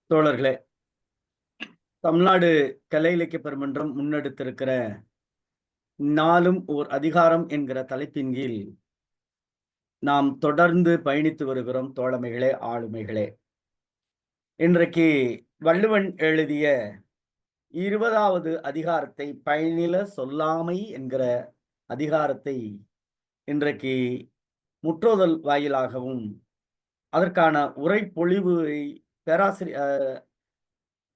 தோழர்களே, தமிழ்நாடு கலை இலக்கிய பெருமன்றம் முன்னெடுத்திருக்கிற நாளும் ஓர் அதிகாரம் என்கிற தலைப்பின் கீழ் நாம் தொடர்ந்து பயணித்து வருகிறோம் தோழமைகளே, ஆளுமைகளே. இன்றைக்கு வள்ளுவன் எழுதிய 20வது அதிகாரத்தை பயனில சொல்லாமை என்கிற அதிகாரத்தை இன்றைக்கு முற்றோதல் வாயிலாகவும், அதற்கான உரைப்பொழிவை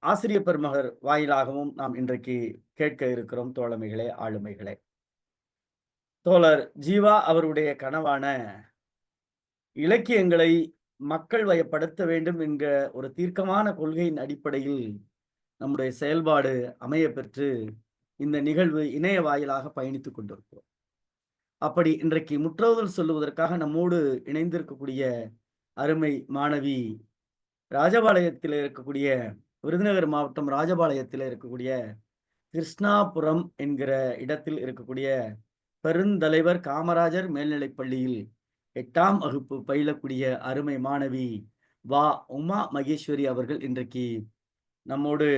ஆசிரியர் பெருமகர் வாயிலாகவும் நாம் இன்றைக்கு கேட்க இருக்கிறோம் தோழமைகளே, ஆளுமைகளே. தோழர் ஜீவா அவருடைய கனவான இலக்கியங்களை மக்கள் வயப்படுத்த வேண்டும் என்கிற ஒரு தீர்க்கமான கொள்கையின் அடிப்படையில் நம்முடைய செயல்பாடு அமைய பெற்று இந்த நிகழ்வு இணைய வாயிலாக பயணித்துக் கொண்டிருக்கிறோம். அப்படி இன்றைக்கு முற்றோதல் சொல்லுவதற்காக நம்மோடு இணைந்திருக்கக்கூடிய அருமை மாணவி ராஜபாளையத்தில் இருக்கக்கூடிய விருதுநகர் மாவட்டம் ராஜபாளையத்தில் இருக்கக்கூடிய கிருஷ்ணாபுரம் என்கிற இடத்தில் இருக்கக்கூடிய பெருந்தலைவர் காமராஜர் மேல்நிலைப் பள்ளியில் 8ஆம் வகுப்பு பயிலக்கூடிய அருமை மாணவி வா உமா மகேஸ்வரி அவர்கள் இன்றைக்கு நம்மோடு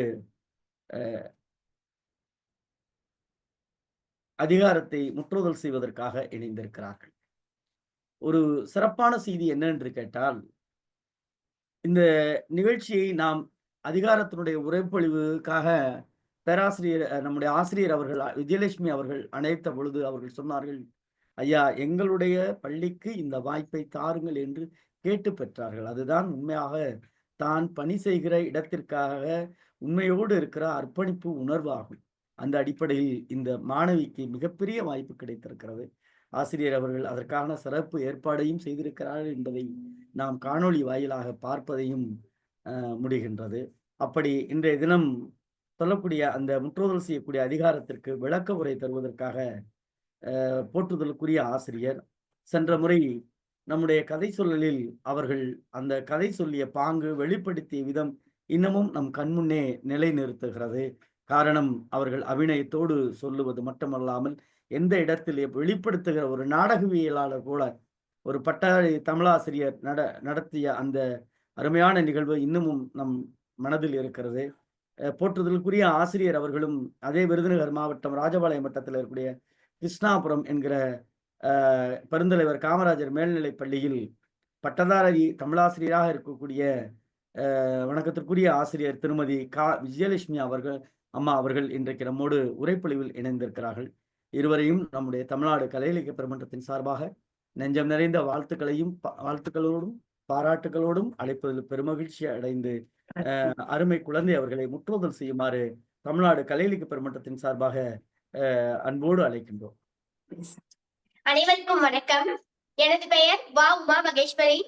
அதிகாரத்தை முற்றுதல் செய்வதற்காக இணைந்திருக்கிறார்கள். ஒரு சிறப்பான செய்தி என்ன என்று கேட்டால், இந்த நிகழ்ச்சியை நாம் அதிகாரத்தினுடைய உரைப்பொழிவுக்காக பேராசிரியர் நம்முடைய ஆசிரியர் அவர்கள் விஜயலட்சுமி அவர்கள் அழைத்த பொழுது அவர்கள் சொன்னார்கள், ஐயா எங்களுடைய பள்ளிக்கு இந்த வாய்ப்பை தாருங்கள் என்று கேட்டு பெற்றார்கள். அதுதான் உண்மையாக தான் பணி செய்கிற இடத்திற்காக உண்மையோடு இருக்கிற அர்ப்பணிப்பு உணர்வாகும். அந்த அடிப்படையில் இந்த மாணவிக்கு மிகப்பெரிய வாய்ப்பு கிடைத்திருக்கிறது. ஆசிரியர் அவர்கள் அதற்கான சிறப்பு ஏற்பாடையும் செய்திருக்கிறார்கள் என்பதை நாம் காணொளி வாயிலாக பார்ப்பதையும் முடிகின்றது. அப்படி இன்றைய தினம் சொல்லக்கூடிய அந்த முற்றுதல் செய்யக்கூடிய அதிகாரத்திற்கு விளக்க உரை தருவதற்காக போற்றுதலுக்குரிய ஆசிரியர் சென்ற முறை நம்முடைய கதை சொல்லலில் அவர்கள் அந்த கதை சொல்லிய பாங்கு வெளிப்படுத்திய விதம் இன்னமும் நம் கண்முன்னே நிலை நிறுத்துகிறது. காரணம், அவர்கள் அபிநயத்தோடு சொல்லுவது மட்டுமல்லாமல் எந்த இடத்தில் வெளிப்படுத்துகிற ஒரு நாடகவியலாளர் போல ஒரு பட்டதாரி தமிழாசிரியர் நடத்திய அந்த அருமையான நிகழ்வு இன்னமும் நம் மனதில் இருக்கிறது. போற்றுதலுக்குரிய ஆசிரியர் அவர்களும் அதே விருதுநகர் மாவட்டம் ராஜபாளையம் வட்டத்தில் இருக்கக்கூடிய கிருஷ்ணாபுரம் என்கிற பெருந்தலைவர் காமராஜர் மேல்நிலைப் பள்ளியில் பட்டதாரி தமிழாசிரியராக இருக்கக்கூடிய வணக்கத்திற்குரிய ஆசிரியர் திருமதி விஜயலட்சுமி அம்மா அவர்கள் இன்றைக்கு நம்மோடு உரைப்பொழிவில் இணைந்திருக்கிறார்கள். இருவரையும் நம்முடைய தமிழ்நாடு கலை இலக்கிய பெருமன்றத்தின் சார்பாக நெஞ்சம் நிறைந்த வாழ்த்துக்களோடும் பாராட்டுகளோடும் அழைப்பதில் பெருமகிழ்ச்சி அடைந்து அருமை குழந்தை அவர்களை முற்றுதல் செய்யுமாறு தமிழ்நாடு கலை இலக்கிய பெருமன்றத்தின் சார்பாக அன்போடு அழைக்கின்றோம். அனைவருக்கும் வணக்கம். எனது பெயர் வா உமா மகேஸ்வரி.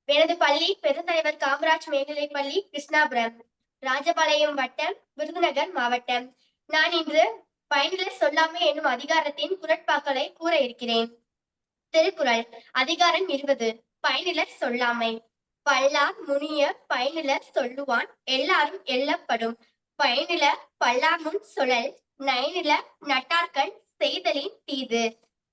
எனது பள்ளி பெருந்தலைவர் காமராஜ் மேல்நிலைப் பள்ளி, கிருஷ்ணாபுரம், ராஜபாளையம் வட்டம், விருதுநகர் மாவட்டம். நான் இன்று பயனில சொல்லாமை என்னும் அதிகாரத்தின் குரட்பாக்களை கூற இருக்கிறேன். திருக்குறள் அதிகாரம் 20. பயனில சொல்லாமை. பல்லார் முனிய பயனில சொல்லுவான் எல்லாரும் எல்லப்படும். பயனில பல்லாமுன் சொலல் நயனில நட்டார்கள் செய்தலின் தீது.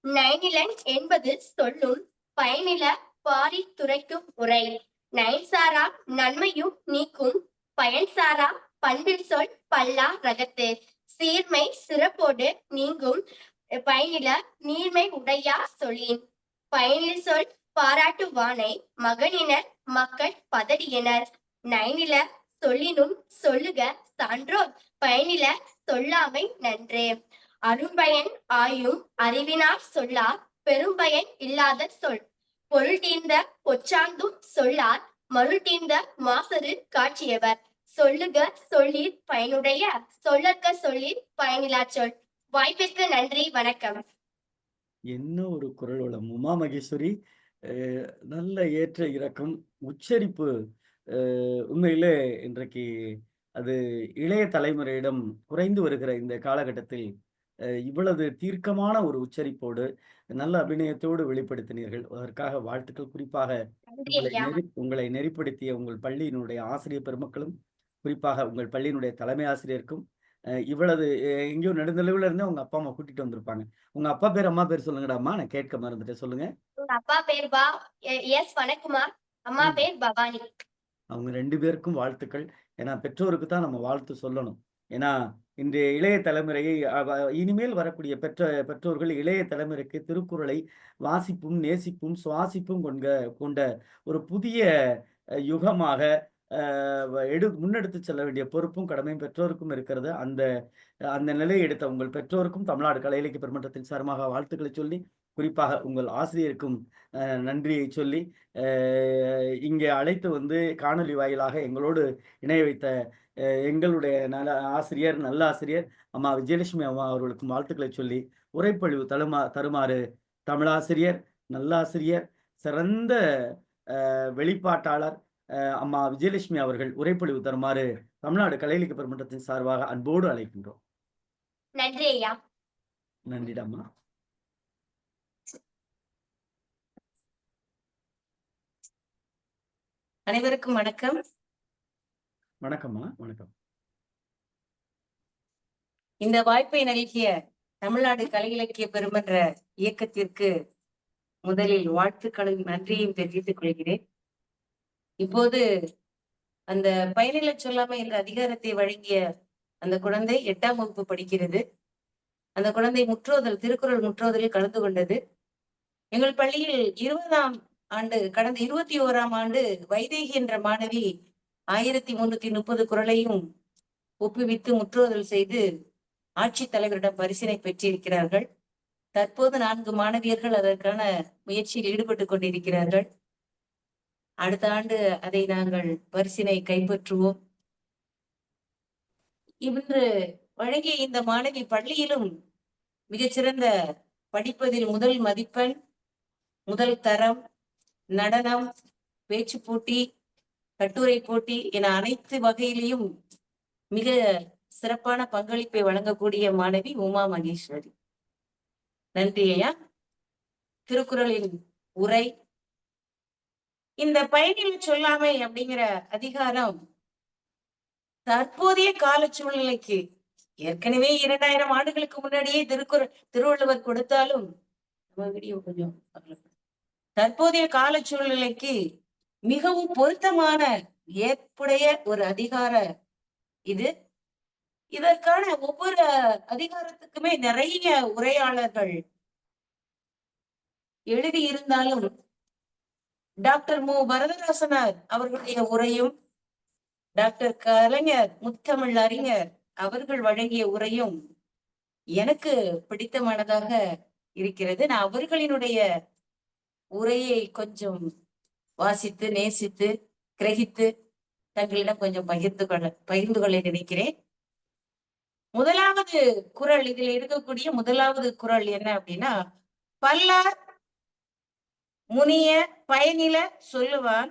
நயனிலன் என்பது சொல்லும் பயனில பாரி துரைக்கும் உரை. நயன்சாரா நன்மையும் நீக்கும் பயன்சாரா பண்பில் சொல் பல்லா ரகத்து. சீர்மை சிறப்போடு நீங்கும் பயனில நீர்மை உடையா சொல்லின். பயனில் சொல் பாராட்டுவானை மகனினர் மக்கள் பதறியனர். நயனில சொல்லினும் சொல்லுக சான்றோர் பயனில சொல்லாமை நன்றே. அரும்பயன் ஆயும் அறிவினார் சொல்லார் பெரும்பயன் இல்லாத சொல். பொருள் தீர்ந்த பொச்சாந்தும் சொல்லார் மருள் தீர்ந்த மாசரு காட்சியவர். சொல்லுக சொல்லீர் பயனுடைய சொல்லற்க சொல்லீர் பயனிலா சொல். வாய்ப்பிற்கு நன்றி, வணக்கம். என்ன ஒரு குரல் வளம் உமா மகேஸ்வரி! நல்ல ஏற்ற இறக்கம், உச்சரிப்பு உண்மையிலே இன்றைக்கு அது இளைய தலைமுறையிடம் குறைந்து வருகிற இந்த காலகட்டத்தில் இவ்வளவு தீர்க்கமான ஒரு உச்சரிப்போடு நல்ல அபிநயத்தோடு வெளிப்படுத்தினீர்கள். அதற்காக வாழ்த்துக்கள். குறிப்பாக உங்களை நெறிப்படுத்திய உங்கள் பள்ளியினுடைய ஆசிரியர் பெருமக்களும், குறிப்பாக உங்கள் பள்ளியினுடைய தலைமை ஆசிரியருக்கும் இவ்வளவு எங்கேயோ நெடுந்தளவுல இருந்து உங்க அப்பா அம்மா கூட்டிட்டு வந்திருப்பாங்க. உங்க அப்பா பேர் அம்மா பேர் சொல்லுங்கடாம்மா, நான் கேட்க மறந்துட்டேன், சொல்லுங்க. உங்க அப்பா பேர் எஸ் வணக்குமார், அம்மா பேர் பவானி. அவங்க 2 பேருக்கும் வாழ்த்துக்கள். ஏன்னா பெற்றோருக்கு தான் நம்ம வாழ்த்து சொல்லணும். ஏன்னா இன்றைய இளைய தலைமுறையை இனிமேல் வரக்கூடிய பெற்றோர்கள் இளைய தலைமுறைக்கு திருக்குறளை வாசிப்பும், நேசிப்பும், சுவாசிப்பும் கொண்ட ஒரு புதிய யுகமாக அ முன்னெடுத்துச் செல்ல வேண்டிய பொறுப்பும், கடமையும் பெற்றோருக்கும் இருக்கிறது. அந்த அந்த நிலையை எடுத்த உங்கள் பெற்றோருக்கும் தமிழ்நாடு கலை இலக்கிய பெருமன்றத்தின் சார்பாக வாழ்த்துக்களை சொல்லி, குறிப்பாக உங்கள் ஆசிரியருக்கும் நன்றியை சொல்லி, அ இங்கே அழைத்து வந்து காணொளி வாயிலாக எங்களோடு இணைய வைத்த எங்களுடைய நல்லாசிரியர் அம்மா விஜயலட்சுமி அம்மா அவர்களுக்கும் வாழ்த்துக்களை சொல்லி, உரைப்பொழிவு தருமாறு தமிழாசிரியர், நல்லாசிரியர், சிறந்த வெளிப்பாட்டாளர் அம்மா விஜயலட்சுமி அவர்கள் உரைப்பொழிவு தருமாறு தமிழ்நாடு கலை இலக்கிய பெருமன்றத்தின் சார்பாக அன்போடு அழைக்கின்றோம். நன்றி ஐயா. நன்றிடாம்மா. அனைவருக்கும் வணக்கம். வணக்கம்மா. வணக்கம். இந்த வாய்ப்பை நல்கிய தமிழ்நாடு கலை இலக்கிய பெருமன்ற இயக்கத்திற்கு முதலில் வாழ்த்துக்களையும் நன்றியையும் தெரிவித்துக் கொள்கிறேன். இப்போது அந்த பயனில சொல்லாமை என்ற அதிகாரத்தை வழங்கிய அந்த குழந்தை 8ஆம் வகுப்பு படிக்கிறது. அந்த குழந்தை திருக்குறள் முற்றோதலில் கலந்து கொண்டது. எங்கள் பள்ளியில் 20ஆம் ஆண்டு, கடந்த 21ஆம் ஆண்டு வைதேகி என்ற மாணவி 1330 குறளையும் ஒப்புவித்து முற்றோதல் செய்து ஆட்சித்தலைவரிடம் பரிசினை பெற்றிருக்கிறார்கள். தற்போது 4 மாணவியர்கள் அதற்கான முயற்சியில் ஈடுபட்டுக் கொண்டிருக்கிறார்கள். அடுத்த ஆண்டு அதை நாங்கள் பரிசினை கைப்பற்றுவோம். இன்று வழங்கிய இந்த மாணவி பள்ளியிலும் மிகச்சிறந்த படிப்பதில் முதல் மதிப்பெண், முதல் தரம், நடனம், பேச்சு போட்டி, கட்டுரை போட்டி என அனைத்து வகையிலையும் மிக சிறப்பான பங்களிப்பை வழங்கக்கூடிய மாணவி உமா மகேஸ்வரி. நன்றி ஐயா. திருக்குறளின் உரை. இந்த பயனில சொல்லாமை அப்படிங்கிற அதிகாரம் தற்போதைய கால சூழ்நிலைக்கு, ஏற்கனவே 2000 ஆண்டுகளுக்கு முன்னாடியே திருவள்ளுவர் கொடுத்தாலும், கொஞ்சம் தற்போதைய கால சூழ்நிலைக்கு மிகவும் பொருத்தமான ஏற்புடைய ஒரு அதிகார இது. இதற்கான ஒவ்வொரு அதிகாரத்துக்குமே நிறைய உரையாளர்கள் எழுதியிருந்தாலும் டாக்டர் மு. வரதராசனார் அவர்களுடைய உரையும், டாக்டர் கலைஞர் முத்தமிழ் அறிஞர் அவர்கள் வழங்கிய உரையும் எனக்கு பிடித்தமானதாக இருக்கிறது. நான் அவர்களினுடைய உரையை கொஞ்சம் வாசித்து, நேசித்து, கிரகித்து தங்களிடம் கொஞ்சம் பகிர்ந்து கொள்ள நினைக்கிறேன். முதலாவது குறள், இதில் இருக்கக்கூடிய முதலாவது குறள் என்ன அப்படின்னா, பல்லார் முனிய பயனில சொல்லுவான்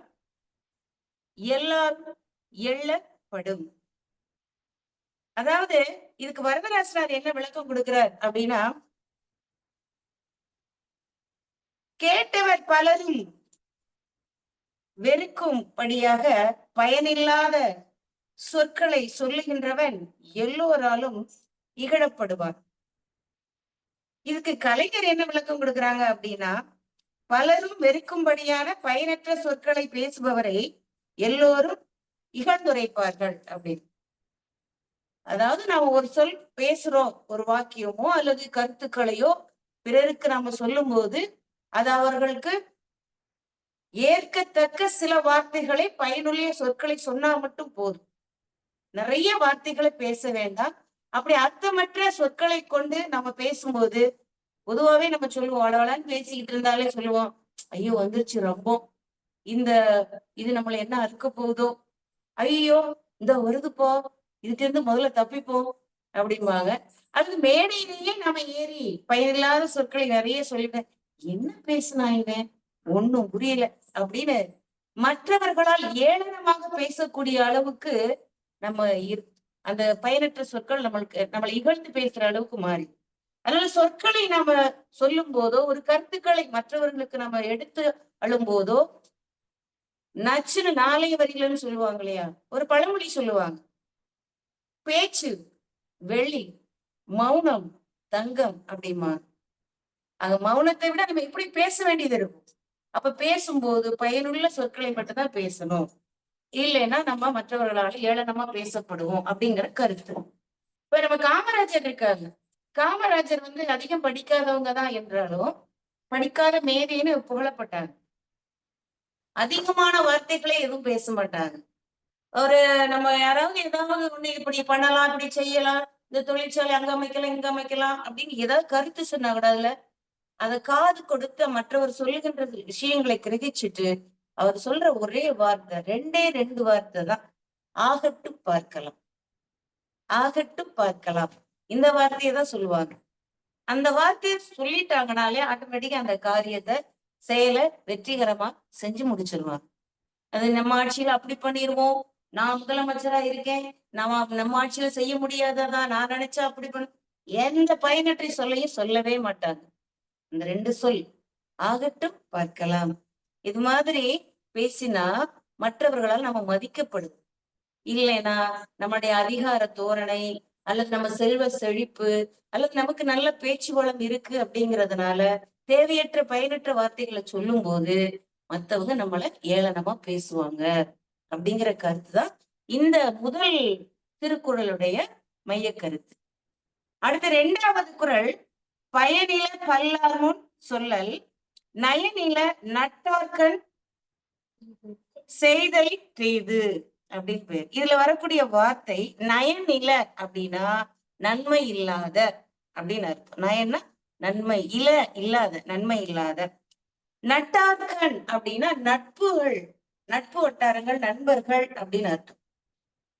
எல்லாரும் எள்ளப்படும். அதாவது இதுக்கு வரதராசனார் என்ன விளக்கம் கொடுக்கிறார் அப்படின்னா, கேட்டவர் பலரும் வெறுக்கும்படியாக பயனில்லாத சொற்களை சொல்லுகின்றவன் எல்லோராலும் இகழப்படுவான். இதுக்கு கலைஞர் என்ன விளக்கம் கொடுக்கிறாங்க அப்படின்னா, பலரும் வெறுக்கும்படியான பயனற்ற சொற்களை பேசுபவரை எல்லோரும் இகழ்ந்துரைப்பார்கள் அப்படின்னு. அதாவது நாம ஒரு சொல் பேசுறோம், ஒரு வாக்கியமோ அல்லது கருத்துக்களையோ பிறருக்கு நாம சொல்லும் போது அது அவர்களுக்கு ஏற்கத்தக்க சில வார்த்தைகளை, பயனுள்ள சொற்களை சொன்னா மட்டும் போதும். நிறைய வார்த்தைகளை பேச வேண்டாம். அப்படி அர்த்தமற்ற சொற்களை கொண்டு நம்ம பேசும்போது பொதுவாவே நம்ம சொல்லுவோம், அளவலான்னு பேசிக்கிட்டு இருந்தாலே சொல்லுவோம், ஐயோ வந்துருச்சு ரொம்ப, இது நம்மள என்ன அறுக்க போகுதோ, ஐயோ இந்த வருதுப்போ, இதுக்கு இருந்து முதல்ல தப்பிப்போம் அப்படிம்பாங்க. அது மேடையிலேயே நம்ம ஏறி பயனில்லாத சொற்களை நிறைய சொல்லிட்டேன், என்ன பேசினா இவன் ஒண்ணும் புரியல அப்படின்னு மற்றவர்களால் ஏளனமாக பேசக்கூடிய அளவுக்கு நம்ம அந்த பயனற்ற சொற்கள் நம்மளை இகழ்ந்து பேசுற அளவுக்கு மாறி. அதனால சொற்களை நாம சொல்லும் போதோ, ஒரு கருத்துக்களை மற்றவர்களுக்கு நம்ம எடுத்து அழும் போதோ, நச்சுன்னு 4 வரிகள்னு சொல்லுவாங்க இல்லையா, ஒரு பழமொழி சொல்லுவாங்க, பேச்சு வெள்ளி, மௌனம் தங்கம் அப்படிமா. அங்க மௌனத்தை விட நம்ம இப்படி பேச வேண்டியது இருக்கும். அப்ப பேசும்போது பயனுள்ள சொற்களை மட்டும்தான் பேசணும். இல்லைன்னா நம்ம மற்றவர்களால ஏளனமா பேசப்படுவோம் அப்படிங்கிற கருத்து. இப்ப நம்ம காமராஜர் இருக்காங்க. காமராஜர் வந்து அதிகம் படிக்காதவங்க தான் என்றாலும் படிக்காத மேதைன்னு புகழப்பட்டாங்க. அதிகமான வார்த்தைகளே எதுவும் பேச மாட்டாங்க. ஒரு நம்ம யாராவது ஏதாவது ஒண்ணு இப்படி பண்ணலாம், இப்படி செய்யலாம், இந்த தொழிற்சாலை அங்க அமைக்கலாம், இங்க அமைக்கலாம் அப்படின்னு ஏதாவது கருத்து சொன்னா கூட அதுல அத காது கொடுத்து மற்றவர் சொல்லுகின்ற விஷயங்களை கிரகிச்சுட்டு அவர் சொல்ற ஒரே வார்த்தை 2 வார்த்தை தான். ஆகட்டும் பார்க்கலாம், ஆகட்டும் பார்க்கலாம். இந்த வார்த்தையை தான் சொல்லுவாங்க. அந்த வார்த்தையை சொல்லிட்டாங்கனாலே ஆட்டோமேட்டிக்கா அந்த காரியத்தை செயலை வெற்றிகரமா செஞ்சு முடிச்சிருவாங்க. அது நம்ம ஆட்சியில அப்படி பண்ணிருவோம், நான் முதலமைச்சரா இருக்கேன், நம்ம ஆட்சியில செய்ய முடியாததா, நான் நினைச்சா அப்படி பண்ண எந்த பயனற்ற சொல்லையும் சொல்லவே மாட்டாங்க. இந்த 2 சொல் ஆகட்டும் பார்க்கலாம். இது மாதிரி பேசினா மற்றவர்களால் நம்ம மதிக்கப்படுது. இல்லைன்னா நம்முடைய அதிகார தோரணை அல்லது நம்ம செல்வ செழிப்பு அல்லது நமக்கு நல்ல பேச்சு வளம் இருக்கு அப்படிங்கிறதுனால தேவையற்ற பயனற்ற வார்த்தைகளை சொல்லும் போது மத்தவங்க நம்மள ஏளனமா பேசுவாங்க அப்படிங்கிற கருத்து தான் இந்த முதல் திருக்குறளுடைய மைய கருத்து. அடுத்த 2வது குறள், பயனில பல்லார்முன் சொல்லல் நயனில நட்டார்கண் செய்தல் தீது அப்படின்னு பேர். இதுல வரக்கூடிய வார்த்தை நயனில அப்படின்னா நன்மை இல்லாத அப்படின்னு அர்த்தம். நயன்னா நன்மை, இல்லாத நன்மை இல்லாத. நட்டார்கண் அப்படின்னா நட்புகள், நட்பு வட்டாரங்கள், நண்பர்கள் அப்படின்னு அர்த்தம்.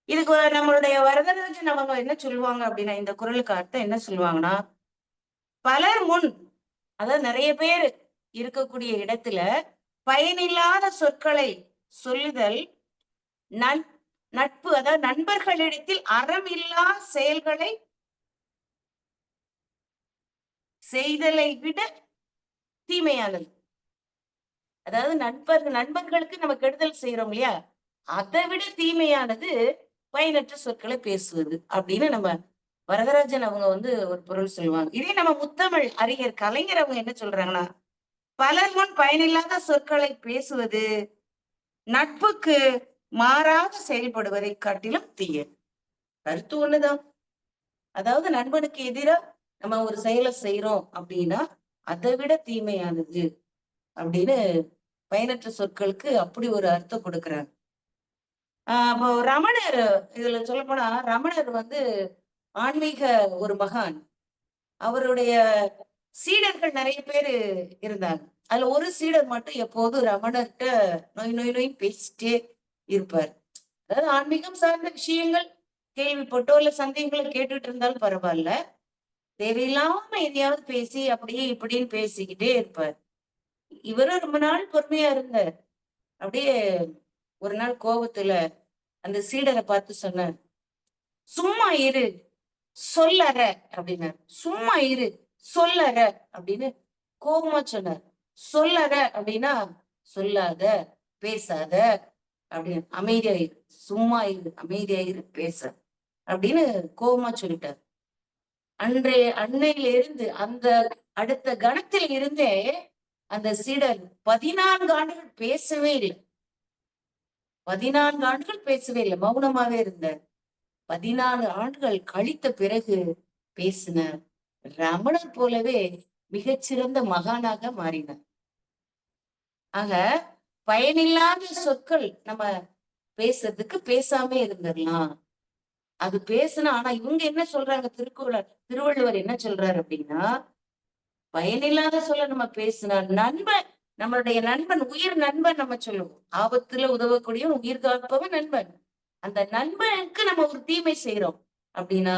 இதுக்கு நம்மளுடைய வரதராஜன் அவங்க என்ன சொல்லுவாங்க அப்படின்னா, இந்த குறளுக்கு அர்த்தம் என்ன சொல்லுவாங்கன்னா, பலர் முன், அதாவது நிறைய பேர் இருக்கக்கூடிய இடத்துல பயனில்லாத சொற்களை சொல்லுதல் நட்பு, அதாவது நண்பர்களிடத்தில் அறமில்லா செயல்களை செய்தலை விட தீமையானது. அதாவது நண்பர்களுக்கு நம்ம கெடுதல் செய்யறோம் இல்லையா, அதை விட தீமையானது பயனற்ற சொற்களை பேசுவது அப்படின்னு நம்ம வரதராஜன் அவங்க வந்து ஒரு பொருள் சொல்லுவாங்க. இதே நம்ம முத்தமிழ் அறிஞர் கலைஞர் அவங்க என்ன சொல்றாங்கன்னா, பலர் முன் பயனில்லாத சொற்களை பேசுவது நட்புக்கு மாறாக செயல்படுவதை காட்டிலும் தீயது. கருத்து ஒண்ணுதான். அதாவது நண்பனுக்கு எதிரா நம்ம ஒரு செயலை செய்யறோம் அப்படின்னா அதை விட தீமையானது அப்படின்னு பயனற்ற சொற்களுக்கு அப்படி ஒரு அர்த்தம் கொடுக்கிறாங்க. அப்போ ரமணர், இதுல சொல்ல போனா ரமணர் வந்து ஆன்மீக ஒரு மகான். அவருடைய சீடர்கள் நிறைய பேரு இருந்தாங்க. அதுல ஒரு சீடர் மட்டும் எப்போதும் ரமணர்கிட்ட நொய் நொய் நொய் பேசிட்டே இருப்பார். அதாவது ஆன்மீகம் சார்ந்த விஷயங்கள் கேள்விப்பட்டோ இல்ல சந்தேகங்களை கேட்டுட்டு இருந்தாலும் பரவாயில்ல, தேவையில்லாம எதையாவது பேசி அப்படியே இப்படின்னு பேசிக்கிட்டே இருப்பார். இவரும் ரொம்ப நாள் பொறுமையா இருந்தார். அப்படியே ஒரு நாள் கோபத்துல அந்த சீடரை பார்த்து சொன்னார், சும்மா இரு சொல்லற அப்படின்னாரு. சும்மா இரு சொல்லற அப்படின்னு கோபமா சொன்னார். சொல்லற அப்படின்னா சொல்லாத, பேசாத அப்படின்னு, அமைதியாயிரு, சும்மா இரு, அமைதியாயிரு, பேச அப்படின்னு கோபமா சொல்லிட்டார். அன்னையில இருந்து அந்த அடுத்த கணத்தில் இருந்தே அந்த சீடர் 14 ஆண்டுகள் பேசவே இல்லை. 14 ஆண்டுகள் பேசவே இல்லை, மௌனமாவே இருந்தார். 14 ஆண்டுகள் கழித்த பிறகு பேசினார். ரமணர் போலவே மிகச்சிறந்த மகானாக மாறினார். ஆக பயனில்லாத சொற்கள் நம்ம பேசுறதுக்கு பேசாம இருந்துடலாம். அது பேசினா, ஆனா இவங்க என்ன சொல்றாங்க, திருவள்ளுவர் என்ன சொல்றாரு அப்படின்னா, பயனில்லாத சொல்ல நம்ம பேசினா நண்பன், நம்மளுடைய நண்பன், உயிர் நண்பன் நம்ம சொல்லுவோம். ஆபத்துல உதவக்கூடிய உயிர் காப்பவன் நண்பன். அந்த நண்பனுக்கு நம்ம ஒரு தீமை செய்யறோம் அப்படின்னா,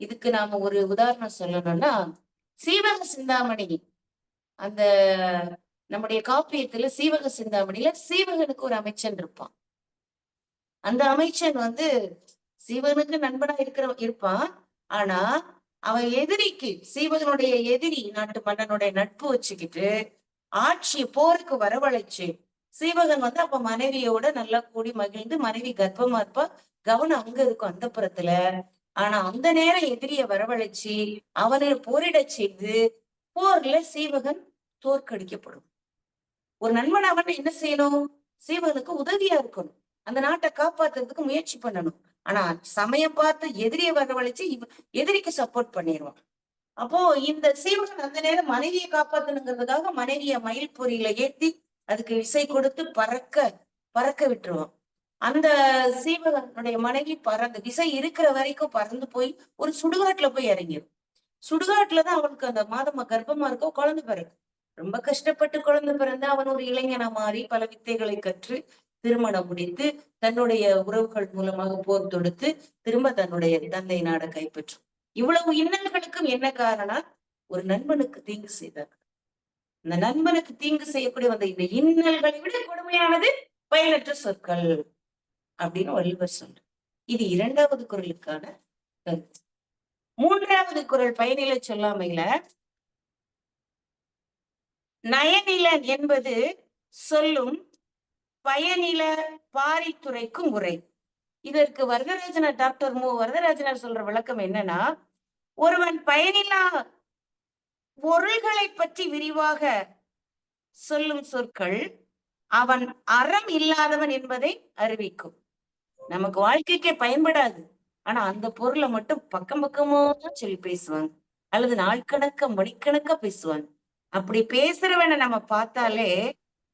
இதுக்கு நாம ஒரு உதாரணம் சொல்லணும்னா, சீவக சிந்தாமணி, அந்த நம்முடைய காப்பியத்துல சீவக சிந்தாமணியில சீவகனுக்கு ஒரு அமைச்சன் இருப்பான். அந்த அமைச்சன் வந்து சீவகனுக்கு நண்பனா இருப்பான். ஆனா அவன் எதிரிக்கு, சீவகனுடைய எதிரி நாட்டு மன்னனுடைய நட்பு வச்சுக்கிட்டு ஆட்சி போருக்கு வரவழைச்சு, சீவகன் வந்து அப்ப மனைவியோட நல்லா கூடி மகிழ்ந்து, மனைவி கர்ப்பமா இருப்பா, கவனம் அங்க இருக்கும் அந்தப்புறத்துல. ஆனா அந்த நேரம் எதிரிய வரவழைச்சு அவனை போரிட செய்து போர்ல சீவகன் தோற்கடிக்கப்படும். ஒரு நண்பன் அவன் என்ன செய்யணும், சீவகனுக்கு உதவியா இருக்கணும். அந்த நாட்டை காப்பாத்துறதுக்கு முயற்சி பண்ணணும். ஆனா சமயம் பார்த்து எதிரியை வரவழைச்சு எதிரிக்கு சப்போர்ட் பண்ணிடுவான். அப்போ இந்த சீவகன் அந்த நேரம் மனைவியை காப்பாத்தணுங்கிறதுக்காக மனைவிய மயில் பொறியில ஏத்தி அதுக்கு விசை கொடுத்து பறக்க பறக்க விட்டுருவான். அந்த சீவகனுடைய மனைவி பறந்து விசை இருக்கிற வரைக்கும் பறந்து போய் ஒரு சுடுகாட்டுல போய் இறங்கிடும். சுடுகாட்டுலதான் அவனுக்கு அந்த மாதமா கர்ப்பமா இருக்க குழந்தை பிறகு ரொம்ப கஷ்டப்பட்டு குழந்தை பிறந்து அவன் ஒரு இளைஞனா மாறி பல வித்தைகளை கற்று திருமணம் முடித்து தன்னுடைய உறவுகள் மூலமாக போர் தொடுத்து திரும்ப தன்னுடைய தந்தை நாட கைப்பற்றும். இவ்வளவு இன்னல்களுக்கும் என்ன காரணம்? ஒரு நண்பனுக்கு தீங்கு செய்தார். இந்த நண்பனுக்கு தீங்கு செய்யக்கூடிய வந்த இந்த இன்னல்களை விட கொடுமையானது பயனற்ற சொற்கள் அப்படின்னு வள்ளுவர் சொல்ற. இது இரண்டாவது குறளுக்கான கருத்து. மூன்றாவது குறள் பயனில சொல்லாமையில நயனிலன் என்பது சொல்லும் பயனில பாரித்துரைக்கும் உரை. இதற்கு வரதராஜனார் டாக்டர் மு வரதராஜனார் சொல்ற விளக்கம் என்னன்னா, ஒருவன் பயனில்லா பொருள்களை பற்றி விரிவாக சொல்லும் சொற்கள் அவன் அறம் இல்லாதவன் என்பதை அறிவிக்கும். நமக்கு வாழ்க்கைக்கே பயன்படாது. ஆனா அந்த பொருளை மட்டும் பக்கம் பக்கமா சொல்லி பேசுவாங்க, அல்லது நாட்கணக்க மணிக்கணக்க பேசுவாங்க. அப்படி பேசுறவனை நம்ம பார்த்தாலே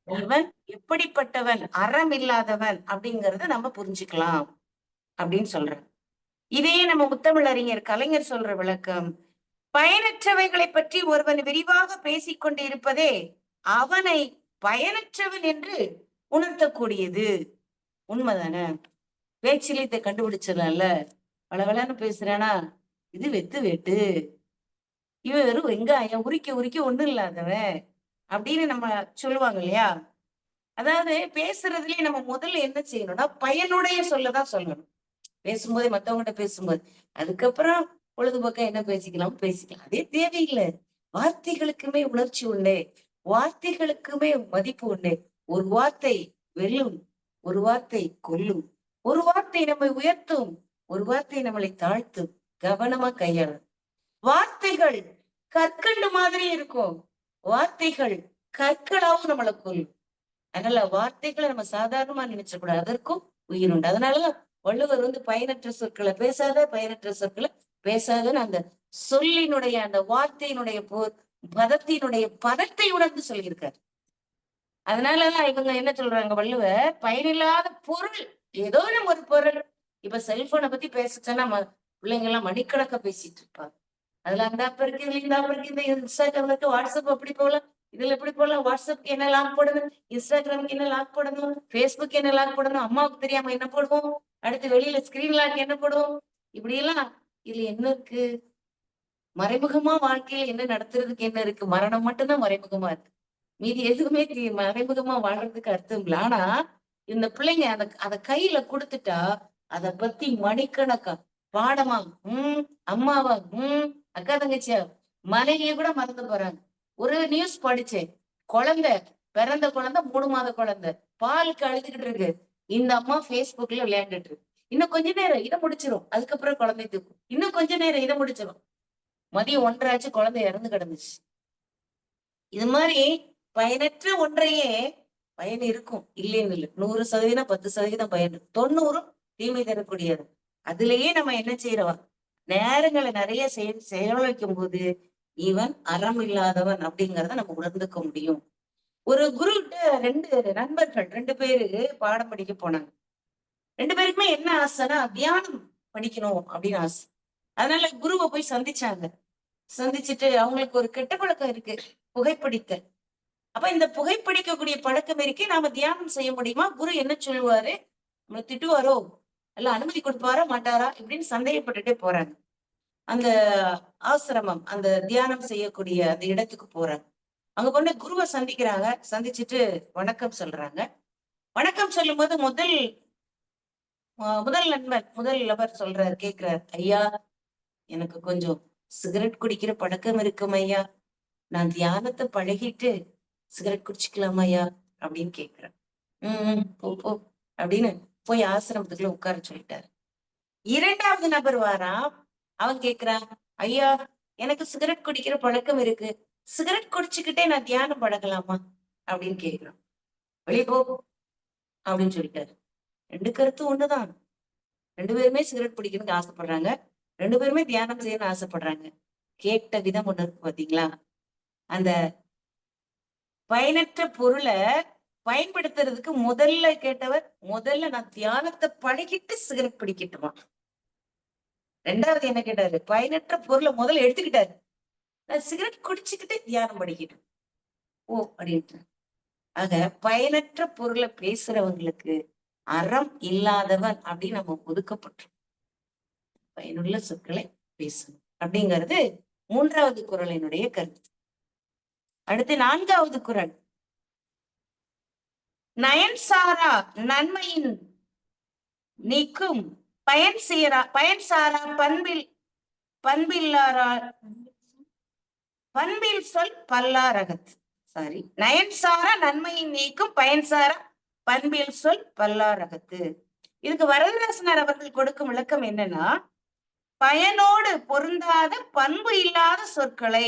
இவன் எப்படிப்பட்டவன், அறம் இல்லாதவன் அப்படிங்கறத நம்ம புரிஞ்சுக்கலாம் அப்படின்னு சொல்றான். இதே நம்ம முத்தமிழறிஞர் கலைஞர் சொல்ற விளக்கம், பயனற்றவைகளை பற்றி ஒருவன் விரிவாக பேசிக் கொண்டு இருப்பதே அவனை பயனற்றவன் என்று உணர்த்தக்கூடியது. உண்மைதானே? பேச்சிலே இதை கண்டுபிடிச்சிடலாம்ல. வளவளன்னு பேசுறானா, இது வெத்து வெட்டு, இவன் வெறும் வெங்காயம் உரிக்க உரிக்க ஒண்ணும் இல்லாதவன் அப்படின்னு நம்ம சொல்லுவாங்க இல்லையா? அதாவது பேசுறதுலயே நம்ம முதல்ல என்ன செய்யணும்னா பயனுடைய சொல்லதான் சொல்லணும். பேசும்போதே மத்தவங்ககிட்ட பேசும்போது, அதுக்கப்புறம் பொழுதுபோக்க என்ன பேசிக்கலாம் பேசிக்கலாம், அதே தேவையில்லை. வார்த்தைகளுக்குமே உணர்ச்சி உண்டு, வார்த்தைகளுக்குமே மதிப்பு உண்டு. ஒரு வார்த்தை வெல்லும், ஒரு வார்த்தை கொல்லும், ஒரு வார்த்தை நம்மை உயர்த்தும், ஒரு வார்த்தை நம்மளை தாழ்த்தும். கவனமா கையாளும். வார்த்தைகள் கற்கண்டு மாதிரி இருக்கும், வார்த்தைகள் கற்களாவும் நம்மளை கொல்லும். அதனால வார்த்தைகளை நம்ம சாதாரணமா நினைச்சக்கூடாது, அதற்கும் உயிர் உண்டு. அதனாலதான் வள்ளுவர் பயனற்ற சொற்களை பேசாத, பயனற்ற சொற்களை பேசாதன்னு அந்த சொல்லினுடைய அந்த வார்த்தையினுடைய பதத்தினுடைய பதத்தை உணர்ந்து சொல்லியிருக்காரு. அதனாலதான் இவங்க என்ன சொல்றாங்க, வள்ளுவர் பயனில்லாத பொருள், ஏதோ நம்ம ஒரு பொருள். இப்ப செல்போனை பத்தி பேசுச்சோன்னா பிள்ளைங்க எல்லாம் மணிக்கணக்க பேசிட்டு இருப்பாங்க. அதுல அந்த ஆப் இருக்கு, இதுல இந்த ஆப் இருக்கு, இந்த இன்ஸ்டாகிராம் இருக்கு, வாட்ஸ்அப் அப்படி போகலாம், இதுல எப்படி போகலாம், வாட்ஸ்அப்க்கு என்ன லாக் போடணும், இன்ஸ்டாகிராமுக்கு என்ன லாக் போடணும், பேஸ்புக் என்ன லாக் போடணும், அம்மாவுக்கு தெரியாம என்ன போடுவோம், அடுத்து வெளியில ஸ்கிரீன் லாக் என்ன போடுவோம், இப்படி எல்லாம். இதுல என்ன இருக்கு? மறைமுகமா வாழ்க்கையில என்ன நடத்துறதுக்கு என்ன இருக்கு? மரணம் மட்டும்தான் மறைமுகமா இருக்கு. மீதி எதுவுமே மறைமுகமா வாழ்றதுக்கு அர்த்தம் இல்லை. ஆனா இந்த பிள்ளைங்க அத கையில கொடுத்துட்டா அத பத்தி மணிக்கணக்கா பாடமா, அம்மாவா, அக்கா தங்கச்சியா, மனைவிய கூட மறந்து போறாங்க. ஒரு நியூஸ் படிச்சேன், குழந்தை பிறந்த குழந்தை 3 மாத குழந்தை பாலுக்கு அழுதுகிட்டு இருக்கு. இந்த அம்மா Facebookல விளையாண்டுட்டு இருக்கு. இன்னும் கொஞ்ச நேரம் இதை முடிச்சிரும், அதுக்கப்புறம் குழந்தை தூக்கும். இன்னும் கொஞ்ச நேரம் இதை முடிச்சிரும். மதியம் 1:30 ஆச்சு, குழந்தை இறந்து கிடந்துச்சு. இது மாதிரி பயனற்ற ஒன்றையே, பயன் இருக்கும் இல்லைன்னு இல்லை, 100% 10% பயன், 90 தீமை தரக்கூடியது. அதுலயே நம்ம என்ன செய்யறோம், நேரங்களை நிறைய செயல்வைக்கும் போது இவன் அறம் இல்லாதவன் அப்படிங்கறத நம்ம உணர்ந்துக்க முடியும். ஒரு குருகிட்ட 2 நண்பர்கள் 2 பேரு பாடம் படிக்க போனாங்க. 2 பேருக்குமே என்ன ஆசைன்னா தியானம் படிக்கணும் அப்படின்னு ஆசை. அதனால குருவை போய் சந்திச்சாங்க. சந்திச்சுட்டு அவங்களுக்கு ஒரு கெட்ட பழக்கம் இருக்கு, புகைப்பிடித்தல். அப்ப இந்த புகைப்பிடிக்கக்கூடிய பழக்கம் இருக்கே, நாம தியானம் செய்ய முடியுமா, குரு என்ன சொல்லுவாரு, நம்மளை திட்டுவாரோ, இல்ல அனுமதி கொடுப்பாரா மாட்டாரா இப்படின்னு சந்தேகப்பட்டுட்டே போறாங்க. அந்த ஆசிரமம், அந்த தியானம் செய்யக்கூடிய அந்த இடத்துக்கு போறாங்க. அங்க கொண்டு குருவை சந்திக்கிறாங்க. சந்திச்சுட்டு வணக்கம் சொல்றாங்க. வணக்கம் சொல்லும் போது முதல் நண்பர் முதல் நபர் சொல்றாரு, கேட்கிறார், ஐயா எனக்கு கொஞ்சம் சிகரெட் குடிக்கிற பழக்கம் இருக்கும் ஐயா, நான் தியானத்தை பழகிட்டு சிகரெட் குடிச்சுக்கலாமா ஐயா அப்படின்னு கேட்கிறேன். போ அப்படின்னு போய் ஆசிரமத்துக்குள்ள உட்கார சொல்லிட்டாரு. 2வது நபர் வாரா, அவன் கேக்குறான், ஐயா எனக்கு சிகரெட் குடிக்கிற பழக்கம் இருக்கு, சிகரெட் குடிச்சுக்கிட்டே நான் தியானம் பழகலாமா அப்படின்னு கேக்குறான். வெளியே போ, அப்படின்னு சொல்லிட்டாரு. 2 கருத்தும் ஒண்ணுதான். 2 பேருமே சிகரெட் பிடிக்கணும்னு ஆசைப்படுறாங்க. 2 பேருமே தியானம் செய்யணும்னு ஆசைப்படுறாங்க. கேட்ட விதம் ஒண்ணு இருக்கு பாத்தீங்களா? அந்த பயனற்ற பொருளை பயன்படுத்துறதுக்கு முதல்ல கேட்டவர், முதல்ல நான் தியானத்தை பழகிட்டு சிகரெட் பிடிக்கட்டுமா. 2வது என்ன கேட்டாரு? பயனற்ற பொருளை முதல்ல எடுத்துக்கிட்டாரு. நான் சிகரெட் குடிச்சுக்கிட்டு தியானம் படிக்கட்டும். ஓ அப்படின்ட்டு. ஆக பயனற்ற பொருளை பேசுறவங்களுக்கு அறம் இல்லாதவன் அப்படின்னு நம்ம ஒதுக்கப்பட்டோம். பயனுள்ள சொற்களை பேசணும் அப்படிங்கிறது 3வது குறளினுடைய கருத்து. அடுத்து 4வது குறள். நயன்சாரா நன்மையின் நீக்கும் பயன்சாரா பண்பில் சொல் பல்லாரகத்து. சாரி, நயன்சாரா நன்மையின் நீக்கும் பயன்சாரா பண்பில் சொல் பல்லாரகத்து. இதுக்கு வரதராசனார் அவர்கள் கொடுக்கும் விளக்கம் என்னன்னா, பயனோடு பொருந்தாத பண்பு இல்லாத சொற்களை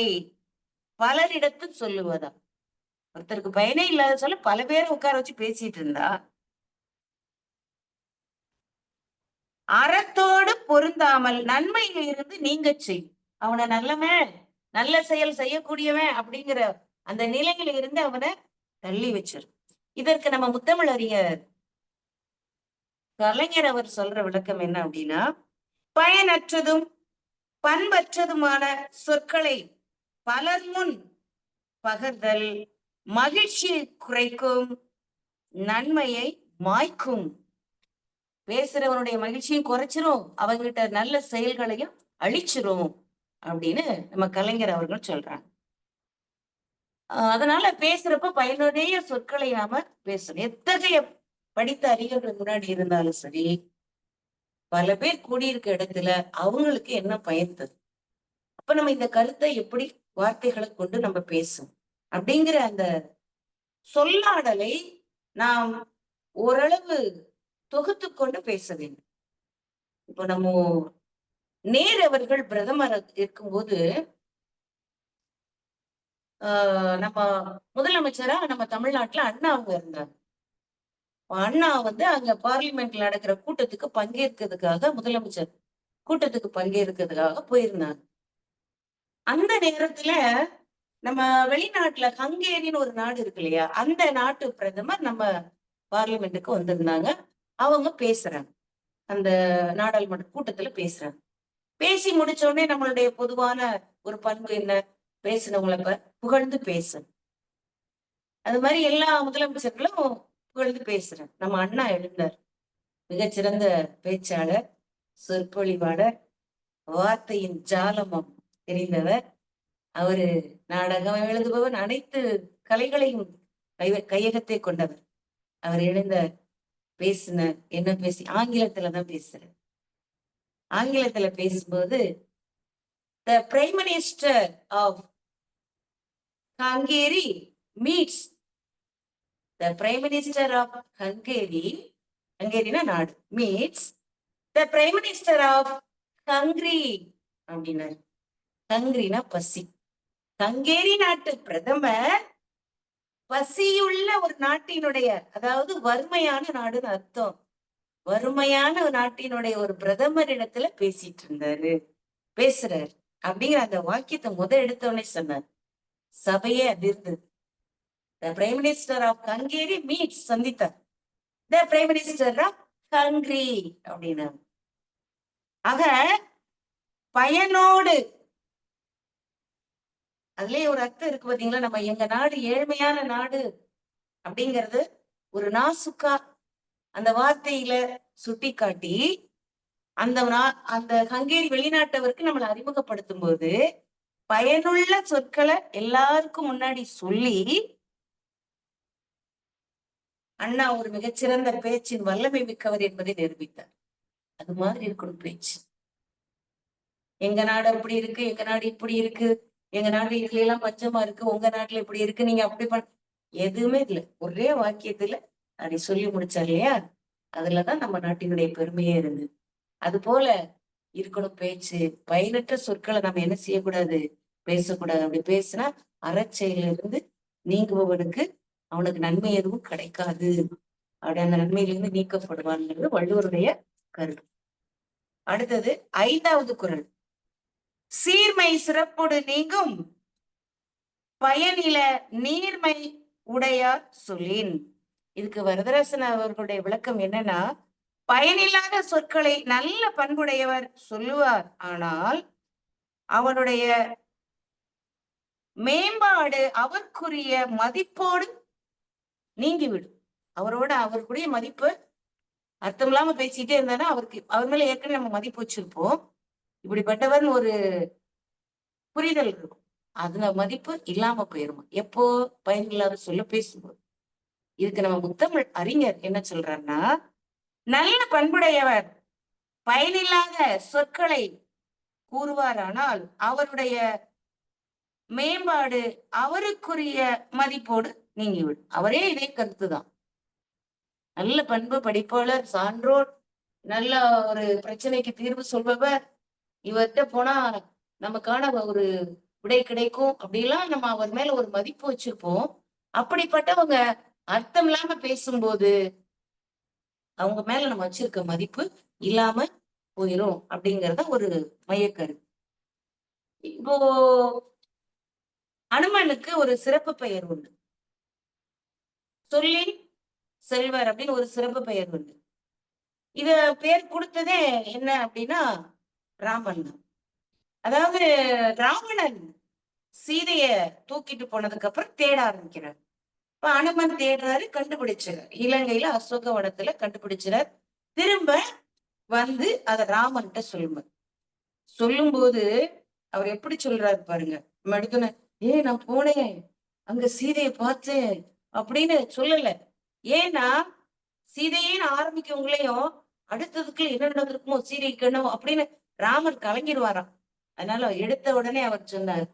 பலரிடத்து சொல்லுவதா. ஒருத்தருக்கு பயனே இல்லாத சொல்ல பல பேரை உட்கார வச்சு பேசிட்டு இருந்தா, அறத்தோடு பொருந்தாமல் நன்மையில் இருந்து நீங்க செய். அவனை நல்லவன், நல்ல செயல் செய்யக்கூடியவன் அப்படிங்கிற அந்த நிலையில இருந்து அவனை தள்ளி வச்சிரு. இதற்கு நம்ம முத்தமிழ் அறிஞர் கலைஞர் அவர் சொல்ற விளக்கம் என்ன அப்படின்னா, பயனற்றதும் பண்பற்றதுமான சொற்களை பலர் முன் பகர்தல் மகிழ்ச்சியை குறைக்கும், நன்மையை மாய்க்கும். பேசுறவனுடைய மகிழ்ச்சியும் குறைச்சிரும், அவங்ககிட்ட நல்ல செயல்களையும் அழிச்சிரும் அப்படின்னு நம்ம கலைஞர் அவர்கள் சொல்றாங்க. அதனால பேசுறப்ப பயனுடைய சொற்களை நாம பேசணும். எத்தகைய படித்த அறிஞர்கள் முன்னாடி இருந்தாலும் சரி, பல பேர் கூடியிருக்க இடத்துல அவங்களுக்கு என்ன பயன் தரும். அப்ப நம்ம இந்த கருத்தை எப்படி வார்த்தைகளை கொண்டு நம்ம பேசணும் அப்படிங்கிற அந்த சொல்லாடலை நாம் ஓரளவு தொகுத்து கொண்டு பேச வேண்டும். இப்போ நம்ம நேரு அவர்கள் பிரதமர் இருக்கும்போது நம்ம முதலமைச்சரா நம்ம தமிழ்நாட்டுல அண்ணா அவங்க இருந்தாங்க. அண்ணா அங்க பார்லிமெண்ட்ல நடக்கிற கூட்டத்துக்கு பங்கேற்கிறதுக்காக, முதலமைச்சர் கூட்டத்துக்கு பங்கேற்கிறதுக்காக போயிருந்தாங்க. அந்த நேரத்துல நம்ம வெளிநாட்டுல ஹங்கேரின்னு ஒரு நாடு இருக்கு இல்லையா, அந்த நாட்டு பிரதமர் நம்ம பார்லிமெண்ட்டுக்கு வந்திருந்தாங்க. அவங்க பேசுறாங்க, அந்த நாடாளுமன்ற கூட்டத்துல பேசுறாங்க. பேசி முடிச்ச உடனே நம்மளுடைய பொதுவான ஒரு பண்பு என்ன, பேசினவங்களை புகழ்ந்து பேசணும். அது மாதிரி எல்லா முதலமைச்சர்களும் புகழ்ந்து பேசுறேன். நம்ம அண்ணா எழுந்தார், மிகச்சிறந்த பேச்சாளர், சொற்பொழிவாளர், வார்த்தையின் ஜாலமம் தெரிந்தவர். அவரு நாடகம் எழுதுபவர், அனைத்து கலைகளையும் கையகத்தை கொண்டவர். அவர் எழுந்த பேசின என்ன பேசி, ஆங்கிலத்துலதான் பேசுற. ஆங்கிலத்துல பேசும்போது, the Prime Minister of Hungary meets the Prime Minister of Hungary, ஹங்கேரினா நாடு, meets the Prime Minister of Hungary அப்படின்னாரு. ஹங்கரினா பசி. ஹங்கேரி நாட்டு பிரதமர் பசியுள்ள ஒரு நாட்டினுடைய, அதாவது வறுமையான நாடுன்னு அர்த்தம், வறுமையான ஒரு நாட்டினுடைய ஒரு பிரதமர் இடத்துல பேசிட்டு இருந்தாரு, பேசுறாரு அப்படிங்கிற அந்த வாக்கியத்தை எடுத்தோடனே சொன்னார். சபையே அதிர்ந்தது. The Prime Minister of Hungary meets, சந்தித்தார் the Prime Minister of Hungary அப்படின்னா. ஆக பயனோடு, அதுலயே ஒரு அர்த்தம் இருக்கு பாத்தீங்களா. நம்ம எங்க நாடு ஏழ்மையான நாடு அப்படிங்கிறது ஒரு நாசுக்கா அந்த வார்த்தையில சுட்டி காட்டி, அந்த ஹங்கேரி வெளிநாட்டவருக்கு நம்மளை அறிமுகப்படுத்தும் போது பயனுள்ள சொற்களை எல்லாருக்கும் முன்னாடி சொல்லி, அண்ணா ஒரு மிகச்சிறந்த பேச்சின் வல்லமை மிக்கவர் என்பதை நிரூபித்தார். அது மாதிரி இருக்கணும் பேச்சு. எங்க நாடு அப்படி இருக்கு, எங்க நாடு இப்படி இருக்கு, எங்க நாடு இதுல எல்லாம் பஞ்சமா இருக்கு, உங்க நாட்டுல இப்படி இருக்கு, நீங்க அப்படி எதுவுமே இல்லை, ஒரே வாக்கியத்துல அப்படி சொல்லி முடிச்சார் இல்லையா. அதுலதான் நம்ம நாட்டினுடைய பெருமையே இருந்தது. அது போல இருக்கணும் பேச்சு. பயனற்ற சொற்களை நம்ம என்ன செய்யக்கூடாது, பேசக்கூடாது. அப்படி பேசினா அறச்செயலிருந்து நீங்குபவனுக்கு அவனுக்கு நன்மை எதுவும் கிடைக்காது அப்படி அந்த நன்மையிலிருந்து நீக்கப்படுவார்ங்கிறது வள்ளுவருடைய கருத்து. அடுத்தது 5வது குறள். சீர்மை சிறப்போடு நீங்கும் பயனில நீர்மை உடையார் சொல்லின். இதுக்கு வரதராசன் அவர்களுடைய விளக்கம் என்னன்னா, பயனில்லாத சொற்களை நல்ல பண்புடையவர் சொல்லுவார், ஆனால் அவனுடைய மேம்பாடு அவருக்குரிய மதிப்போடு நீங்கிவிடும். அவருடைய மதிப்பு அர்த்தம் இல்லாம பேசிட்டே இருந்தானா அவர் மேல ஏற்கனவே நம்ம மதிப்பு வச்சிருப்போம். இப்படிப்பட்டவர்னு ஒரு புரிதல் இருக்கும். அதுல மதிப்பு இல்லாம போயிருமா எப்போ பயனில்லாத சொல்ல பேசும்போது. இதுக்கு நம்ம முத்தமிழ் அறிஞர் என்ன சொல்றாருன்னா, நல்ல பண்புடையவர் பயனில்லாத சொற்களை கூறுவாரானால் அவருடைய மேம்பாடு அவருக்குரிய மதிப்போடு நீங்கிவிடும். அவரே இதே கருத்துதான். நல்ல பண்பு படிப்பாளர், சான்றோர், நல்ல ஒரு பிரச்சனைக்கு தீர்வு சொல்பவர், இவர்கிட்ட போனா நமக்கான ஒரு விடை கிடைக்கும் அப்படிலாம் நம்ம அவர் மேல ஒரு மதிப்பு வச்சிருப்போம். அப்படிப்பட்டவங்க அர்த்தம் இல்லாம பேசும்போது அவங்க மேல நம்ம வச்சிருக்க மதிப்பு இல்லாம போயிரும் அப்படிங்கறத ஒரு மையக்கரு. இப்போ அனுமனுக்கு ஒரு சிறப்பு பெயர் உண்டு. சொல்லின் செல்வர் அப்படின்னு ஒரு சிறப்பு பெயர் உண்டு. இத பேர் கொடுத்ததே என்ன அப்படின்னா ராமன் தான். அதாவது ராவணன் சீதைய தூக்கிட்டு போனதுக்கு அப்புறம் தேட ஆரம்பிக்கிறார். இப்ப அனுமன் தேடுறாரு, கண்டுபிடிச்சார். இலங்கையில அசோகவனத்துல கண்டுபிடிச்சார். திரும்ப வந்து அத ராமன்கிட்ட சொல்லும் போது அவர் எப்படி சொல்றாரு பாருங்க. எடுத்தோன்ன நான் போனேன், அங்க சீதைய பார்த்தேன் அப்படின்னு சொல்லல. ஏன்னா சீதையேன்னு ஆரம்பிக்கவங்களையும் அடுத்ததுக்கு என்ன நடந்திருக்குமோ சீதைக்கு என்ன அப்படின்னு ராமன் கலங்கிடுவாராம். அதனால எடுத்த உடனே அவர் சொன்னார்,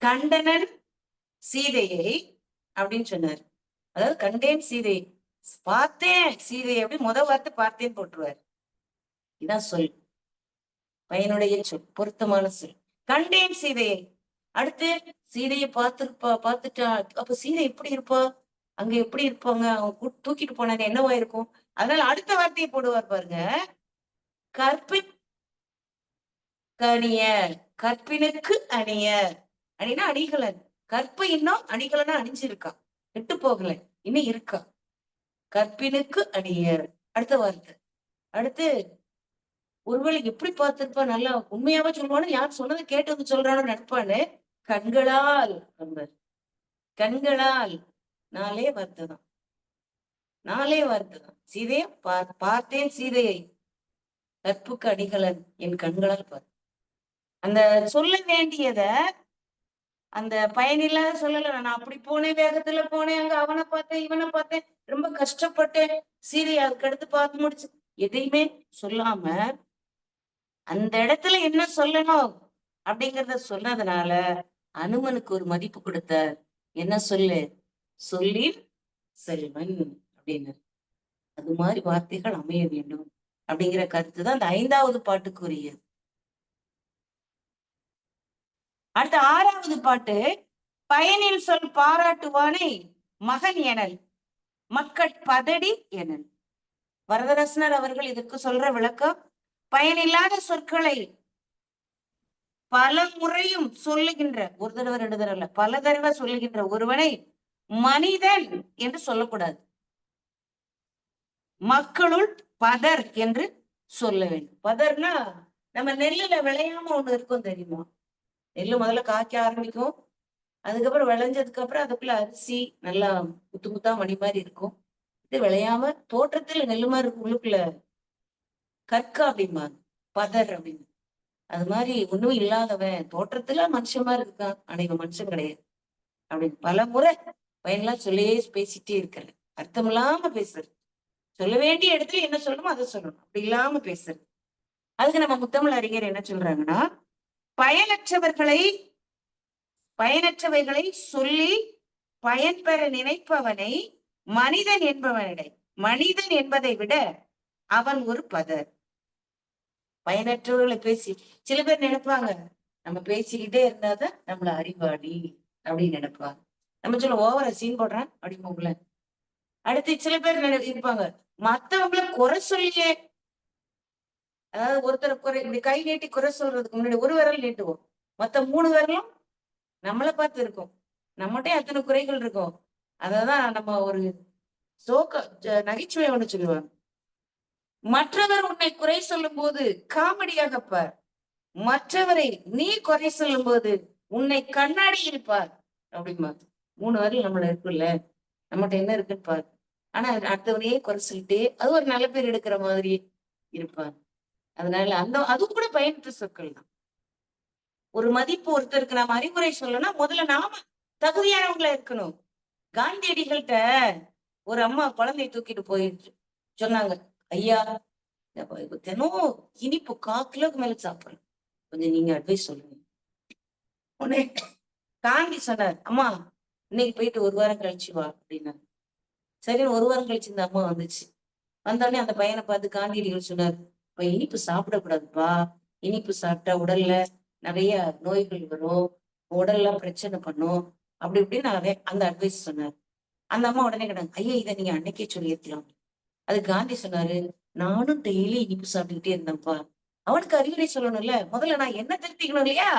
கண்டனன் சீதையை அப்படின்னு சொன்னார். அதாவது கண்டேன் சீதை, பார்த்தேன் சீதையை அப்படி வார்த்தை பார்த்தேன்னு போட்டுருவார். இதான் சொல், பயனுடைய சொல், பொருத்தமான சொல். கண்டேன் சீதையை, அடுத்து சீதையை பார்த்துட்டா, அப்ப சீதை எப்படி இருப்பா, அங்க எப்படி இருப்பாங்க, அவங்க தூக்கிட்டு போனாங்க என்னவா இருக்கும். அதனால அடுத்த வார்த்தையை போடுவார் பாருங்க, கணிய, கற்பினுக்கு அணிய. அணினா அணிகலன். கற்பு இன்னும் அணிகலனா அணிஞ்சிருக்கா, விட்டு போகல, இன்னும் இருக்கா. கற்பினுக்கு அணிய அடுத்த வார்த்தை. அடுத்து ஒருவேளை எப்படி பார்த்திருப்பா, நல்லா உண்மையாவே சொல்லுவான்னு, யார் சொன்னதை கேட்டு வந்து சொல்றான்னு நினைப்பான்னு, கண்களால் என்பர். கண்களால், நாலே வார்த்தை தான், நாலே வார்த்தை தான். சீதையை பார்த்தேன் சீதையை, கற்புக்கு அணிகலன் என் கண்களால் பார்த்து. அந்த சொல்ல வேண்டியத அந்த பயனில்லாத சொல்லல. நான் அப்படி போனேன், வேகத்துல போனேன், அங்க அவனை பார்த்தேன் இவனை பார்த்தேன், ரொம்ப கஷ்டப்பட்டேன், சீதையை அதுக்கு அடுத்து பார்த்து முடிச்சு, எதையுமே சொல்லாம அந்த இடத்துல என்ன சொல்லணும் அப்படிங்கறத சொன்னதுனால அனுமனுக்கு ஒரு மதிப்பு கொடுத்தார். என்ன சொல்லு, சொல்லி செல்வன் அப்படின்னு. அது மாதிரி வார்த்தைகள் அமைய வேண்டும் அப்படிங்கிற கருத்து தான் அந்த 5வது பாட்டுக்குரியது. அடுத்த 6வது பாட்டு. பயனில் சொல் பாராட்டுவானை மகன் எனல், மக்கள் பதடி எனல். வரதராசனர் அவர்கள் இதற்கு சொல்ற விளக்கம், பயனில்லாத சொற்களை பல முறையும் சொல்லுகின்ற, ஒரு தடவை 2 தடவை இல்ல, பல தடவை சொல்லுகின்ற ஒருவனை மனிதன் என்று சொல்லக்கூடாது, மக்களுள் பதர் என்று சொல்ல வேண்டும். பதர்னா நம்ம நெல்லுல விளையாம ஒண்ணு இருக்கும் தெரியுமா. நெல்லு முதல்ல காய்க்க ஆரம்பிக்கும், அதுக்கப்புறம் விளைஞ்சதுக்கு அப்புறம் அதுக்குள்ள அரிசி நல்லா முத்து முத்தா மணி மாதிரி இருக்கும். இது விளையாம தோற்றத்துல நெல்லு மாதிரி இருக்கும், உள்ளுக்குள்ள கற்கா அப்படிம்பாங்க, பதர் அப்படின்னு. அது மாதிரி ஒண்ணும் இல்லாதவன் தோற்றத்துல மனுஷன் மாதிரி இருக்கான், ஆனா மனுஷன் கிடையாது அப்படின்னு பல முறை பயன்லாம் சொல்லியே பேசிட்டே இருக்கிறேன். அர்த்தம் இல்லாம பேசுறது, சொல்ல வேண்டிய இடத்துல என்ன சொல்லணுமோ அதை சொல்லணும், அப்படி இல்லாம பேசுறது. அதுக்கு நம்ம முத்தமிழ் அறிஞர் என்ன சொல்றாங்கன்னா, பயனற்றவைகளை சொல்லி பயன்பெற நினைப்பவனை மனிதன் மனிதன் என்பதை விட அவன் ஒரு பதர். பயனற்றவர்களை பேசி சில பேர் நினைப்பாங்க, நம்ம பேசிக்கிட்டே இருந்தாதான் நம்மள அறிவாளி அப்படின்னு நினைப்பாங்க. நம்ம சொல்ல ஓவர சீன் போடுறேன் அப்படிம்போம்ல, அடுத்து சில பேர் இருப்பாங்க, மத்தவங்கள குறை சொல்லியே, அதாவது ஒருத்தர் குறை இப்படி கை நீட்டி குறை சொல்றதுக்கு முன்னாடி ஒரு விரல் நீட்டுவோம், மத்த 3 விரலும் நம்மள பார்த்து இருக்கும். நம்மகிட்டயும் அத்தனை குறைகள் இருக்கும். அததான் நம்ம ஒரு நகைச்சுவை ஒண்ணு சொல்லுவாங்க. மற்றவர் உன்னை குறை சொல்லும் போது காமெடியாக பார், மற்றவரை நீ குறை சொல்லும் போது உன்னை கண்ணாடியில் பார் அப்படிமா. 3 விரல் நம்மள இருக்குல்ல, நம்மகிட்ட என்ன இருக்குன்னு பாரு. ஆனா அடுத்தவனையே குறை சொல்லிட்டே அது ஒரு நல்ல பேர் எடுக்கிற மாதிரி இருப்பார். அதனால அது கூட பயனற்ற சொற்கள் தான். ஒரு மதிப்பு ஒருத்தருக்கு நாம அறிவுரை சொல்லணும்னா முதல்ல நாம தகுதியானவங்களா இருக்கணும். காந்தியடிகள்கிட்ட ஒரு அம்மா குழந்தையை தூக்கிட்டு போயிட்டு சொன்னாங்க, ஐயா தினம் இனிப்பு 1/4 கிலோக்கு மேல சாப்பிடுறேன், கொஞ்சம் நீங்க அட்வைஸ் சொல்லுங்க. உடனே காந்தி சொன்னார், அம்மா இன்னைக்கு போயிட்டு 1 வாரம் கழிச்சு வா அப்படின்னாரு. சரி 1 வாரம் கழிச்சு இந்த அம்மா வந்துச்சு. வந்தோடனே அந்த பையனை பார்த்து காந்தியடிகள் சொன்னார், இப்ப இனிப்பு சாப்பிடக்கூடாதுப்பா, இனிப்பு சாப்பிட்டா உடல்ல நிறைய நோய்கள் வரும், உடல்லாம் பிரச்சனை பண்ணும், அப்படி இப்படின்னு அந்த அட்வைஸ் சொன்னார். அந்த அம்மா உடனே கேட்டாங்க, ஐயா இதை நீங்க அன்னைக்கே சொல்லியிருக்கலாம். அது காந்தி சொன்னாரு, நானும் டெய்லி இனிப்பு சாப்பிட்டுக்கிட்டே இருந்தேன்ப்பா, அவனுக்கு அறிவுரை சொல்லணும்ல, முதல்ல நான் என்ன திருத்திக்கணும் இல்லையா,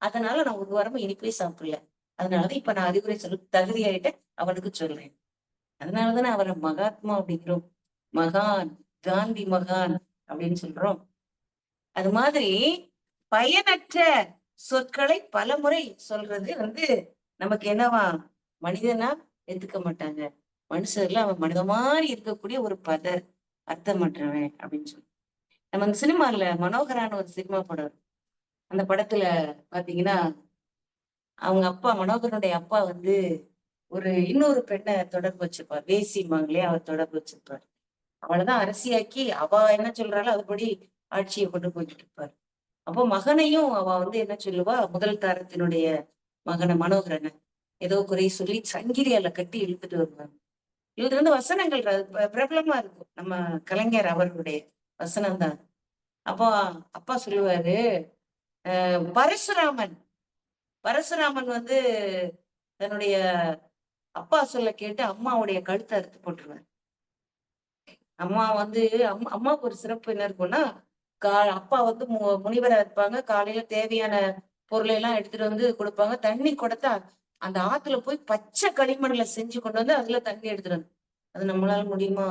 அதனால நான் 1 வாரமா இனிப்பே சாப்பிடல, அதனாலதான் இப்ப நான் அறிவுரை சொல்ல தகுதியாயிட்ட அவனுக்கு சொல்றேன். அதனாலதானே அவரை மகாத்மா அப்படிங்கிறோம், மகான், காந்தி மகான் அப்படின்னு சொல்றோம். அது மாதிரி பயனற்ற சொற்களை பலமுறை சொல்றது நமக்கு என்னவா, மனிதனா ஏத்துக்க மாட்டாங்க. மனுஷர்ல அவன் மனித மாதிரி இருக்கக்கூடிய ஒரு பதர், அர்த்தமற்றவன் அப்படின்னு சொல்லி. நம்ம அந்த சினிமால மனோகரான ஒரு சினிமா படம், அந்த படத்துல பாத்தீங்கன்னா அவங்க அப்பா மனோகரனுடைய அப்பா ஒரு இன்னொரு பெண்ணை தொடர்பு வச்சிருப்பார், வேசிமாங்களே அவர் தொடர்பு வச்சிருப்பார். அவளதான் அரசியாக்கி அவ என்ன சொல்றாளோ அதுபடி ஆட்சியை கொண்டு போய்கிட்டு இருப்பார். அப்போ மகனையும் அவ என்ன சொல்லுவா, முதல் தாரத்தினுடைய மகனை மனோகரனை ஏதோ குறை சொல்லி சங்கிலியால கட்டி இழுத்துட்டு வருவாங்க. இது வசனங்கள் பிரபலமா இருக்கும், நம்ம கலைஞர் அவர்களுடைய வசனம் தான். அப்போ அப்பா சொல்லுவாரு, பரசுராமன் பரசுராமன் தன்னுடைய அப்பா சொல்ல கேட்டு அம்மாவுடைய கழுத்தை அறுத்து போட்டுருவார். அம்மா அம்மாவுக்கு ஒரு சிறப்பு என்ன இருக்கும்னா, அப்பா முனிவரா இருப்பாங்க, காலையில தேவையான பொருளை எல்லாம் எடுத்துட்டு கொடுப்பாங்க. தண்ணி கொடுத்தா அந்த ஆத்துல போய் பச்சை களிமண்ல செஞ்சு கொண்டு அதுல தண்ணி எடுத்துட்டு அது நம்மளால முடியுமா?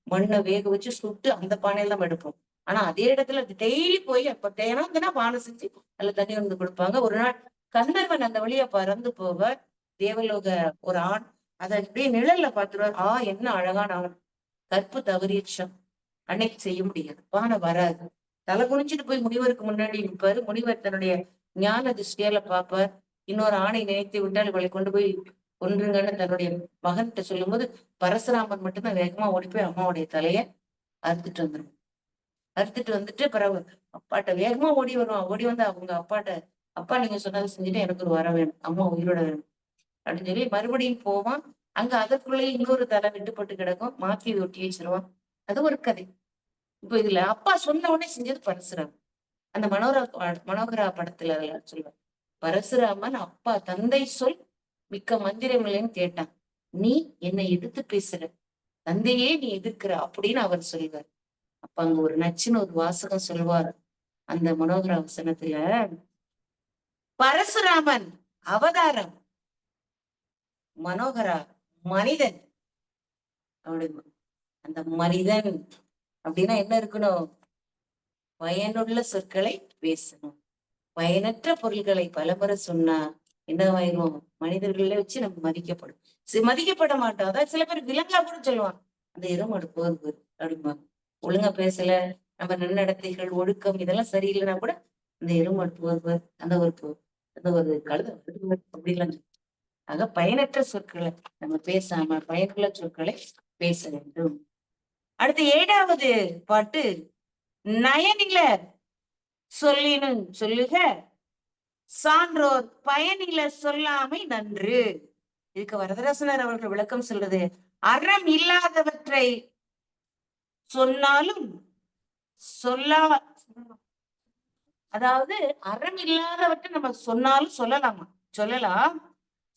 மண்ணை வேக வச்சு சுட்டு அந்த பானையில தான் எடுப்போம். ஆனா அதே இடத்துல டெய்லி போய் அப்ப தேனா பானை செஞ்சு அதுல தண்ணி கொடுப்பாங்க. ஒரு நாள் கந்தர்வன் அந்த வழியா பறந்து போக தேவலோக ஒரு ஆண் அதை அப்படியே நிழல்ல பாத்துருவார். என்ன அழகான ஆண், கற்பு தவறிச்சம், அன்னைக்கு செய்ய முடியாது, பானை வராது. தலை குனிஞ்சிட்டு போய் முனிவருக்கு முன்னாடி நிற்பாரு. முனிவர் தன்னுடைய ஞான திருஷ்டியால பார்ப்பார். இன்னொரு ஆணை நினைத்து விட்டால் இவளை கொண்டு போய் கொன்றுங்கன்னு தன்னுடைய மகன்கிட்ட சொல்லும் போது பரசுராமன் மட்டும்தான் வேகமா ஓடி போய் அம்மாவுடைய தலைய அறுத்துட்டு வந்துடும். அறுத்துட்டு வந்துட்டு பிறகு அப்பாட்ட வேகமா ஓடி வருவான். ஓடி அவங்க அப்பாட்ட, அப்பா நீங்க சொன்னதை செஞ்சுட்டு எனக்கு ஒரு வரம் வேணும், அம்மா உயிரோட வேணும் அப்படின்னு சொல்லி மறுபடியும் போவான். அங்க அதற்குள்ளேயே இன்னொரு தலை விட்டுப்பட்டு கிடக்கும், மாத்தி ஒட்டி வச்சிருவான். அது ஒரு கதை. இப்ப இதுல அப்பா சொன்ன உடனே செஞ்சது பரசுராமன். அந்த மனோகரா படத்துல அதெல்லாம் சொல்லுவார், பரசுராமன் அப்பா தந்தை சொல் மிக்க மந்திரம் இல்லைன்னு கேட்டான், நீ என்னை எதிர்த்து பேசுற, தந்தையே நீ எதிர்க்கிற அப்படின்னு அவர் சொல்லுவார். அப்ப அங்க ஒரு நச்சுன்னு ஒரு வாசகம் சொல்லுவார் அந்த மனோகரா வசனத்துல, பரசுராமன் அவதாரம், மனோகரா மனிதன் அப்படின்னு. அந்த மனிதன் அப்படின்னா என்ன இருக்கணும், பயனுள்ள சொற்களை பேசணும். பயனற்ற பொருள்களை பலமுறை சொன்னா என்னவாயிரும், மனிதர்கள வச்சு நம்ம மதிக்கப்படும், மதிக்கப்பட மாட்டோம். அதாவது சில பேர் விலங்கா கூட சொல்லுவான், அந்த எருமாடு போகுது அப்படிமா, ஒழுங்கா பேசல, நம்ம நன்னடத்தைகள் ஒழுக்கம் இதெல்லாம் சரியில்லைன்னா கூட அந்த எருமாடு போகுது, அந்த ஒரு கழுத அப்படிலாம். ஆக பயனற்ற சொற்களை நம்ம பேசாம பயனுள்ள சொற்களை பேச வேண்டும். அடுத்து 7வது பாட்டு, நயனில சொல்லினும் சொல்லுக சான்றோர் பயனில சொல்லாமை நன்று. இதுக்கு வரதராசனார் அவர்கள் விளக்கம் சொல்றது, அறம் இல்லாதவற்றை சொன்னாலும் அதாவது அறம் இல்லாதவற்றை நம்ம சொன்னாலும் சொல்லலாம்.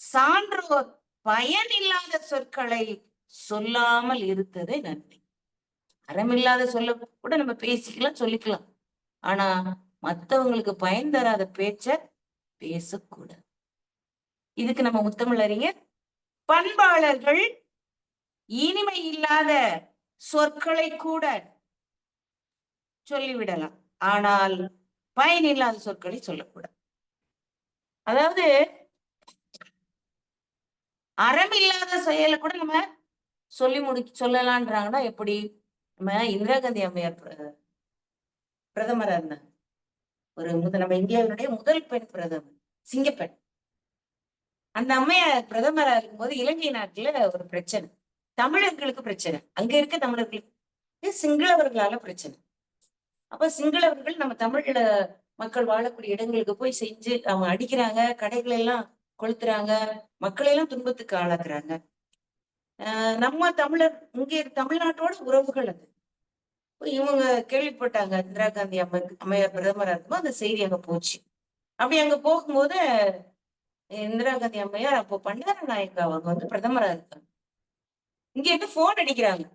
சான்றோர் பயன் இல்லாத சொற்களை சொல்லாமல் இருந்ததே நன்மை. அறமில்லாத சொல்ல கூட நம்ம பேசிக்கலாம், சொல்லிக்கலாம். ஆனா மத்தவங்களுக்கு பயன் தராத பேச்ச பேசக்கூடாது. இதுக்கு நம்ம முத்தமிழ் அறிஞர் பண்பாளர்கள் இனிமை இல்லாத சொற்களை கூட சொல்லிவிடலாம், ஆனால் பயனில்லாத சொற்களை சொல்லக்கூடாது. அதாவது அறமில்லாத செயலை கூட நம்ம சொல்லலான்றாங்கன்னா எப்படி? நம்ம இந்திரா காந்தி அம்மையார் பிரதமரா இருந்தாங்க. நம்ம இந்தியாவினுடைய முதல் பெண் பிரதமர், சிங்கப்பெண். அந்த அம்மையார் பிரதமரா இருக்கும்போது இலங்கை நாட்டுல ஒரு பிரச்சனை, தமிழர்களுக்கு பிரச்சனை. அங்க இருக்க தமிழர்களுக்கு சிங்களவர்களால பிரச்சனை. அப்ப சிங்களவர்கள் நம்ம தமிழ்ல மக்கள் வாழக்கூடிய இடங்களுக்கு போய் செஞ்சு அவங்க அடிக்கிறாங்க, கடைகளை எல்லாம் கொளுத்துறாங்க, மக்களை எல்லாம் துன்பத்துக்கு ஆளாக்குறாங்க. நம்ம தமிழர் இங்கே தமிழ்நாட்டோட உறவுகள் அது. இவங்க கேள்விப்பட்டாங்க இந்திரா காந்தி அம்மையார் பிரதமரா இருக்கும்போது அந்த செய்தி அங்க போச்சு. அப்படி அங்க போகும்போது இந்திரா காந்தி அம்மையார் அப்போ பண்டார நாயக்கா அவங்க பிரதமரா இருக்காங்க. இங்க இருந்து போன் அடிக்கிறாங்க.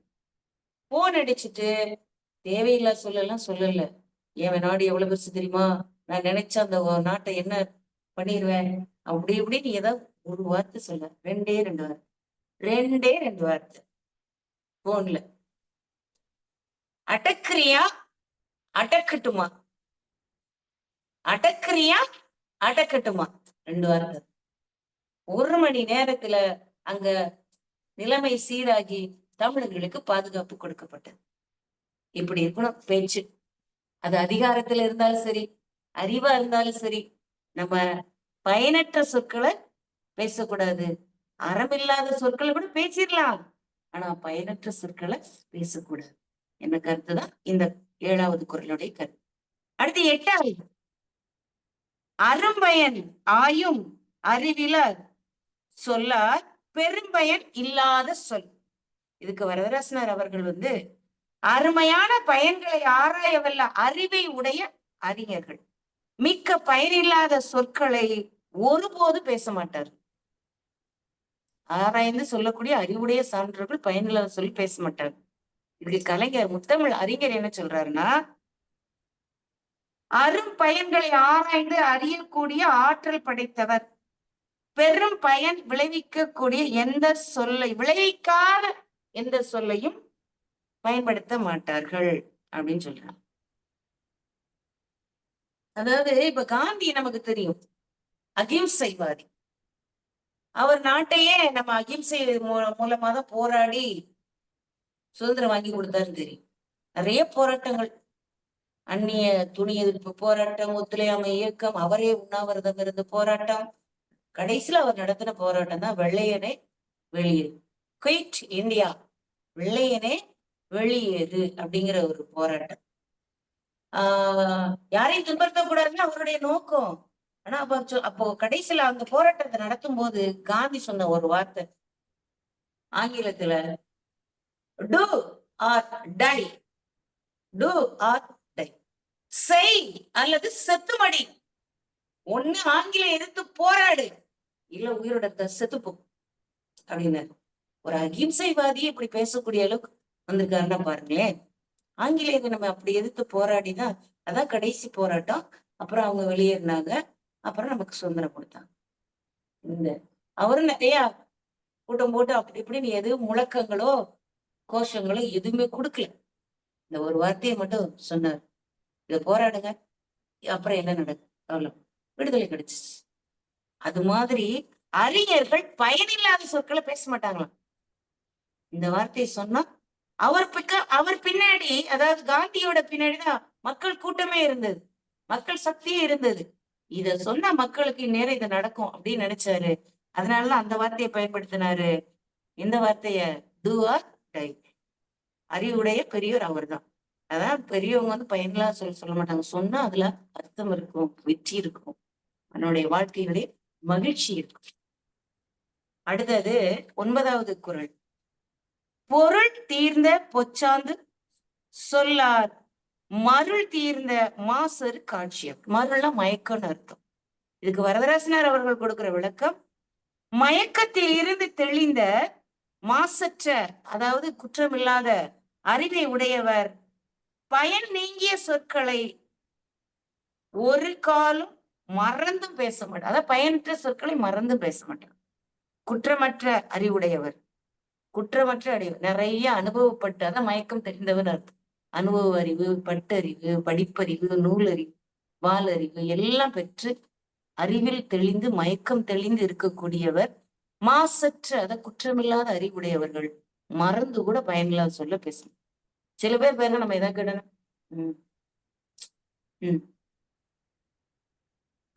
போன் அடிச்சுட்டு தேவையில்லா சொல்லலாம் சொல்லல. என் நாடு எவ்வளவு பெருசு தெரியுமா, நான் நினைச்ச அந்த நாட்டை என்ன பண்ணிடுவேன், அப்படி இப்படின்னு ஏதாவது ஒரு வார்த்தை சொல்ல, ரெண்டே ரெண்டு வார்த்தை போன்ல. அடக்குறியா அடக்கட்டுமா, அடக்குறியா அடக்கட்டுமா, 2 வார்த்தை. 1 மணி நேரத்துல அங்க நிலைமை சீராகி தமிழர்களுக்கு பாதுகாப்பு கொடுக்கப்பட்டது. இப்படி இருக்கணும் பேச்சு. அது அதிகாரத்துல இருந்தாலும் சரி, அறிவா இருந்தாலும் சரி. நம்ம பயனற்ற சொற்களை பேசக்கூடாது. அறமில்லாத சொற்களை கூட பேசிடலாம், ஆனா பயனற்ற சொற்களை பேசக்கூடாது என்ற கருத்துதான் இந்த 7வது குறளுடைய கருத்து. அடுத்து 8வது, அரும்பயன் ஆயும் அறிவிலார் சொல்லார் பெரும்பயன் இல்லாத சொல். இதுக்கு வரதராசனார் அவர்கள் அருமையான பயன்களை ஆராயவல்ல அறிவை உடைய அறிஞர்கள் மிக்க பயனில்லாத சொற்களை ஒருபோது பேச மாட்டார். ஆராய்ந்து சொல்லக்கூடிய அறிவுடைய சான்றோர்கள் பயனில்லாத சொல்லி பேச மாட்டார். இதுக்கு கலைஞர் முத்தமிழ் அறிஞர் என்ன சொல்றாருன்னா, அரும் பயன்களை ஆராய்ந்து அறியக்கூடிய ஆற்றல் படைத்தவர் பெரும் பயன் விளைவிக்கக்கூடிய விளைவிக்காத எந்த சொல்லையும் பயன்படுத்த மாட்டார்கள் அப்படின்னு சொல்றாங்க. அதாவது இப்ப காந்தி நமக்கு தெரியும், அகிம்சைவாதி. அவர் நாட்டையே நம்ம அகிம்சை மூலமா தான் போராடி சுதந்திரம் வாங்கி கொடுத்தாருன்னு தெரியும். நிறைய போராட்டங்கள், அந்நிய துணி எதிர்ப்பு போராட்டம், ஒத்துழையாமை இயக்கம், அவரே உண்ணாவிரதம் இருந்து போராட்டம். கடைசியில அவர் நடத்தின போராட்டம் தான் வெள்ளையனே வெளியேறு, குயிட் இந்தியா, வெள்ளையனே வெளியேறு அப்படிங்கிற ஒரு போராட்டம். யாரையும் துன்புறுத்தக்கூடாதுன்னு அவருடைய நோக்கம். ஆனா அப்போ கடைசியில அந்த போராட்டத்தை நடத்தும் போது காந்தி சொன்ன ஒரு வார்த்தை ஆங்கிலத்துல, do or die, do or die, செய் அல்லது செத்துமடி. ஒண்ணு ஆங்கிலம் எதிர்த்து போராடு, இல்ல உயிரோட செத்துப்போ அப்படின்னு. ஒரு அகிம்சைவாதியை இப்படி பேசக்கூடிய அளவுக்கு வந்திருக்காருன்னா பாருங்களேன். ஆங்கிலேயரை நம்ம அப்படி எதிர்த்து போராடிதான் அதான் கடைசி போராட்டம். அப்புறம் அவங்க வெளியேறினாங்க, அப்புறம் நமக்கு சுதந்திரம் கொடுத்தாங்க. அவரும் நிறைய கூட்டம் போட்டு அப்படி இப்படின்னு எதுவும் முழக்கங்களோ கோஷங்களோ எதுவுமே கொடுக்கல. இந்த ஒரு வார்த்தையை மட்டும் சொன்னார், இத போராடுங்க, அப்புறம் என்ன நடக்கும், அவ்வளவு விடுதலை கிடைச்சிச்சு. அது மாதிரி அறிஞர்கள் பயனில்லாத சொற்களை பேச மாட்டாங்களாம். இந்த வார்த்தையை சொன்னா அவர் பின்னாடி, அதாவது காந்தியோட பின்னாடிதான் மக்கள் கூட்டமே இருந்தது, மக்கள் சக்தியே இருந்தது. இத சொன்னா மக்களுக்கு நேரம் இது நடக்கும் அப்படின்னு நினைச்சாரு. அதனாலதான் அந்த வார்த்தையை பயன்படுத்தினாரு. இந்த வார்த்தைய do or die. அறிவுடைய பெரியவர் அவர் தான். அதான் பெரியவங்க பயனில்லாத சொல்ல மாட்டாங்க. சொன்னா அதுல அர்த்தம் இருக்கும், வெற்றி இருக்கும், அவனுடைய வாழ்க்கையினுடைய மகிழ்ச்சி இருக்கும். அடுத்தது 9வது குறள், பொருள் தீர்ந்த பொச்சாந்து சொல்லார் மருள் தீர்ந்த மாசரு காட்சியம். மருள்னா மயக்கம்னு அர்த்தம். இதுக்கு வரதராசனார் அவர்கள் கொடுக்கிற விளக்கம், மயக்கத்தில் இருந்து தெளிந்த மாசற்ற, அதாவது குற்றமில்லாத அறிவை உடையவர் பயன் நீங்கிய சொற்களை ஒரு காலம் மறந்தும் பேச மாட்டார். அதாவது பயனற்ற சொற்களை மறந்தும் பேச மாட்டார். குற்றமற்ற அறிவுடையவர். குற்றமற்ற அறிவு நிறைய அனுபவப்பட்டு, அதான் மயக்கம் தெரிந்தவர் அர்த்தம். அனுபவ அறிவு, பட்டறிவு, படிப்பறிவு, நூலறிவு, வாலறிவு எல்லாம் பெற்று அறிவில் தெளிந்து மயக்கம் தெளிந்து இருக்கக்கூடியவர். மாசற்ற, அத குற்றமில்லாத அறிவுடையவர்கள் மறந்து கூட பயனில்லாத சொல்ல பேசணும். சில பேர் பாருங்க, நம்ம எதாவது கேட்டோம்,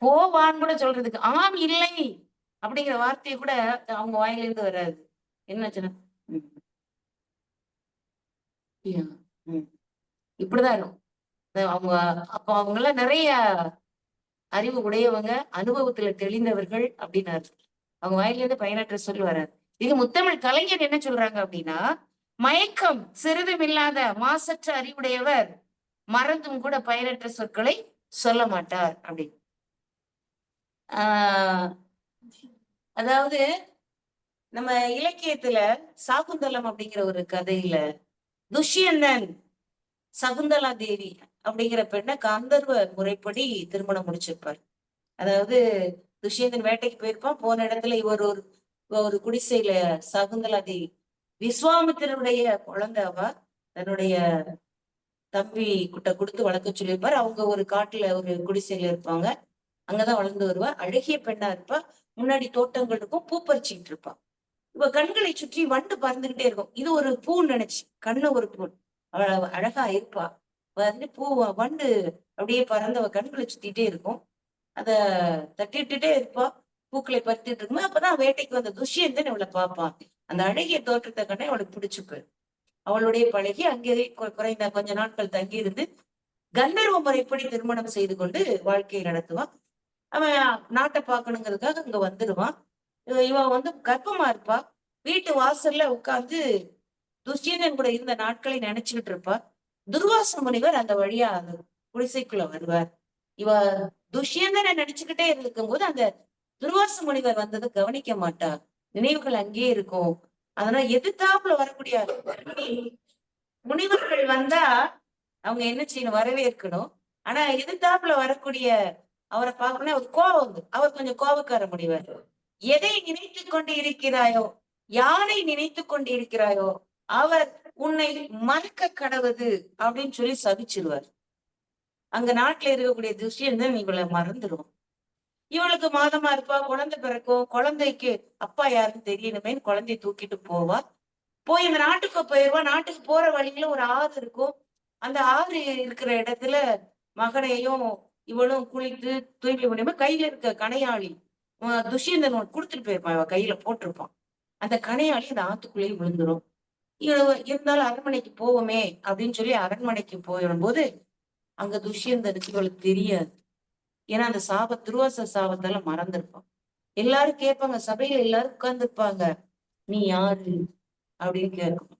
போவான்னு கூட சொல்றதுக்கு ஆம் இல்லை அப்படிங்கிற வார்த்தையை கூட அவங்க வாயிலிருந்து வராது. என்னாச்சுன்னா இப்படிதான் இருக்கும். அவங்க அப்ப அவங்க எல்லாம் நிறைய அறிவு உடையவங்க, அனுபவத்துல தெளிந்தவர்கள் அப்படின்னாரு. அவங்க வாயிலிருந்து பயனற்ற சொல் வராது. இது முத்தமிழ் கலைஞர் என்ன சொல்றாங்க அப்படின்னா, மயக்கம் சிறிதும் இல்லாத மாசற்ற அறிவுடையவர் மறந்தும் கூட பயனற்ற சொற்களை சொல்ல மாட்டார் அப்படி. அதாவது நம்ம இலக்கியத்துல சாகுந்தலம் அப்படிங்கிற ஒரு கதையில துஷ்யந்தன் சகுந்தலா தேவி அப்படிங்கிற பெண்ணை காந்தர்வ முறைப்படி திருமணம் முடிச்சிருப்பார். அதாவது துஷ்யந்தன் வேட்டைக்கு போயிருப்பான். போன இடத்துல இவர் ஒரு குடிசையில சகுந்தலா தேவி விஸ்வாமித்திரனுடைய குழந்தை அவ, தன்னுடைய தம்பி கிட்ட கொடுத்து வளர்க்க சொல்லியிருப்பார். அவங்க ஒரு காட்டுல ஒரு குடிசையில இருப்பாங்க. அங்கதான் வளர்ந்து வருவா. அழகிய பெண்ணா இருப்பா. முன்னாடி தோட்டங்கள் இருக்கும். பூ பறிச்சுக்கிட்டு இருப்பா. இவ கண்களை சுற்றி வண்டு பறந்துகிட்டே இருக்கும். இது ஒரு பூன்னு நினைச்சு, கண்ணு ஒரு பூ, அழகா இருப்பா. வந்து வண்டு அப்படியே பறந்தவ கண்களை சுத்திட்டே இருக்கும். அத தட்டிட்டுட்டே இருப்பா. பூக்களை பறித்துட்டு இருக்கும்போது அப்பதான் வேட்டைக்கு வந்த துஷ்யந்தன் அவளை பார்ப்பான். அந்த அழகிய தோற்றத்தை கண்டே அவளுக்கு பிடிச்சு போயிரு. அவளுடைய பழகி அங்கே குறைந்த கொஞ்ச நாட்கள் தங்கி இருந்து கந்தர்வ முறைப்படி திருமணம் செய்து கொண்டு வாழ்க்கையை நடத்துவான். அவன் நாட்டை பார்க்கணுங்கிறதுக்காக அங்க வந்துடுவான். இவன் வந்து கர்ப்பமா இருப்பா. வீட்டு வாசல்ல உட்கார்ந்து துஷ்யந்தன் கூட இருந்த நாட்களை நினைச்சுக்கிட்டு இருப்பா. துர்வாச முனிவர் அந்த வழியா அந்த குடிசைக்குள்ள வருவார். இவ துஷ்யந்தனை நினைச்சுக்கிட்டே இருக்கும் போது அந்த துர்வாச முனிவர் வந்ததை கவனிக்க மாட்டார். நினைவுகள் அங்கேயே இருக்கும். அதனால எதிர்த்தாப்புல வரக்கூடிய முனிவர்கள் வந்தா அவங்க என்ன செய்யணும், வரவேற்கணும். ஆனா எதிர்த்தாப்புல வரக்கூடிய அவரை பார்க்கணும்னா அவர் கோபம் வந்து, அவர் கொஞ்சம் கோபக்கார முனிவர். எதை நினைத்து கொண்டு இருக்கிறாயோ, யாரை நினைத்து கொண்டு இருக்கிறாயோ அவர் உன்னை மறக்க கடவுது அப்படின்னு சொல்லி சபிச்சிருவார். அங்க நாட்டுல இருக்கக்கூடிய துஷ்யந்தன் இவளை மறந்துடும். இவளுக்கு மாதமா இருப்பா, குழந்தை பிறக்கும். குழந்தைக்கு அப்பா யாருன்னு தெரியணுமேன்னு குழந்தைய தூக்கிட்டு போவா. போய் இந்த நாட்டுக்கு போயிருவா. நாட்டுக்கு போற வழியில ஒரு ஆறு இருக்கும். அந்த ஆறு இருக்கிற இடத்துல மகனையும் இவளும் குளித்து தூய்மை பண்ணியுமா கையில இருக்க கணையாளி துஷ்யந்தன் கொடுத்துட்டு போயிருப்பான். இவ கையில போட்டிருப்பான். அந்த கணையாளி அந்த ஆத்துக்குள்ளேயே விழுந்துரும். இருந்தாலும் அரண்மனைக்கு போவோமே அப்படின்னு சொல்லி அரண்மனைக்கு போயிடும்போது அங்க துஷ்யந்தனுக்கு இவளுக்கு தெரியாது. ஏன்னா அந்த துர்வாச சாபத்தால மறந்துருப்பான். எல்லாரும் கேட்பாங்க, சபையில எல்லாரும் உட்கார்ந்துருப்பாங்க, நீ யாரு அப்படின்னு கேட்கும்.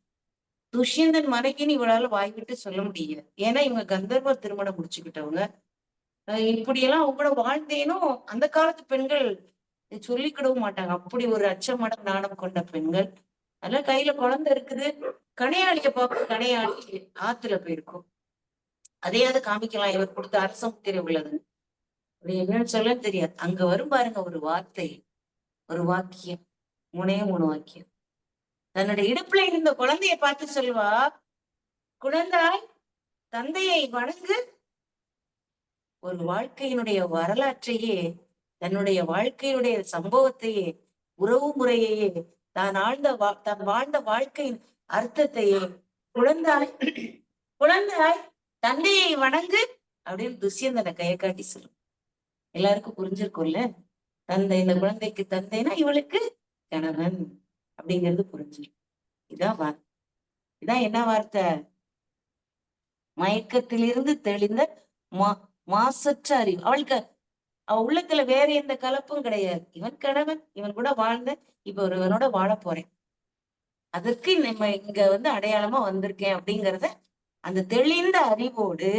துஷ்யந்தன் மனைவின்னு இவளால வாய்விட்டு சொல்ல முடியாது. ஏன்னா இவங்க கந்தர்வ திருமணம் முடிச்சுக்கிட்டவங்க. இப்படியெல்லாம் அவங்க கூட வாழ்ந்தேனும் அந்த காலத்து பெண்கள் சொல்லிக்கிடவும் மாட்டாங்க. அப்படி ஒரு அச்சமடம் நாணம் கொண்ட பெண்கள். அதெல்லாம் கையில குழந்தை இருக்குது, கணையாளிய பார்ப்போம், கணையாளி ஆத்துல போயிருக்கும். அதையாவது காமிக்கலாம், இவர் கொடுத்த அரசமுத்திரை உள்ளது என்னன்னு சொல்ல தெரியாது. அங்க வரும் பாருங்க ஒரு வார்த்தை, ஒரு வாக்கியம், 3 வாக்கியம். தன்னுடைய இடுப்புல இருந்த குழந்தைய பார்த்து சொல்வா, குழந்தாய் தந்தையை வணங்கு. ஒரு வாழ்க்கையினுடைய வரலாற்றையே, தன்னுடைய வாழ்க்கையுடைய சம்பவத்தையே, உறவு முறையையே, தான் வாழ்ந்த வாழ்க்கையின் அர்த்தத்தையே, குழந்தாய் குழந்தாய் தந்தையை வணங்கு அப்படின்னு துஷ்யந்தனை கையை காட்டி சொல்லும். எல்லாருக்கும் புரிஞ்சிருக்கும்ல, தந்தை, இந்த குழந்தைக்கு தந்தைனா இவளுக்கு கணவன் அப்படிங்கிறது புரிஞ்சிடும். இதான் வார்த்தை. இதான் என்ன வார்த்தை? மயக்கத்திலிருந்து தெளிந்த மாசற்ற அறிவு. அவளுக்கு அவ உள்ளத்துல வேற எந்த கலப்பும் கிடையாது. இவன் கணவன், இவன் கூட வாழ்ந்த, இப்ப இவனோட வாழ போறேன், அதற்கு நம்ம இங்க வந்து அடையாளமா வந்திருக்கேன் அப்படிங்கிறத அந்த தெளிந்த அறிவோடு,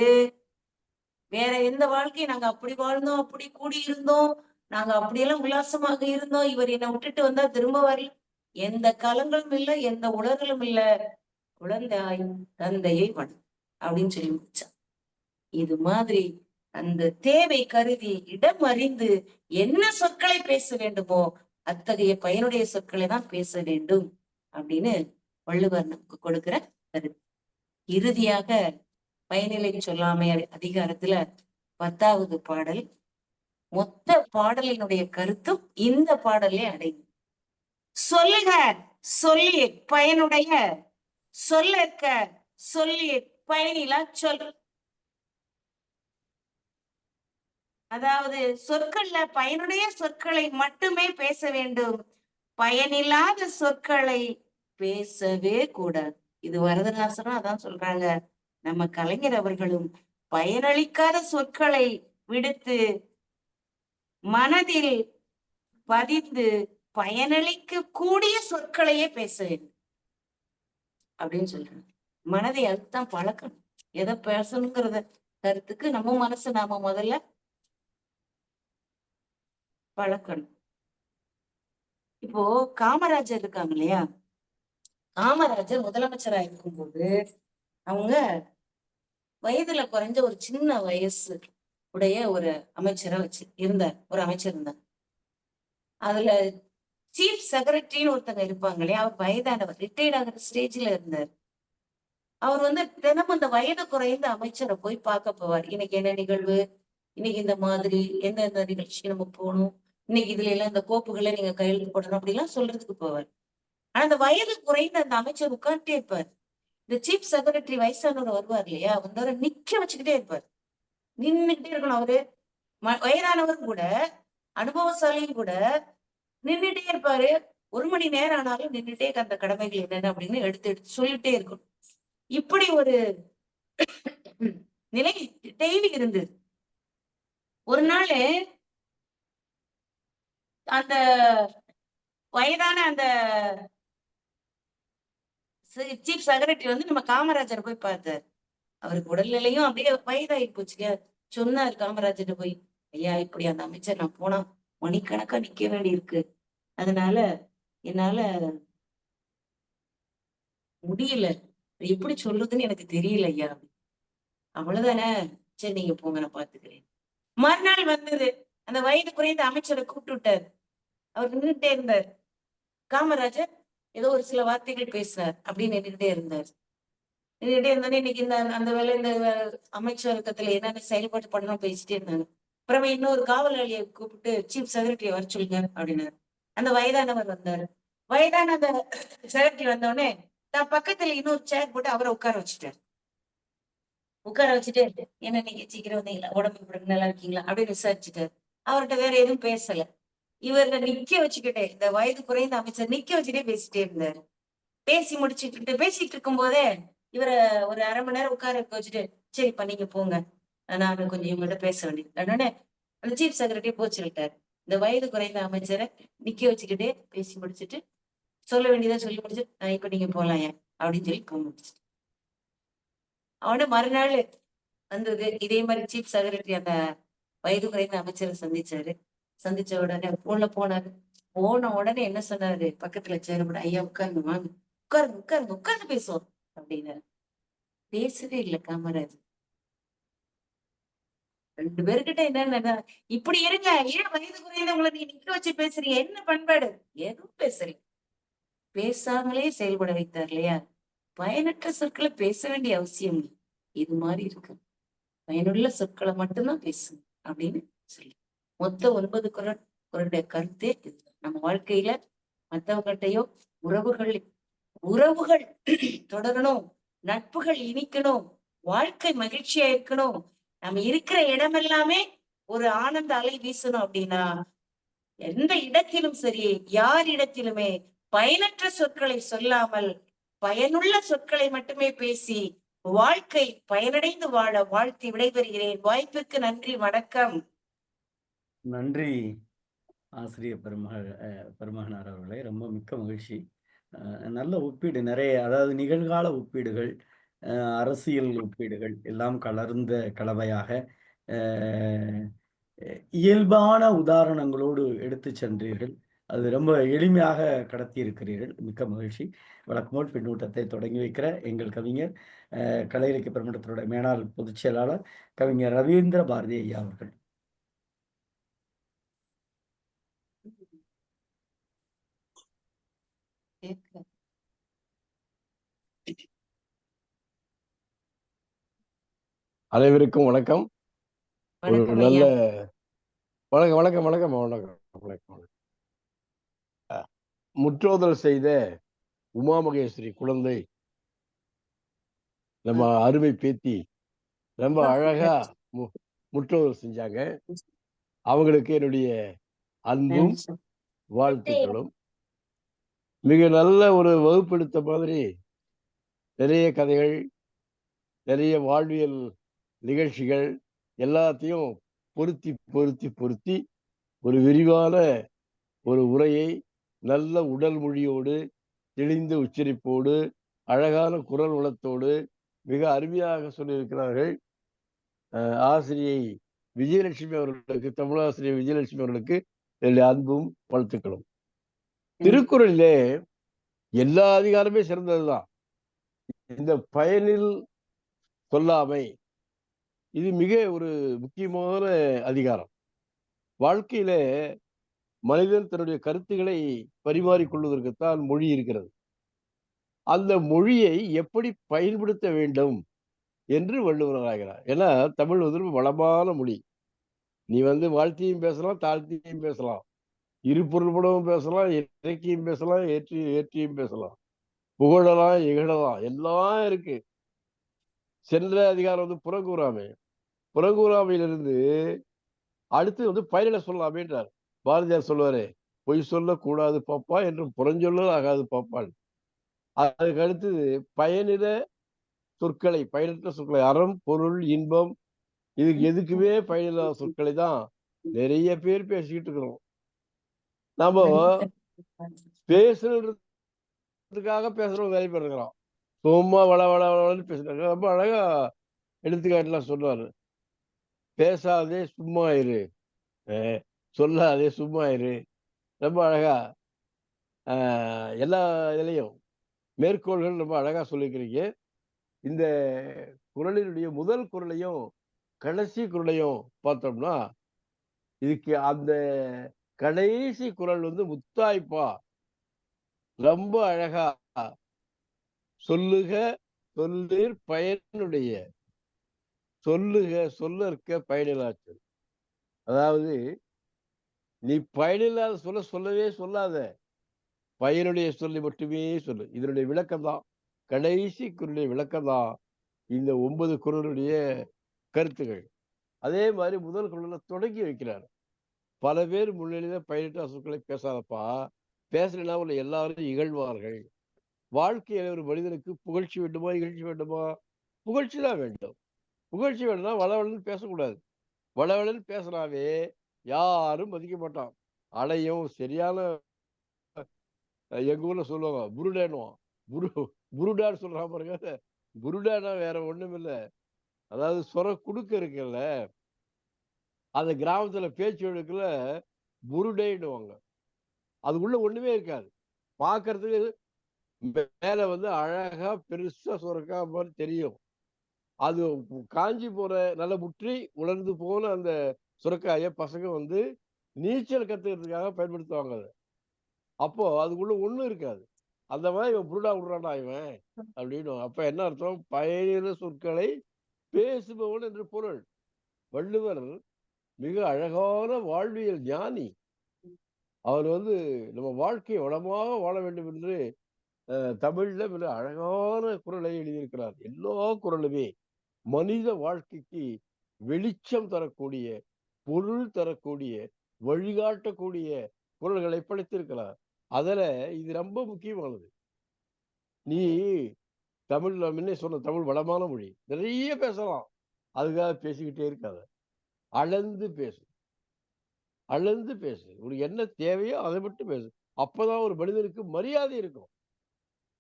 வேற எந்த வாழ்க்கையை நாங்க அப்படி வாழ்ந்தோம், அப்படி கூடி இருந்தோம், நாங்க அப்படியெல்லாம் உல்லாசமாக இருந்தோம், இவர் என்னை விட்டுட்டு வந்தா திரும்ப வரல, எந்த கலங்களும் இல்ல, எந்த உலகலும் இல்ல, குழந்தாய் தந்தையை வண அப்படின்னு சொல்லி முடிச்சான். இது மாதிரி அந்த தேவை கருதி இடம் அறிந்து என்ன சொற்களை பேச வேண்டுமோ அத்தகைய பயனுடைய சொற்களை தான் பேச வேண்டும் அப்படின்னு வள்ளுவர் நமக்கு கொடுக்கிற கருத்து. இறுதியாக பயனிலை சொல்லாமை அதிகாரத்துல 10வது பாடல். மொத்த பாடலினுடைய கருத்தும் இந்த பாடலே அடையும். சொல்லுக சொல்லி பயனுடைய, சொல்லற்க சொல்லி பயனிலா சொல். அதாவது சொற்கள்ல பயனுடைய சொற்களை மட்டுமே பேச வேண்டும், பயனில்லாத சொற்களை பேசவே கூடாது. இது வரதராசனும் அதான் சொல்றாங்க. நம்ம கலைஞர் அவர்களும் பயனளிக்காத சொற்களை விடுத்து மனதில் பதிந்து பயனளிக்க கூடிய சொற்களையே பேச வேண்டும் அப்படின்னு சொல்றாங்க. மனதை அதுதான் பழக்கணும். எதை பேசணுங்கிறத கருத்துக்கு நம்ம மனசு நாம முதல்ல பழக்கணும். இப்போ காமராஜர் இருக்காங்க இல்லையா, காமராஜர் முதலமைச்சரா இருக்கும்போது அவங்க வயதுல குறைஞ்ச ஒரு சின்ன வயசு உடைய ஒரு அமைச்சரை இருந்தார். ஒரு அமைச்சர் இருந்தார். அதுல சீஃப் செக்ரட்டரின்னு ஒருத்தங்க இருப்பாங்க இல்லையா, அவர் வயதானவர், ரிட்டையர்ட் ஆகிற ஸ்டேஜ்ல இருந்தார். அவர் தினமும் இந்த வயது குறைந்த அமைச்சரை போய் பார்க்க போவார். இன்னைக்கு என்ன நிகழ்வு, இன்னைக்கு இந்த மாதிரி எந்தெந்த நிகழ்ச்சிக்கு நம்ம போகணும், இன்னைக்கு இதுல எல்லாம் இந்த கோப்புகளை நீங்க கையெழுத்து போடணும் அப்படிலாம் சொல்றதுக்கு போவார். ஆனா அந்த வயது குறைந்த அந்த அமைச்சர் உட்கார்ந்துட்டே இருப்பார். இந்த சீஃப் செக்ரட்டரி வயசானவர் வருவார் இல்லையா, வந்தவரை நிக்க வச்சுக்கிட்டே இருப்பார். நின்னுக்கிட்டே இருக்கணும். அவரு வயதானவர் கூட, அனுபவசாலியும் கூட நின்றுட்டே இருப்பாரு. 1 மணி நேரம் ஆனாலும் நின்றுட்டே அந்த கடமைகள் என்னென்ன அப்படின்னு எடுத்து எடுத்து சொல்லிட்டே இருக்கணும். இப்படி ஒரு நிலை டெய்லி இருந்தது. ஒரு நாள் அந்த வயதான அந்த சீஃப் செக்ரட்டரி நம்ம காமராஜர் போய் பார்த்தார். அவருக்கு உடல்நிலையும் அப்படியே வயதாகி போச்சுங்க. சொன்னார் காமராஜர் போய், ஐயா இப்படி அந்த அமைச்சர் நான் போனா மணிக்கணக்கா நிக்க வேண்டி இருக்கு, அதனால என்னால முடியல, எப்படி சொல்றதுன்னு எனக்கு தெரியல ஐயா. அவ்வளவுதானே, சரி நீங்க போங்க நான் பாத்துக்கிறேன். மறுநாள் வந்தது. அந்த வயது குறைந்த அமைச்சரை கூப்பிட்டு விட்டார். அவர் நின்றுட்டே இருந்தார். காமராஜர் ஏதோ ஒரு சில வார்த்தைகள் பேசினார். அப்படின்னு நின்றுட்டே இருந்தார். நின்றுட்டே இருந்தானே இன்னைக்கு இந்த அந்த வேலை இந்த அமைச்சரகத்துல என்னென்ன செயல்பாடு பண்ணணும் பேசிட்டே இருந்தாங்க. அப்புறமே இன்னொரு காவலாளியை கூப்பிட்டு சீஃப் செக்ரட்டரி வர சொல்லுங்க அப்படின்னாரு. அந்த வயதானவர் வந்தாரு. வயதான அந்த செக்ரட்டரி வந்தோடனே தான் பக்கத்துல இன்னொரு சேர் போட்டு அவரை உட்கார வச்சுட்டாரு. உட்கார வச்சுட்டு, என்ன நீங்க சீக்கிரம் வந்தீங்களா, உடம்பு இப்படி நல்லா இருக்கீங்களா அப்படின்னு விசாரிச்சுட்டாரு. அவர்கிட்ட வேற எதுவும் பேசல. இவர்கிட்ட நிக்க வச்சுக்கிட்டே, இந்த வயது குறைந்த அமைச்சர் நிக்க வச்சுட்டே பேசிட்டே இருந்தாரு. பேசிட்டு இருக்கும் போதே இவரை ஒரு 1/2 மணி நேரம் உட்கார வச்சுட்டு, சரிப்பா நீங்க போங்க, நான் கொஞ்சம் இவங்ககிட்ட பேச வேண்டியது உடனே அந்த சீஃப் செக்ரட்டரி போச்சு விட்டாரு. இந்த வயது குறைந்த அமைச்சரை நிக்க வச்சுக்கிட்டே பேசி முடிச்சுட்டு, சொல்ல வேண்டியதை சொல்லி முடிச்சு, இப்ப நீங்க போலாம் ஏன் அப்படின்னு சொல்லி போக முடிச்சு. அவன மறுநாள் வந்தது. இதே மாதிரி சீஃப் செக்ரட்டரி அந்த வயது குறைந்த அமைச்சரை சந்திச்சாரு. சந்திச்ச உடனே உள்ள போனாரு. போன உடனே என்ன சொன்னாரு, பக்கத்துல சேருபட, ஐயா உட்காருங்க வாங்க, உட்காருங்க உட்காருங்க உட்கார்ந்து பேசுவோம் அப்படின்னாரு. பேசவே இல்லை காமராஜர். 2 பேருக்கிட்ட என்னன்னா, இப்படி இருங்க, ஏன் வயது குறைந்தவங்களை நீ நிக்க வச்சு பேசுறீங்க, என்ன பண்பாடு, எதுவும் பேசுறீங்க. பேசாமலே செயல்பட வைத்தார் இல்லையா. பயனற்ற சொற்களை பேச வேண்டிய அவசியம் இல்லை. இது மாதிரி இருக்கு, பயனுள்ள சொற்களை மட்டும்தான் பேசணும் அப்படின்னு சொல்லி மொத்த 9 குறளுடைய கருத்தே இது. நம்ம வாழ்க்கையில மற்றவங்கள்ட்டையோ உறவுகள் உறவுகள் தொடரணும், நட்புகள் இனிக்கணும், வாழ்க்கை மகிழ்ச்சியா இருக்கணும், நம்ம இருக்கிற இடம் எல்லாமே ஒரு ஆனந்த அலை வீசணும் அப்படின்னா எந்த இடத்திலும் சரி, யார் இடத்திலுமே பயனற்ற சொற்களை சொல்லாமல் பயனுள்ள சொற்களை மட்டுமே பேசி வாழ்க்கை பயனடைந்து வாழ வாழ்த்தி விடைபெறுகிறேன். வாய்ப்புக்கு நன்றி, வணக்கம். நன்றி ஆசிரியர் பெருமகனார் அவர்களே, ரொம்ப மிக்க மகிழ்ச்சி. நல்ல ஒப்பீடு நிறைய, அதாவது நிகழ்கால ஒப்பீடுகள், அரசியல் ஒப்பீடுகள் எல்லாம் கலர்ந்த கலவையாக இயல்பான உதாரணங்களோடு எடுத்து சென்றீர்கள். அது ரொம்ப எளிமையாக கடத்தி இருக்கிறீர்கள். மிக்க மகிழ்ச்சி. வழக்கம்போல் பின்னூட்டத்தை தொடங்கி வைக்கிற எங்கள் கவிஞர், கலை இலக்கிய பெருமன்றத்தினுடைய மேனாள் பொதுச் செயலாளர் கவிஞர் ரவீந்திர பாரதி ஐயா அவர்கள். அனைவருக்கும் வணக்கம். ஒரு வணக்கம் நல்ல ஐயா. வணக்கம் வணக்கம் வணக்கம் வணக்கம் வணக்கம். முற்றோதல் செய்த உமா மகேஸ்வரி குழந்தை நம்ம அருமை பேத்தி ரொம்ப அழகா முற்றோதல் செஞ்சாங்க. அவங்களுக்கு என்னுடைய அன்பும் வாழ்த்துக்களும். மிக நல்ல ஒரு வகுப்பெடுத்த மாதிரி நிறைய கதைகள், நிறைய வாழ்வியல் நிகழ்ச்சிகள் எல்லாத்தையும் பொருத்தி பொருத்தி பொருத்தி ஒரு விரிவான ஒரு உரையை நல்ல உடல் மொழியோடு, தெளிந்த உச்சரிப்போடு, அழகான குரல் வளத்தோடு மிக அருமையாக சொல்லியிருக்கிறார்கள். ஆசிரியை விஜயலட்சுமி அவர்களுக்கு, தமிழாசிரியர் விஜயலட்சுமி அவர்களுக்கு என்னுடைய அன்பும் வாழ்த்துக்களும். திருக்குறளிலே எல்லா அதிகாரமே சிறந்ததுதான். இந்த பயனில் சொல்லாமை இது மிக ஒரு முக்கியமான அதிகாரம். வாழ்க்கையில மனிதன் தன்னுடைய கருத்துக்களை பரிமாறிக்கொள்வதற்குத்தான் மொழி இருக்கிறது. அந்த மொழியை எப்படி பயன்படுத்த வேண்டும் என்று வள்ளுவர் ஆகிறார். ஏன்னா தமிழ் வந்து வளமான மொழி. நீ வாழ்த்தியும் பேசலாம், தாழ்த்தியும் பேசலாம், இரு பொருள்படவும் பேசலாம், இறக்கியும் பேசலாம், ஏற்றியும் பேசலாம், புகழலாம், இகழலாம், எல்லாம் இருக்கு. சென்ற அதிகாரம் புறங்கூறாமை. புறங்கூறாமையிலிருந்து அடுத்து பயனில சொல்லலாமேன்றார். பாரதியார் சொல்லுவாரு, பொய் சொல்லக்கூடாது பாப்பா என்றும் புறஞ்சொல்லல் ஆகாது பாப்பாள். அதுக்கு அடுத்தது பயனில சொற்களை, பயனற்ற சொற்களை, அறம், பொருள், இன்பம், இதுக்கு எதுக்குமே பயனில்லாத சொற்களை தான் நிறைய பேர் பேசிக்கிட்டு இருக்கிறோம். நாம பேசுறதுக்காக பேசுறோம், நிறைய பேர் இருக்கிறோம். சும்மா வள வள வளன்னு பேசுறாங்க. ரொம்ப அழகா எடுத்துக்காட்டுலாம் சொல்றாரு. பேசாதே சும்மா இரு, சொல்லாதே சும்மா இரு. ரொம்ப அழகா எல்லா இதுலையும் மேற்கோள்கள் ரொம்ப அழகா சொல்லிக்கிறீங்க. இந்த குறளினுடைய முதல் குறளையும் கடைசி குறளையும் பார்த்தோம்னா, இதுக்கு அந்த கடைசி குறள் முத்தாய்ப்பா ரொம்ப அழகா சொல்லுக சொல்லீர் பயனுடைய, சொல்லுக சொல்லற்க பயனிலாச்சல். அதாவது நீ பயனில்லாத சொல்லவே சொல்லாத, பயனுடைய சொல்லி மட்டுமே சொல்லு. இதனுடைய விளக்கம் தான், கடைசி குறளுடைய விளக்கம் தான் இந்த 9 குறளுடைய கருத்துகள். அதே மாதிரி முதல் குறள்ல தொடங்கி வைக்கிறார். பல பேர் முன்னிலையில பயனற்ற சொற்களை பேசாதப்பா, பேசலைன்னா உள்ள எல்லாரும் இகழ்வார்கள். வாழ்க்கையில ஒரு மனிதனுக்கு புகழ்ச்சி வேண்டுமா, இகழ்ச்சி வேண்டுமா? புகழ்ச்சி தான் வேண்டும். புகழ்ச்சி வேணும்னா வளவளன்னு பேசக்கூடாது. வளவளன்னு பேசினாவே யாரும் மதிக்க மாட்டான். அலையும் சரியான, எங்க ஊர்ல சொல்லுவாங்க புருடேனுவான். புருடான்னு சொல்றான் பாருங்க. புருடானா வேற ஒண்ணும் இல்ல. அதாவது சொர குடுக்க இருக்குல்ல, அந்த கிராமத்துல பேச்சு வழக்குல புருடேன்னுவாங்க. அதுக்குள்ள ஒண்ணுமே இருக்காது. பாக்குறதுக்கு மேல அழகா பெருசா சுரக்கா மாதிரி தெரியும். அது காஞ்சி போற நல்ல முற்றி உலர்ந்து போன அந்த சுரக்காய பசங்க நீச்சல் கத்துக்கிறதுக்காக பயன்படுத்துவாங்க அதை. அப்போ அதுக்குள்ள ஒண்ணும் இருக்காது. அந்த மாதிரி இவன் புருடா விடுறான்டா இவன் அப்படின்னு. அப்ப என்ன அர்த்தம்? பயனில சொற்களை பேசுபவன் என்று பொருள். வள்ளுவர் மிக அழகான வாழ்வியல் ஞானி. அவர் நம்ம வாழ்க்கையை வளமாக வாழ வேண்டும் என்று தமிழ்ல மிக அழகான குறளை எழுதியிருக்கிறார். எல்லா குறளுமே மனித வாழ்க்கைக்கு வெளிச்சம் தரக்கூடிய, பொருள் தரக்கூடிய, வழிகாட்டக்கூடிய குறள்களை படைத்திருக்கிறார். அதுல இது ரொம்ப முக்கியமானது. நீ தமிழ்ல முன்னே சொன்ன தமிழ் வளமான மொழி, நிறைய பேசலாம். அதுக்காக பேசிக்கிட்டே இருக்காத, அளந்து பேசு. அளந்து பேசு. உனக்கு என்ன தேவையோ அதை மட்டும் பேசு. அப்பதான் ஒரு மனிதனுக்கு மரியாதை இருக்கும்.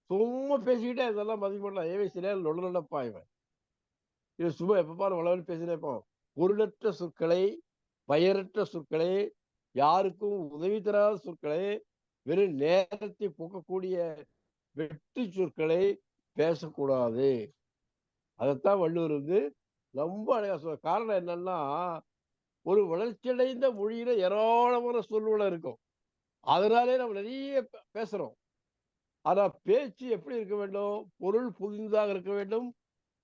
சும்மா பேசிக்கிட்டே இதெல்லாம் மதிக்க மாட்டான். ஏவே சில நொல்லப்பா இவன், இவன் சும்மா எப்ப பாரு வளவன்னு பேசினே இருப்பான். பொருளற்ற சொற்களை, பயனற்ற சொற்களை யாருக்கும் உதவி தராத சொற்களை, வெறும் நேரத்தை போக்கக்கூடிய வெற்றி சொற்களை பேசக்கூடாது. அதைத்தான் வள்ளுவர் ரொம்ப அழகா சொல்ற. காரணம் என்னன்னா, ஒரு வளர்ச்சியடைந்த மொழியில ஏராளமான சொல்வளம் இருக்கும். அதனாலே நம்ம நிறைய பேசுறோம். ஆனா பேச்சு எப்படி இருக்க வேண்டும்? பொருள் புதிதாக இருக்க வேண்டும்.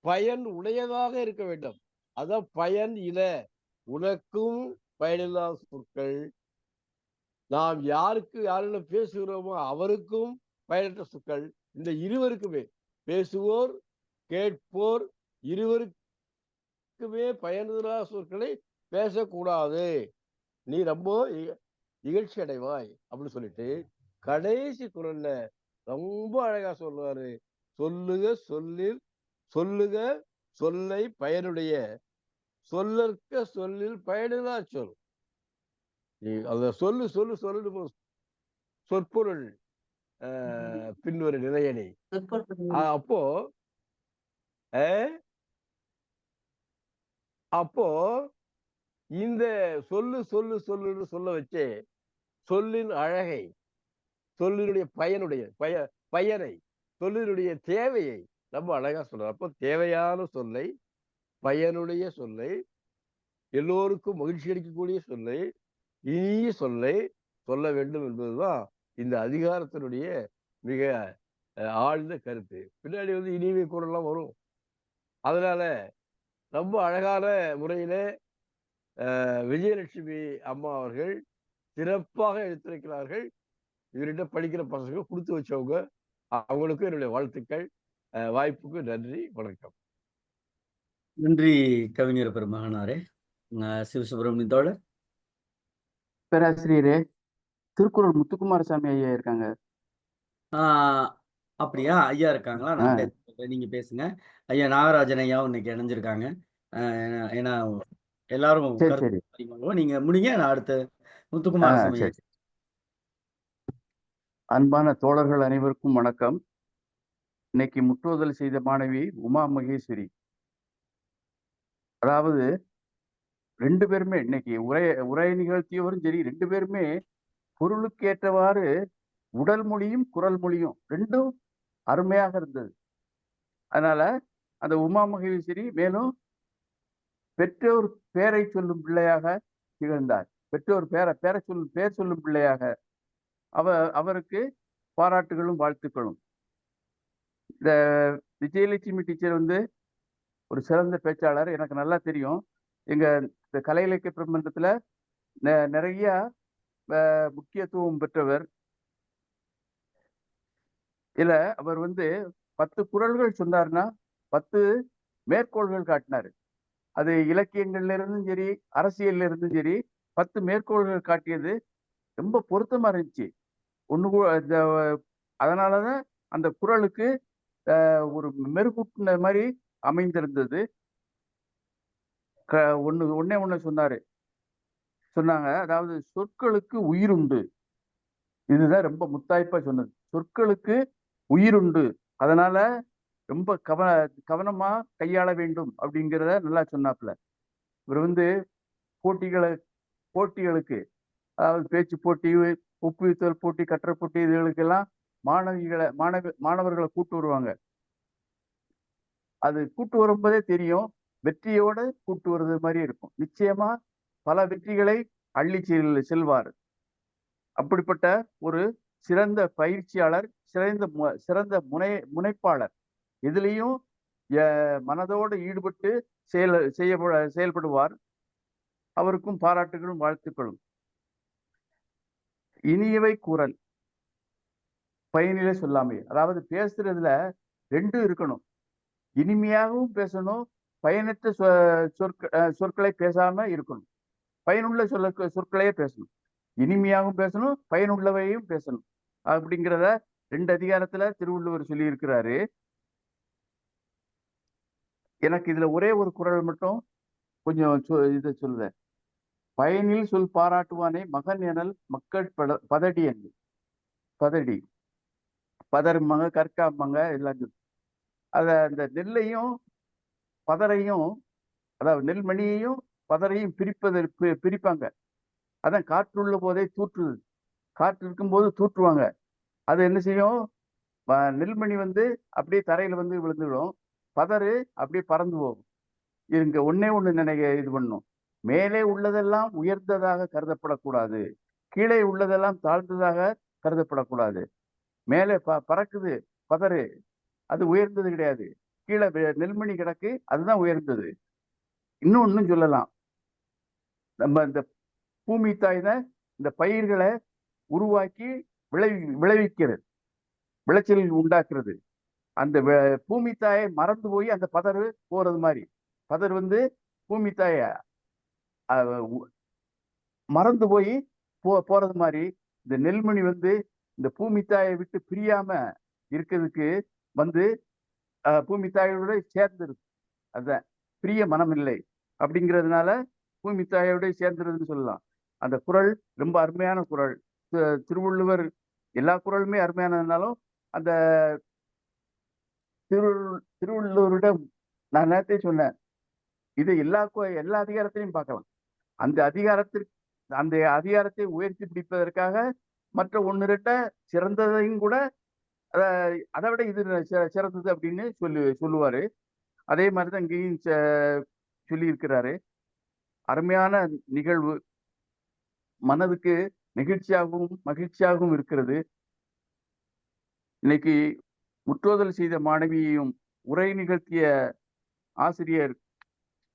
பயன் உடையதாக இருக்க வேண்டும். அதான் பயன் இல. உனக்கும் பயனில்லாத சொற்கள், நாம் யாரிடம் பேசுகிறோமோ அவருக்கும் பயனற்ற சொற்கள். இந்த இருவருக்குமே, பேசுவோர் கேட்போர் இருவருக்குமே பயனில்லாத சொற்களை பேசக்கூடாது. நீ ரொம்ப இகழ்ச்சி அடைவாய் அப்படின்னு சொல்லிட்டு கடைசி குரல்ல ரொம்ப அழகா சொல்லுவாரு. சொல்லுக சொல்லில் சொல்லுக சொல்லை பயனுடைய, சொல்லற்க சொல்லில் பயனில்லா சொல். நீ அத சொல்லு சொல்லு சொல்லு சொற்பொருள் பின்வரு நிலையணி. அப்போ அப்போ இந்த சொல்லு சொல்லு சொல்லுன்னு சொல்ல வச்சு சொல்லின் அழகை, சொல்லினுடைய பயனை, சொல்லினுடைய தேவையை ரொம்ப அழகா சொல்றார். அப்போ தேவையான சொல்லை, பயனுடைய சொல்லை, எல்லோருக்கும் மகிழ்ச்சி அளிக்கக்கூடிய சொல்லை, இனிய சொல்லை சொல்ல வேண்டும் என்பதுதான் இந்த அதிகாரத்தினுடைய மிக ஆழ்ந்த கருத்து. பின்னாடி இனிமை குரல்லாம் வரும். அதனால ரொம்ப அழகான முறையில விஜயலட்சுமி அம்மா அவர்கள் சிறப்பாக எடுத்துரைக்கிறார்கள். இவர்கிட்ட படிக்கிற பசங்க கொடுத்து வச்சவங்க, அவங்களுக்கும் என்னுடைய வாழ்த்துக்கள். வாய்ப்புக்கு நன்றி, வணக்கம். நன்றி கவிஞர் பெருமகனாரே. சிவசுப்பிரமணியன் தோழர். பேராசிரியரே, திருக்குறள் முத்துக்குமாரசாமி ஐயா இருக்காங்க. அப்படியா? ஐயா இருக்காங்களா? நான் பேசுறேன், நீங்க பேசுங்க. ஐயா நாகராஜன் ஐயாவும் இன்னைக்கு இணைஞ்சிருக்காங்க. ஏன்னா எல்லாரும் சரி. நீங்க முடிங்க, நான் அடுத்து முத்துக்குமாரசாமி. சரி. அன்பான தோழர்கள் அனைவருக்கும் வணக்கம். இன்னைக்கு முற்றுதல் செய்த மாணவி உமா மகேஸ்வரி. அதாவது 2 பேருமே இன்னைக்கு உரை நிகழ்த்தியவரும் சரி, 2 பேருமே பொருளுக்கு ஏற்றவாறு உடல் மொழியும் குரல் மொழியும் 2ம் அருமையாக இருந்தது. அதனால அந்த உமா மகேஸ்வரி மேலும் பெற்றோர் பேரை சொல்லும் பிள்ளையாக திகழ்ந்தார். பெற்றோர் பேர் சொல்லும் பிள்ளையாக அவருக்கு பாராட்டுகளும் வாழ்த்துக்களும். இந்த விஜயலட்சுமி டீச்சர் ஒரு சிறந்த பேச்சாளர், எனக்கு நல்லா தெரியும். எங்க இந்த கலை இலக்கிய பிரபந்தத்துல நிறைய முக்கியத்துவம் பெற்றவர். இதுல அவர் 10 குறள்கள் சொன்னார்னா 10 மேற்கோள்கள் காட்டினாரு. அது இலக்கியங்கள்ல இருந்தும் சரி, அரசியல்ல இருந்தும் சரி, 10 மேற்கோள்கள் காட்டியது ரொம்ப பொருத்தமா இருந்துச்சு. அதனாலதான் அந்த குறளுக்கு ஒரு மெருகூட்டின மாதிரி அமைந்திருந்தது. ஒன்னே சொன்னாங்க. அதாவது சொற்களுக்கு உயிருண்டு. இதுதான் ரொம்ப முத்தாய்ப்பா சொன்னது. சொற்களுக்கு உயிருண்டு, அதனால ரொம்ப கவனமா கையாள வேண்டும் அப்படிங்கிறத நல்லா சொன்னாப்புல. இவர் போட்டிகளுக்கு, அதாவது பேச்சு போட்டி, ஒப்புவித்தல் போட்டி, கட்டுரை போட்டி, இதுகளுக்கெல்லாம் மாணவர்களை கூட்டு வருவாங்க. அது கூட்டு வரும்போதே தெரியும், வெற்றியோட கூட்டு வருது மாதிரி இருக்கும். நிச்சயமா பல வெற்றிகளை அள்ளி செல்வார். அப்படிப்பட்ட ஒரு சிறந்த பயிற்சியாளர், சிறந்த முனைப்பாளர். இதுலயும் மனதோடு ஈடுபட்டு செயல்படுவார். அவருக்கும் பாராட்டுகளும் வாழ்த்துக்களும். இனியவை கூறல் பயனிலே சொல்லாமை. அதாவது பேசுறதுல 2 இருக்கணும். இனிமையாகவும் பேசணும், பயனற்ற சொற்களை பேசாம இருக்கணும். பயனுள்ள சொற்களையே பேசணும். இனிமையாகவும் பேசணும், பயனுள்ளவையும் பேசணும். அப்படிங்கிறத 2 அதிகாரத்துல திருவள்ளுவர் சொல்லி இருக்கிறாரு. எனக்கு இதுல ஒரே ஒரு குறள் மட்டும் கொஞ்சம் இதை சொல்லுவேன். பயனில் சொல் பாராட்டுவானே மகன் எனல் மக்கள் பதடி என்று. பதடி பதறுமாங்க, கற்காமாங்க எல்லாம். அந்த நெல்லையும் பதரையும், அதாவது நெல்மணியையும் பதரையும் பிரிப்பாங்க. அதான் காற்றுள்ள போதே தூற்றுது. காற்று இருக்கும்போது தூற்றுவாங்க. அது என்ன செய்யும்? நெல்மணி வந்து அப்படியே தரையில வந்து விழுந்துடும். பதறு அப்படியே பறந்து போகும். இங்க ஒண்ணே ஒண்ணு இது பண்ணும். மேலே உள்ளதெல்லாம் உயர்ந்ததாக கருதப்படக்கூடாது. கீழே உள்ளதெல்லாம் தாழ்ந்ததாக கருதப்படக்கூடாது. மேலே பறக்குது பதறு, அது உயர்ந்தது கிடையாது. கீழே நெல்மணி கிடக்கு, அதுதான் உயர்ந்தது. இன்னும் சொல்லலாம். நம்ம இந்த பூமி தாய் தான் இந்த பயிர்களை உருவாக்கி விளைவிக்கிறது, விளைச்சல் உண்டாக்குறது. அந்த பூமி தாயை மறந்து போய் அந்த பதறு போறது மாதிரி, பதர் வந்து பூமி தாய மறந்து போய் போறது மாதிரி இந்த நெல்மணி வந்து இந்த பூமி தாயை விட்டு பிரியாம இருக்கிறதுக்கு வந்து பூமி தாயோட சேர்ந்துருது. அதுதான் பிரிய மனம் இல்லை அப்படிங்கிறதுனால பூமி தாயோட சேர்ந்துருதுன்னு சொல்லலாம். அந்த குறள் ரொம்ப அருமையான குறள். திருவள்ளுவர் எல்லா குறளுமே அருமையானதுனாலும் அந்த திருவள்ளுவரிடம் நான் நேரத்தை சொன்னேன், இதை எல்லா அதிகாரத்திலையும் பார்க்கலாம். அந்த அதிகாரத்தை உயர்த்தி பிடிப்பதற்காக மற்ற ஒன்று ரெண்ட சிறந்ததையும் கூட அதை விட இது சிறந்தது அப்படின்னு சொல்லுவாரு. அதே மாதிரிதான் இங்கேயும் சொல்லி இருக்கிறாரு. அருமையான நிகழ்வு, மனதுக்கு மகிழ்ச்சியாகவும் இருக்கிறது. இன்னைக்கு முற்றோதல் செய்த மாணவியையும் உரை நிகழ்த்திய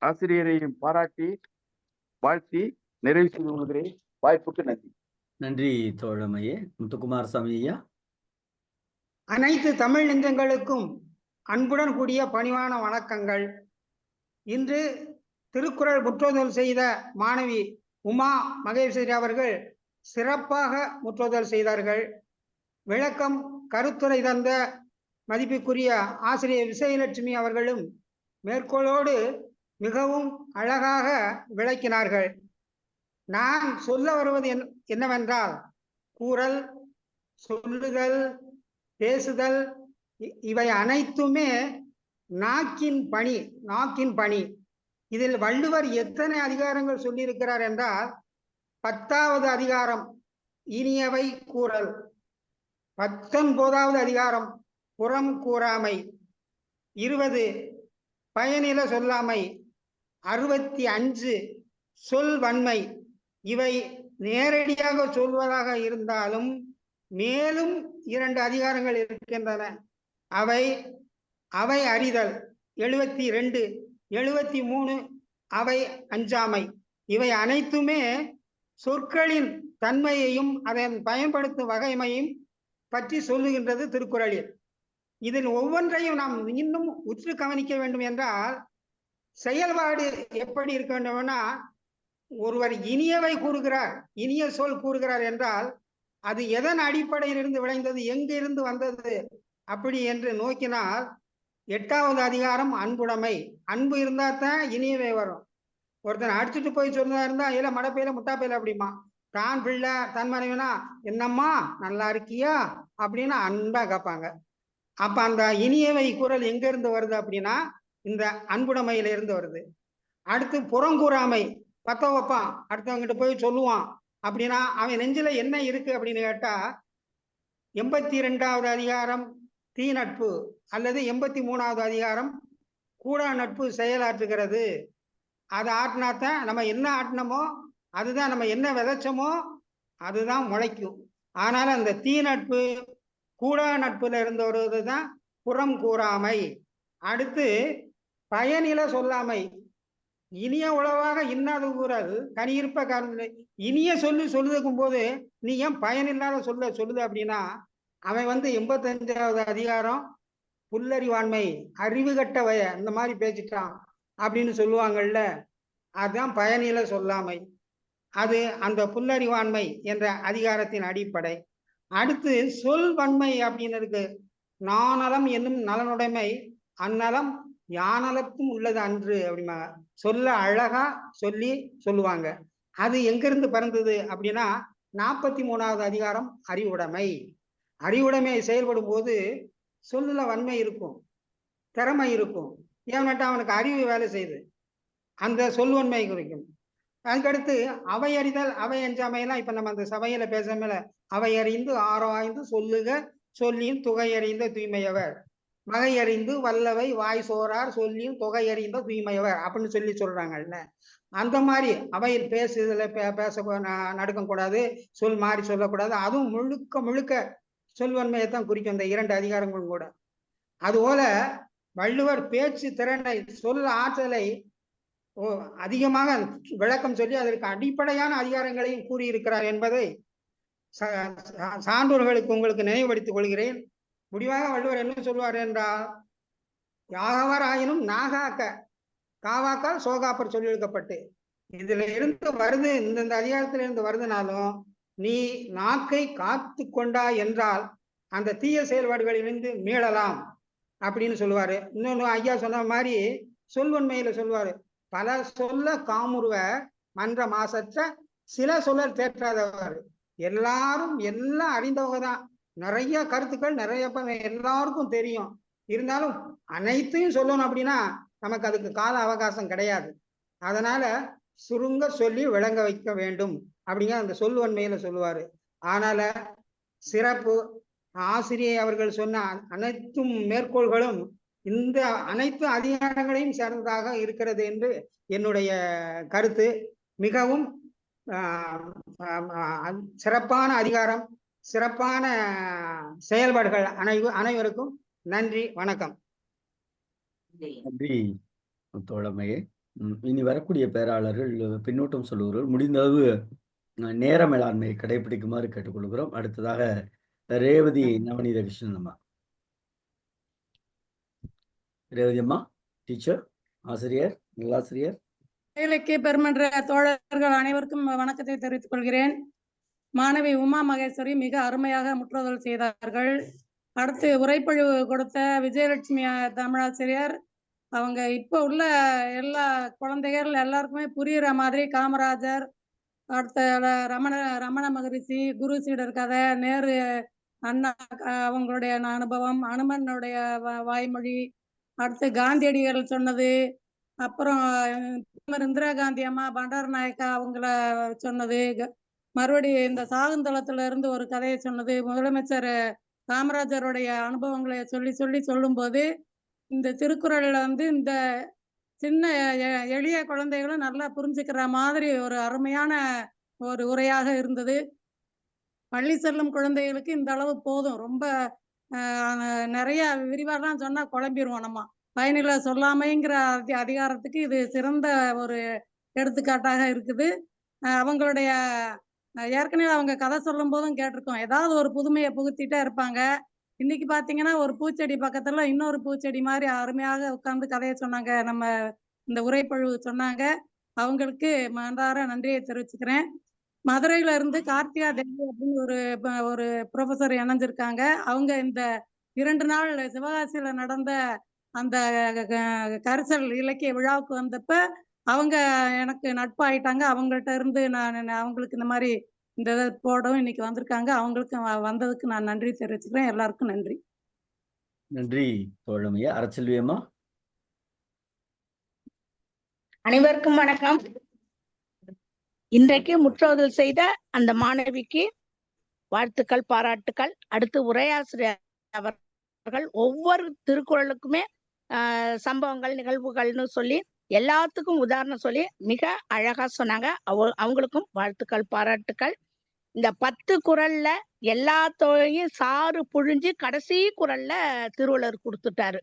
ஆசிரியரையும் பாராட்டி வாழ்த்தி நிறைவு செய்து கொள்கிறேன். வாய்ப்புக்கு நன்றி. நன்றி தோழமையே. முத்துக்குமாரசாமி ஐயா. அனைத்து தமிழ் நெஞ்சங்களுக்கும் அன்புடன் கூடிய பணிவான வணக்கங்கள். இன்று திருக்குறள் முற்றோதல் செய்த மாணவி உமா மகேஸ்வரி அவர்கள் சிறப்பாக முற்றோதல் செய்தார்கள். விளக்கம் கருத்துரை தந்த மதிப்புக்குரிய ஆசிரியர் விசயலட்சுமி அவர்களும் மேற்கோளோடு மிகவும் அழகாக விளக்கினார்கள். நான் சொல்ல வருவது என்னவென்றால், கூறல், சொல்லுதல், பேசுதல் இவை அனைத்துமே நாக்கின் பணி. இதில் வள்ளுவர் எத்தனை அதிகாரங்கள் சொல்லியிருக்கிறார் என்றால், 10வது அதிகாரம் இனியவை கூறல், 19வது அதிகாரம் புறம் கூறாமை, 20 பயனில சொல்லாமை, 65 சொல் வன்மை. இவை நேரடியாக சொல்வதாக இருந்தாலும் மேலும் 2 அதிகாரங்கள் இருக்கின்றன. அவை அறிதல் 72, 73 அவை அஞ்சாமை. இவை அனைத்துமே சொற்களின் தன்மையையும் அதன் பயன்படுத்தும் வகைமையும் பற்றி சொல்லுகின்றது திருக்குறளில். இதில் ஒவ்வொன்றையும் நாம் இன்னும் உற்று கவனிக்க வேண்டும் என்றால், செயல்பாடு எப்படி இருக்க வேண்டும்னா, ஒருவர் இனியவை கூறுகிறார், இனிய சொல் கூறுகிறார் என்றால் அது எதன் அடிப்படையில் இருந்து விளைந்தது, எங்கிருந்து வந்தது அப்படி என்று நோக்கினால், 8வது அதிகாரம் அன்புடைமை. அன்பு இருந்தா தான் இனியவை வரும். ஒருத்தன் அடிச்சுட்டு போய் சொன்னதா இருந்தா இல்ல மடப்பையில முட்டாப்பையில அப்படிமா. தான் பிள்ளை தன் மனைவினா என்னம்மா நல்லா இருக்கியா அப்படின்னு அன்பா கேட்பாங்க. அப்ப அந்த இனியவை குரல் எங்க இருந்து வருது அப்படின்னா இந்த அன்புடைமையில இருந்து வருது. அடுத்து புறங்கூறாமை, பத்த வைப்பான், அடுத்தவங்கிட்ட போய் சொல்லுவான் அப்படின்னா அவன் நெஞ்சில என்ன இருக்கு அப்படின்னு கேட்டா, 82வது அதிகாரம் தீ நட்பு அல்லது 83வது அதிகாரம் கூடா நட்பு செயலாற்றுகிறது. அதை ஆட்டினாத்தான் நம்ம என்ன ஆட்டினமோ அதுதான், நம்ம என்ன விதைச்சோமோ அதுதான் முளைக்கும். ஆனால அந்த தீ நட்பு கூடா நட்புல இருந்து வருவதுதான் புறம் கூறாமை. அடுத்து பயனில சொல்லாமை. இனிய உளவாக இன்னாத கூறல் கனியிருப்ப காரணம். இனிய சொல்லுதுக்கும் போது நீ ஏன் பயனில்லாத சொல்லுது அப்படின்னா, அவன் 85வது அதிகாரம் புல்லறிவாண்மை, அறிவு கட்ட வய இந்த மாதிரி பேசிட்டான் அப்படின்னு சொல்லுவாங்கல்ல, அதுதான் பயனில சொல்லாமை. அது அந்த புல்லறிவாண்மை என்ற அதிகாரத்தின் அடிப்படை. அடுத்து சொல் வன்மை அப்படின்னு இருக்கு. நானலம் என்னும் நலனுடைமை அந்நலம் யானலத்தும் உள்ளது அன்று அப்படிமா. சொல்ல அழகா சொல்லுவாங்க. அது எங்கிருந்து பிறந்தது அப்படின்னா 43வது அதிகாரம் அறிவுடைமை. அறிவுடைமை செயல்படும் போது சொல்லுல வன்மை இருக்கும், திறமை இருக்கும். ஏன்னாட்டா அவனுக்கு அறிவு வேலை செய்யுது, அந்த சொல்வன்மை குறிக்கும். அதுக்கடுத்து அவையறிதல் அவை அஞ்சாமையெல்லாம் இப்ப நம்ம அந்த சபையில பேசாமல அவையறிந்து ஆராய்ந்து சொல்லுக சொல்லியும் துகையறிந்த தூய்மையவர், வகையறிந்து வல்லவை வாய் சோறார் சொல்லியும் தொகையறிந்த தூய்மையவர் அப்படின்னு சொல்லி சொல்றாங்கல்ல. அந்த மாதிரி அவையில் பேசுதல பேச நடுக்கம் கூடாது, சொல் மாறி சொல்லக்கூடாது. அதுவும் முழுக்க முழுக்க சொல்வன்மையை தான் குறிக்கும் இந்த 2 அதிகாரங்களும் கூட. அதுபோல வள்ளுவர் பேச்சு திறனை சொல் ஆற்றலை அதிகமாக விளக்கம் சொல்லி அதற்கு அடிப்படையான அதிகாரங்களையும் கூறியிருக்கிறார் என்பதை சான்றோர்களுக்கு உங்களுக்கு நினைவுபடுத்திக் கொள்கிறேன். முடிவாக வள்ளுவர் என்ன சொல்வார் என்றால், யாகவர் ஆயினும் நாகாக்க காவாக்கால் சோகாப்பர் சொல்லி எழுக்கப்பட்டு, இதுல இருந்து வருது, இந்த அதிகாரத்தில இருந்து வருதுனாலும் நீ நாக்கை காத்து கொண்டா என்றால் அந்த தீய செயல்பாடுகளிலிருந்து மீளலாம் அப்படின்னு சொல்லுவாரு. இன்னொன்னு ஐயா சொன்ன மாதிரி சொல்வன்மையில சொல்லுவாரு, பல சொல்ல காமுருவ மன்ற மாசற்ற சில சொல்லல் தேற்றாதவர். எல்லாரும் எல்லாம் அறிந்தவங்க தான், நிறைய கருத்துக்கள் நிறைய எல்லாருக்கும் தெரியும். இருந்தாலும் அனைத்தையும் சொல்லணும் அப்படின்னா நமக்கு அதுக்கு கால அவகாசம் கிடையாது. அதனால சுருங்க சொல்லி விளங்க வைக்க வேண்டும் அப்படிங்கிற அந்த சொல்வன்மையில சொல்லுவாரு. ஆனால சிறப்பு ஆசிரியை அவர்கள் சொன்ன அனைத்தும் மேற்கோள்களும் இந்த அனைத்து அதிகாரங்களையும் சேர்ந்ததாக இருக்கிறது என்று என்னுடைய கருத்து. மிகவும் சிறப்பான அதிகாரம், சிறப்பான செயல்பாடுகள். அனைவருக்கும் நன்றி, வணக்கம். நன்றி தோழமையே. இனி வரக்கூடிய பேராளர்கள் பின்னூட்டம் சொல்லுகிறோம். முடிந்தளவு நேர மேலாண்மையை கடைபிடிக்குமாறு கேட்டுக்கொள்கிறோம். அடுத்ததாக ரேவதி நவநீத கிருஷ்ணன் அம்மா. ரேவதி அம்மா, டீச்சர், ஆசிரியர், நல்லாசிரியர். இலக்கிய பெருமன்ற தோழர்கள் அனைவருக்கும் வணக்கத்தை தெரிவித்துக் கொள்கிறேன். மாணவி உமா மகேஸ்வரி மிக அருமையாக முற்றுதல் செய்தார்கள். அடுத்து உரைப்பொழிவு கொடுத்த விஜயலட்சுமி தமிழாசிரியர், அவங்க இப்போ உள்ள எல்லா குழந்தைகள் எல்லாருக்குமே புரியுற மாதிரி காமராஜர், அடுத்த ரமண மகரிஷி, குரு சீடர் கதை, நேரு அண்ணா அவங்களுடைய அனுபவம், அனுமனுடைய வாய்மொழி, அடுத்து காந்தியடிகள் சொன்னது, அப்புறம் இந்திரா காந்தி அம்மா பண்டார நாயக்கா அவங்கள சொன்னது, மறுபடியும் இந்த சாகுந்தளத்துல இருந்து ஒரு கதையை சொன்னது, முதலமைச்சர் காமராஜருடைய அனுபவங்களை சொல்லும்போது இந்த திருக்குறள்ல இந்த சின்ன எளிய குழந்தைகளும் நல்லா புரிஞ்சுக்கிற மாதிரி ஒரு அருமையான ஒரு உரையாக இருந்தது. பள்ளி செல்லும் குழந்தைகளுக்கு இந்த அளவு போதும். ரொம்ப நிறைய விரிவாலாம் சொன்னா குழம்பிடுவோம் நம்ம. பயனில சொல்லாமைங்கிற அதிகாரத்துக்கு இது சிறந்த ஒரு எடுத்துக்காட்டாக இருக்குது. அவங்களுடைய ஏற்கனவே அவங்க கதை சொல்லும் போதும் கேட்டிருக்கோம், ஏதாவது ஒரு புதுமையை புகுத்திட்டே இருப்பாங்க. இன்னைக்கு பாத்தீங்கன்னா ஒரு பூச்செடி பக்கத்துல இன்னொரு பூச்செடி மாதிரி அருமையாக உட்கார்ந்து கதையை சொன்னாங்க. நம்ம இந்த உரைப்பொழிவு சொன்னாங்க. அவங்களுக்கு மனதார நன்றியை தெரிவிச்சுக்கிறேன். மதுரையில இருந்து கார்த்திகா தேவி அப்படின்னு ஒரு ப்ரொஃபசர் இணைஞ்சிருக்காங்க. அவங்க இந்த 2 நாள் சிவகாசியில நடந்த அந்த கரிசல் இலக்கிய விழாவுக்கு வந்தப்ப அவங்க எனக்கு நட்பாயிட்டாங்க. அவங்கள்ட்ட இருந்து நான் அவங்களுக்கு இந்த மாதிரி இந்த இதை போடவும் இன்னைக்கு வந்திருக்காங்க. அவங்களுக்கு வந்ததுக்கு நான் நன்றி தெரிவிச்சுக்கிறேன். எல்லாருக்கும் நன்றி. நன்றி தோழமையா. அரசெல்வியம்மா. அனைவருக்கும் வணக்கம். இன்றைக்கு முற்றோதல் செய்த அந்த மாணவிக்கு வாழ்த்துக்கள், பாராட்டுக்கள். அடுத்து உரையாசிரியர் அவர்கள் ஒவ்வொரு திருக்குறளுக்குமே சம்பவங்கள், நிகழ்வுகள்னு சொல்லி எல்லாத்துக்கும் உதாரணம் சொல்லி மிக அழகா சொன்னாங்க. அவங்களுக்கும் வாழ்த்துக்கள், பாராட்டுக்கள். இந்த 10 குறள்ல எல்லாத்தையும் சாறு புழிஞ்சு கடைசி குறள்ல திருவள்ளுவர் கொடுத்துட்டாரு.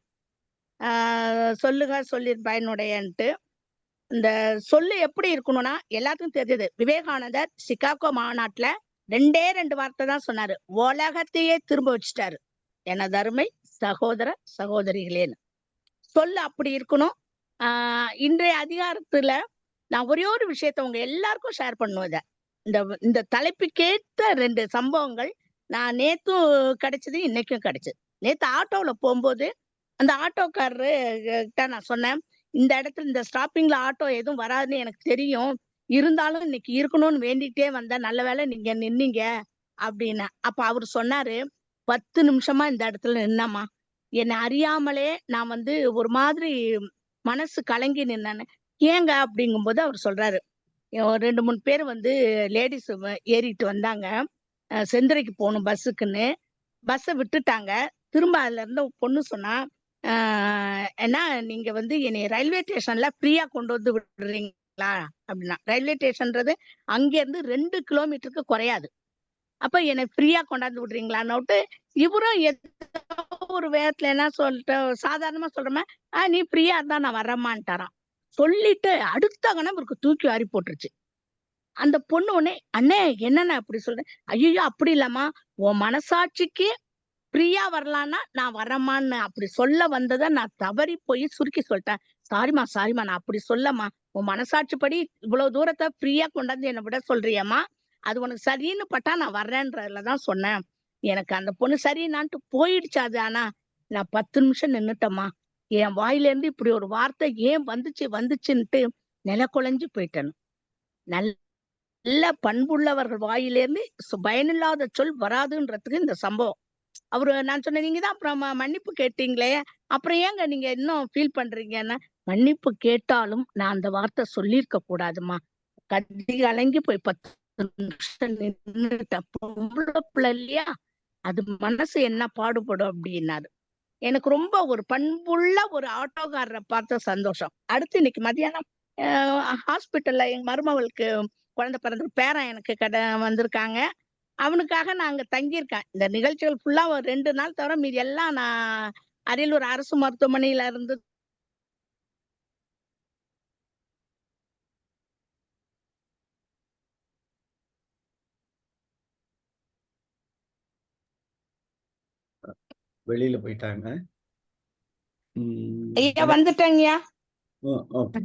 சொல்லுக சொல்லின் பயனுடையன்ட்டு. இந்த சொல்லு எப்படி இருக்கணும்னா எல்லாத்துக்கும் தெரிஞ்சது. விவேகானந்தர் சிகாகோ மாநாட்டுல 2 வார்த்தை தான் சொன்னாரு. உலகத்தையே திரும்ப வச்சுட்டாரு. எனது அருமை சகோதர சகோதரிகளேன்னு. சொல்லு அப்படி இருக்கணும். இன்றைய அதிகாரத்துல நான் ஒரே ஒரு விஷயத்த உங்க எல்லாருக்கும் ஷேர் பண்ணுவேன். இந்த தலைப்புக்கேற்ற 2 சம்பவங்கள் நான் நேத்தும் கிடைச்சது, இன்னைக்கும் கிடைச்சது. நேத்து ஆட்டோல போகும்போது அந்த ஆட்டோக்காரரு கிட்ட நான் சொன்னேன், இந்த இடத்துல இந்த ஸ்டாப்பிங்ல ஆட்டோ எதுவும் வராதுன்னு எனக்கு தெரியும், இருந்தாலும் இன்னைக்கு இருக்கணும்னு வேண்டிட்டே வந்தேன், நல்ல வேளை நீங்க நின்னீங்க அப்படின்னு. அப்ப அவர் சொன்னாரு, 10 நிமிஷமா இந்த இடத்துல நின்னம்மா, என்னை அறியாமலே நான் ஒரு மாதிரி மனசு கலங்கி நின்னேன்னு. ஏங்க அப்படிங்கும்போது அவர் சொல்றாரு, ஒரு 2-3 பேர் வந்து லேடிஸ் ஏறிட்டு வந்தாங்க. செந்துறைக்கு போகணும் பஸ்ஸுக்குன்னு. பஸ்ஸை விட்டுட்டாங்க. திரும்ப அதுல இருந்த ஒரு பொண்ணு சொன்னா, ஏன்னா நீங்க வந்து என்னைய ரயில்வே ஸ்டேஷன்ல ஃப்ரீயா கொண்டு வந்து விடுறீங்களா அப்படின்னா. ரயில்வே ஸ்டேஷன்றது அங்க இருந்து 2 கிலோமீட்டருக்கு குறையாது. அப்ப என்னை ஃப்ரீயா கொண்டாந்து விடுறீங்களான்னு இவரும் ஏதோ ஒரு வேகத்துல என்ன சொல்லிட்டு சாதாரணமா சொல்றமே, நீ ஃப்ரீயா இருந்தா நான் வரமான்ட்டாராம். சொல்லிட்டு அடுத்த கணம் இவருக்கு தூக்கி வாரி போட்டுருச்சு. அந்த பொண்ணு உடனே, அண்ணே என்னண்ணே அப்படி சொல்றேன். ஐயோ அப்படி இல்லம்மா, உன் மனசாட்சிக்கு ஃப்ரீயா வரலான்னா நான் வரமான்னு அப்படி சொல்ல வந்ததை நான் தவறி போய் சுருக்கி சொல்லிட்டேன். சாரிம்மா நான் அப்படி சொல்லம்மா. உன் மனசாட்சிப்படி இவ்வளவு தூரத்தை ஃப்ரீயா கொண்டாந்து என்னை விட சொல்றியம்மா, அது உனக்கு சரின்னு பட்டா நான் வர்றேன்றதுலதான் சொன்னேன். எனக்கு அந்த பொண்ணு சரின்னான்ட்டு போயிடுச்சு. அது ஆனா நான் 10 நிமிஷம் நின்னுட்டேம்மா. என் வாயில இருந்து இப்படி ஒரு வார்த்தை ஏன் வந்துச்சுன்னுட்டு நில குலைஞ்சு போயிட்டேன். நல்ல பண்புள்ளவர்கள் வாயிலிருந்து பயனில்லாத சொல் வராதுன்றதுக்கு இந்த சம்பவம். நான் சொன்னேன், நீங்க தான் அப்புறம் மன்னிப்பு கேட்டீங்களே, அப்புறம் ஏங்க நீங்க இன்னும் ஃபீல் பண்றீங்கன்னா, மன்னிப்பு கேட்டாலும் நான் அந்த வார்த்தை சொல்லியிருக்க கூடாதுமா. கதி கலங்கி போய் 10 நிமிஷம் நின்னுட்டேன். பொம்பளை பிள்ளை இல்லையா, அது மனசு என்ன பாடுபடும் அப்படின்னாரு. எனக்கு ரொம்ப ஒரு பண்புள்ள ஒரு ஆட்டோக்காரரை பார்த்த சந்தோஷம். அடுத்து இன்னைக்கு மதியானம் ஹாஸ்பிட்டல்ல எங்க மருமகளுக்கு குழந்தை பிறந்த பேரன் எனக்கு வந்திருக்காங்க. அவனுக்காக நான் அங்க தங்கியிருக்கேன். இந்த நிகழ்ச்சிகள் ஃபுல்லா ஒரு 2 நாள் தவிர மீதி எல்லாம் நான் அரியலூர் அரசு மருத்துவமனையில இருந்து வெளியில போயிட்டாங்க. ஐயா வந்துட்டேங்கய்யா. ஓகே.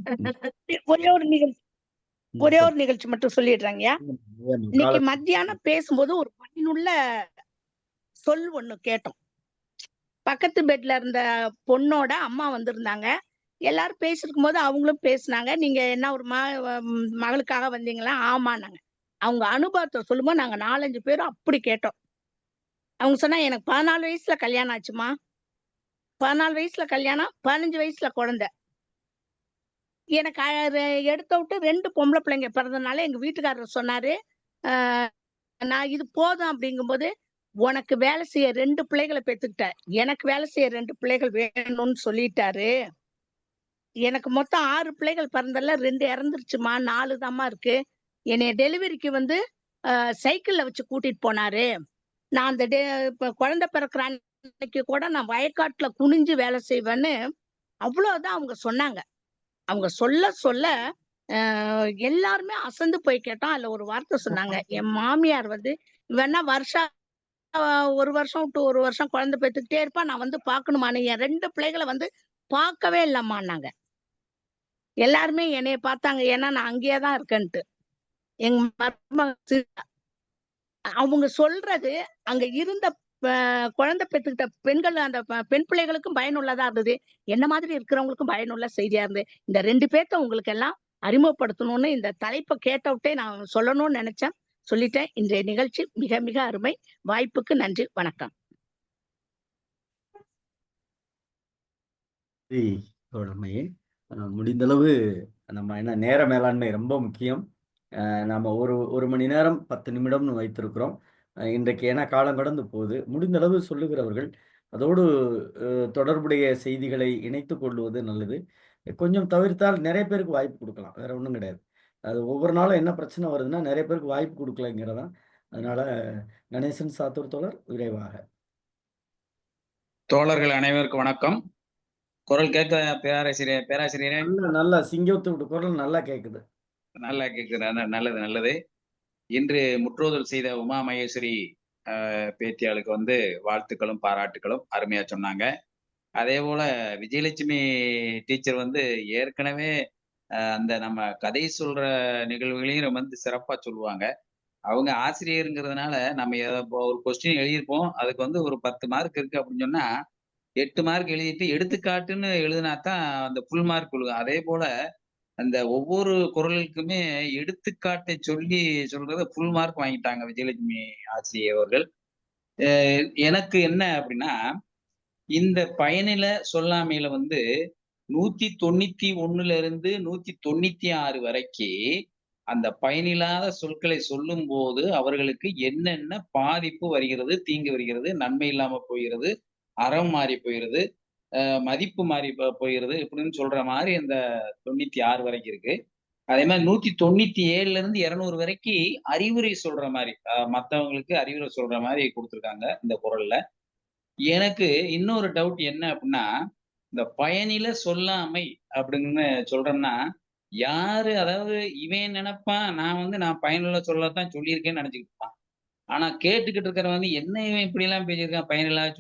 ஒரே ஒரு நிகழ்ச்சி மட்டும் சொல்லிடுறாங்கய்யா. இன்னைக்கு மத்தியானம் பேசும்போது ஒரு பயனுள்ள சொல் ஒண்ணு கேட்டோம். பக்கத்து பெட்ல இருந்த பொண்ணோட அம்மா வந்திருந்தாங்க. எல்லாரும் பேசிருக்கும் போது அவங்களும் பேசினாங்க. நீங்க என்ன ஒரு மகளுக்காக வந்தீங்களா? ஆமான்னாங்க. அவங்க அனுபவத்தை சொல்லும்போது நாங்க 4-5 பேரும் அப்படி கேட்டோம். அவங்க சொன்னா, எனக்கு 14 வயசுல கல்யாணம் ஆச்சுமா. 14 வயசுல கல்யாணம், 15 வயசுல குழந்தை. எனக்கு எடுத்த விட்டு 2 பொம்பளை பிள்ளைங்க பிறந்தனால எங்க வீட்டுக்காரர் சொன்னாரு, நான் இது போதும் அப்படிங்கும்போது, உனக்கு வேலை செய்ய 2 பிள்ளைகளை பெத்துக்கிட்ட, எனக்கு வேலை செய்ய 2 பிள்ளைகள் வேணும்னு சொல்லிட்டாரு. எனக்கு மொத்தம் 6 பிள்ளைகள் பிறந்தல, 2 இறந்துருச்சுமா, 4 தாம்மா இருக்கு. என்னைய டெலிவரிக்கு வந்து சைக்கிள்ல வச்சு கூட்டிட்டு போனாரு. நான் அந்த குழந்தை பிறக்கிற அன்னைக்கு கூட நான் வயக்காட்டுல குனிஞ்சு வேலை செய்வேன்னு அவ்வளவுதான் அவங்க சொன்னாங்க. அவங்க சொல்ல எல்லாருமே அசந்து போய் கேட்டோம். அதுல ஒரு வார்த்தை சொன்னாங்க. என் மாமியார் வந்து வேணா ஒரு வருஷம் விட்டு ஒரு வருஷம் குழந்தை பெத்துக்கிட்டே இருப்பா, நான் வந்து பாக்கணுமான்னு என் 2 பிள்ளைகளை வந்து பார்க்கவே இல்லம்மான்னாங்க. எல்லாருமே என்னைய பார்த்தாங்க, ஏன்னா நான் அங்கேயேதான் இருக்கேன்ட்டு. எங்க மருமக அவங்க சொல்றது அங்க இருந்த குழந்தை பெற்றுக்கிட்ட பெண்கள், அந்த பெண் பிள்ளைகளுக்கும் பயனுள்ளதா இருந்தது. என்ன மாதிரி இருக்கிறவங்களுக்கும் பயனுள்ள செய்தியா இருந்தது. இந்த 2 பேர்த்த உங்களுக்கு எல்லாம் அறிமுகப்படுத்தணும்னு இந்த தலைப்பை கேட்டவிட்டே நான் சொல்லணும்னு நினைச்சேன். சொல்லிட்டேன். இன்றைய நிகழ்ச்சி மிக மிக அருமை. வாய்ப்புக்கு நன்றி. வணக்கம். தோழமையே, முடிந்தளவு நம்ம என்ன நேர மேலாண்மை ரொம்ப முக்கியம். நம்ம ஒரு மணி நேரம் 10 நிமிடம்னு வைத்திருக்கிறோம். இன்றைக்கு ஏன்னா காலம் கடந்து போகுது. முடிந்தளவு சொல்லுகிறவர்கள் அதோடு தொடர்புடைய செய்திகளை இணைத்துக் கொள்வது நல்லது. கொஞ்சம் தவிர்த்தால் நிறைய பேருக்கு வாய்ப்பு கொடுக்கலாம். வேற ஒன்றும் கிடையாது. அது ஒவ்வொரு நாளும் என்ன பிரச்சனை வருதுன்னா, நிறைய பேருக்கு வாய்ப்பு கொடுக்கலைங்கிறதான். அதனால கணேசன் சாத்தூர் தோழர் விரைவாக. தோழர்கள் அனைவருக்கும் வணக்கம். குரல் கேட்க பேராசிரியரே? நல்லா சிங்கத்தோட குரல் நல்லா கேக்குது. நல்லா கேக்குது. நல்லது. இன்று முற்றோதல் செய்த உமா மகேஸ்வரி பேத்தியாளுக்கு வந்து வாழ்த்துக்களும் பாராட்டுகளும் அருமையா சொன்னாங்க. அதே போல விஜயலட்சுமி டீச்சர் வந்து ஏற்கனவே அந்த நம்ம கதை சொல்ற நிகழ்வுகளையும் வந்து சிறப்பா சொல்லுவாங்க. அவங்க ஆசிரியருங்கிறதுனால நம்ம ஒரு கொஸ்டின் எழுதியிருப்போம், அதுக்கு வந்து ஒரு 10 மார்க் இருக்கு அப்படின்னு சொன்னா 8 மார்க் எழுதிட்டு எடுத்துக்காட்டுன்னு எழுதினாதான் அந்த ஃபுல் மார்க் கொடுக்கும். அதே போல அந்த ஒவ்வொரு குரலுக்குமே எடுத்துக்காட்டை சொல்றத ஃபுல் மார்க் வாங்கிட்டாங்க விஜயலட்சுமி ஆசிரியர் அவர்கள். எனக்கு என்ன அப்படின்னா, இந்த பயனில சொல்லாமையில வந்து 191 இருந்து 196 வரைக்கும் அந்த பயனில்லாத சொற்களை சொல்லும்போது அவர்களுக்கு என்னென்ன பாதிப்பு வருகிறது, தீங்கு வருகிறது, நன்மை இல்லாம போகிறது, அறம் மாறி போயிருது, மதிப்பு மாறி போயிருது இப்படின்னு சொல்ற மாரி அந்த 96 வரைக்கும் இருக்கு. அதே மாரி 197ல இருந்து 200 வரைக்கும் அறிவுரை சொல்ற மாரி, மத்தவங்களுக்கு அறிவுரை சொல்ற மாரி குடுத்துருக்காங்க இந்த குறள்ல. எனக்கு இன்னொரு டவுட் என்ன அப்டின்னா, இந்த பயனில சொல்லாமை அப்படின்னு சொல்றோம்னா, யாரு அதாவது இவன் நெனப்பான், நான் பயனுள்ள சொல்லத்தான் சொல்லியிருக்கேன்னு நெனச்சுக்கிட்டு இருப்பான். ஆனா கேட்டுக்கிட்டு இருக்கிறவன் என்ன இவன் இப்படிலாம் பேசியிருக்கான், பயனில்லாத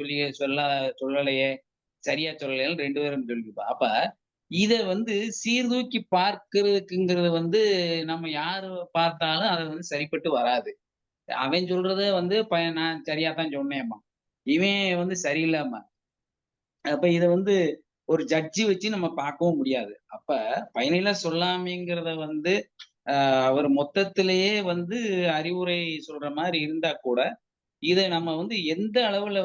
சொல்லலையே, சரியா சொல்லலையேன்னு 2 பேரும் சொல்லியிருப்பான். அப்ப இத சீர்தூக்கி பார்க்கிறதுக்குங்கிறது நம்ம யாரு பார்த்தாலும் அது சரிப்பட்டு வராது. அவன் சொல்றத நான் சரியா தான் சொன்னேன்பான். இவன் சரியில்லாம அப்ப இத ஒரு ஜட்ஜி வச்சு நம்ம பார்க்கவும் முடியாது. அப்ப பயனில சொல்லாமைங்கிறத அவர் மொத்தத்திலேயே அறிவுரை சொல்ற மாரி இருந்தா கூட, இத நம்ம எந்த அளவுல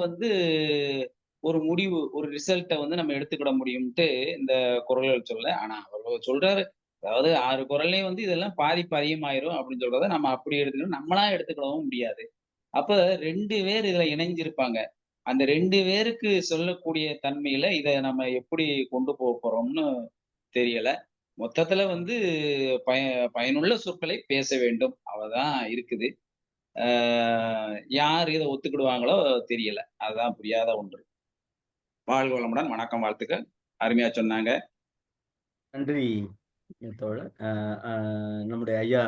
ஒரு முடிவு, ஒரு ரிசல்ட்ட நம்ம எடுத்துக்கிட முடியும்ன்ட்டு இந்த குறள்கள் சொல்ல. ஆனா அவர் சொல்றாரு, அதாவது 6 குறள்லயும் இதெல்லாம் பாதிப்பு அதிகமாயிரும் அப்படின்னு சொல்றத நம்ம அப்படி எடுத்துக்கணும். நம்மளா எடுத்துக்கிடவும் முடியாது. அப்ப 2 பேர் இதுல இணைஞ்சிருப்பாங்க. அந்த 2 பேருக்கு சொல்லக்கூடிய தன்மையில இத நம்ம எப்படி கொண்டு போறோம்னு தெரியல. மொத்தத்துல பய பயனுள்ள சொற்களை பேச வேண்டும். அவ்வளதான் இருக்குது. ஆ யார் இத ஒத்துக்கிடுவாங்களோ தெரியல. அதுதான் புரியாத ஒன்று. வாழ்க வளமுடன். வணக்கம், வாழ்த்துக்கள். அருமையா சொன்னாங்க. நன்றி தோழர். நம்முடைய ஐயா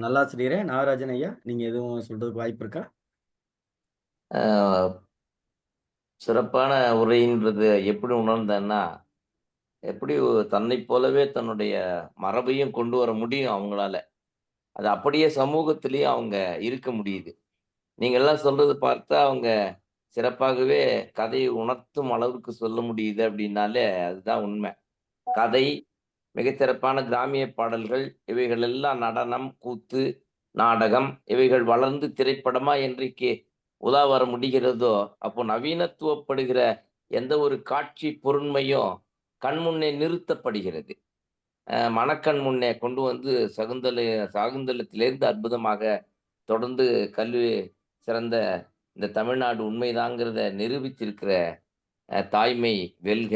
நல்லாசிரியரே நாகராஜன் ஐயா, நீங்க எதுவும் சொல்றதுக்கு வாய்ப்பு இருக்கா? சிறப்பான உரைன்றது எப்படி உணர்ந்தேன்னா, எப்படி தன்னைப் போலவே தன்னுடைய மரபையும் கொண்டு வர முடியும் அவங்களால. அது அப்படியே சமூகத்திலேயும் அவங்க இருக்க முடியுது. நீங்கலாம் சொல்றது பார்த்தா, அவங்க சிறப்பாகவே கதையை உணர்த்தும் அளவுக்கு சொல்ல முடியுது அப்படின்னாலே, அதுதான் உண்மை. கதை, மிகச்சிறப்பான கிராமிய பாடல்கள், இவைகள் எல்லாம் நடனம், கூத்து, நாடகம் இவைகள் வளர்ந்து திரைப்படமா என்றைக்கு உலா வர முடிகிறதோ, அப்போ நவீனத்துவப்படுகிற எந்த ஒரு காட்சி பொருண்மையும் கண்முன்னே நிறுத்தப்படுகிறது. மனக்கண் முன்னே கொண்டு சாகுந்தலத்திலிருந்து அற்புதமாக தொடர்ந்து கல்வி சிறந்த இந்த தமிழ்நாடு உண்மைதாங்கிறத நிரூபித்திருக்கிற தாய்மை வெல்க.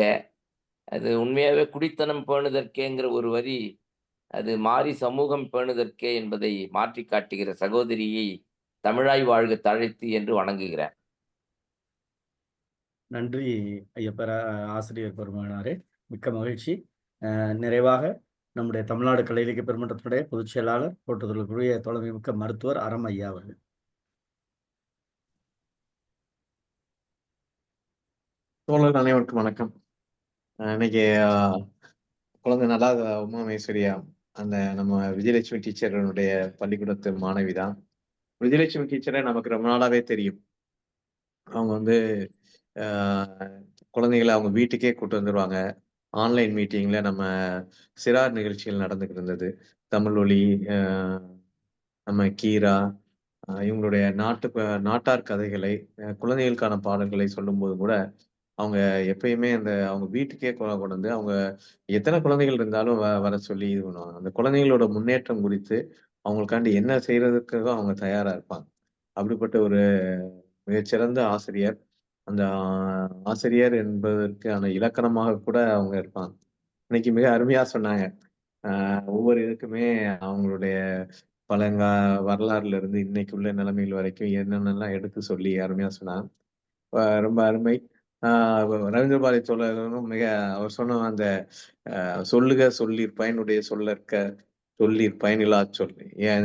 அது உண்மையாவே குடித்தனம் பேணுதற்கேங்கிற ஒரு வரி, அது மாறி சமூகம் பேணுதற்கே என்பதை மாற்றி காட்டுகிற சகோதரியை தமிழாய் வாழ்க தழைத்து என்று வணங்குகிறேன். நன்றி ஐயப்பர் ஆசிரியர் பெருமானாரே. மிக்க மகிழ்ச்சி. நிறைவாக நம்முடைய தமிழ்நாடு கலை இலக்கிய பெருமன்றத்தினுடைய பொதுச் செயலாளர், போற்றுதலுக்குரிய தோழமை மிக்க மருத்துவர் அறம் ஐயா அவர்கள். தோழர் அனைவருக்கும் வணக்கம். இன்னைக்கு குழந்தை நல்லா உமா மகேஸ்வரியா அந்த நம்ம விஜயலட்சுமி டீச்சருடைய பள்ளிக்கூடத்து மாணவி தான். விஜயலட்சுமி டீச்சரை நமக்கு ரொம்ப நாளாவே தெரியும். அவங்க குழந்தைகளை அவங்க வீட்டுக்கே கூட்டு வந்துருவாங்க. ஆன்லைன் மீட்டிங்ல நம்ம சிறார் நிகழ்ச்சிகள் நடந்துகிட்டு இருந்தது. தமிழ் ஒலி, நம்ம கீரா, இவங்களுடைய நாட்டார் கதைகளை, குழந்தைகளுக்கான பாடல்களை சொல்லும்போது கூட அவங்க எப்பயுமே அவங்க வீட்டுக்கே கொண்டு வந்து அவங்க எத்தனை குழந்தைகள் இருந்தாலும் வர சொல்லி இது பண்ணுவாங்க. அந்த குழந்தைகளோட முன்னேற்றம் குறித்து அவங்களுக்காண்டி என்ன செய்யறதுக்காக அவங்க தயாரா இருப்பாங்க. அப்படிப்பட்ட ஒரு மிகச்சிறந்த ஆசிரியர். அந்த ஆசிரியர் என்பதற்கான இலக்கணமாக கூட அவங்க இருப்பாங்க. இன்னைக்கு மிக அருமையா சொன்னாங்க. ஒவ்வொரு இதுக்குமே அவங்களுடைய வரலாறுல இருந்து இன்னைக்கு உள்ள நிலைமைகள் வரைக்கும் என்னென்னலாம் எடுத்து சொல்லி அருமையா சொன்னாங்க. ரொம்ப அருமை. ரவீந்திர பாரதி தோழரும் அவர் சொன்ன அந்த சொல்லுக சொல்லீர் பயனுடைய சொல்லற்க சொல்லீர் பயனில்லா சொல்.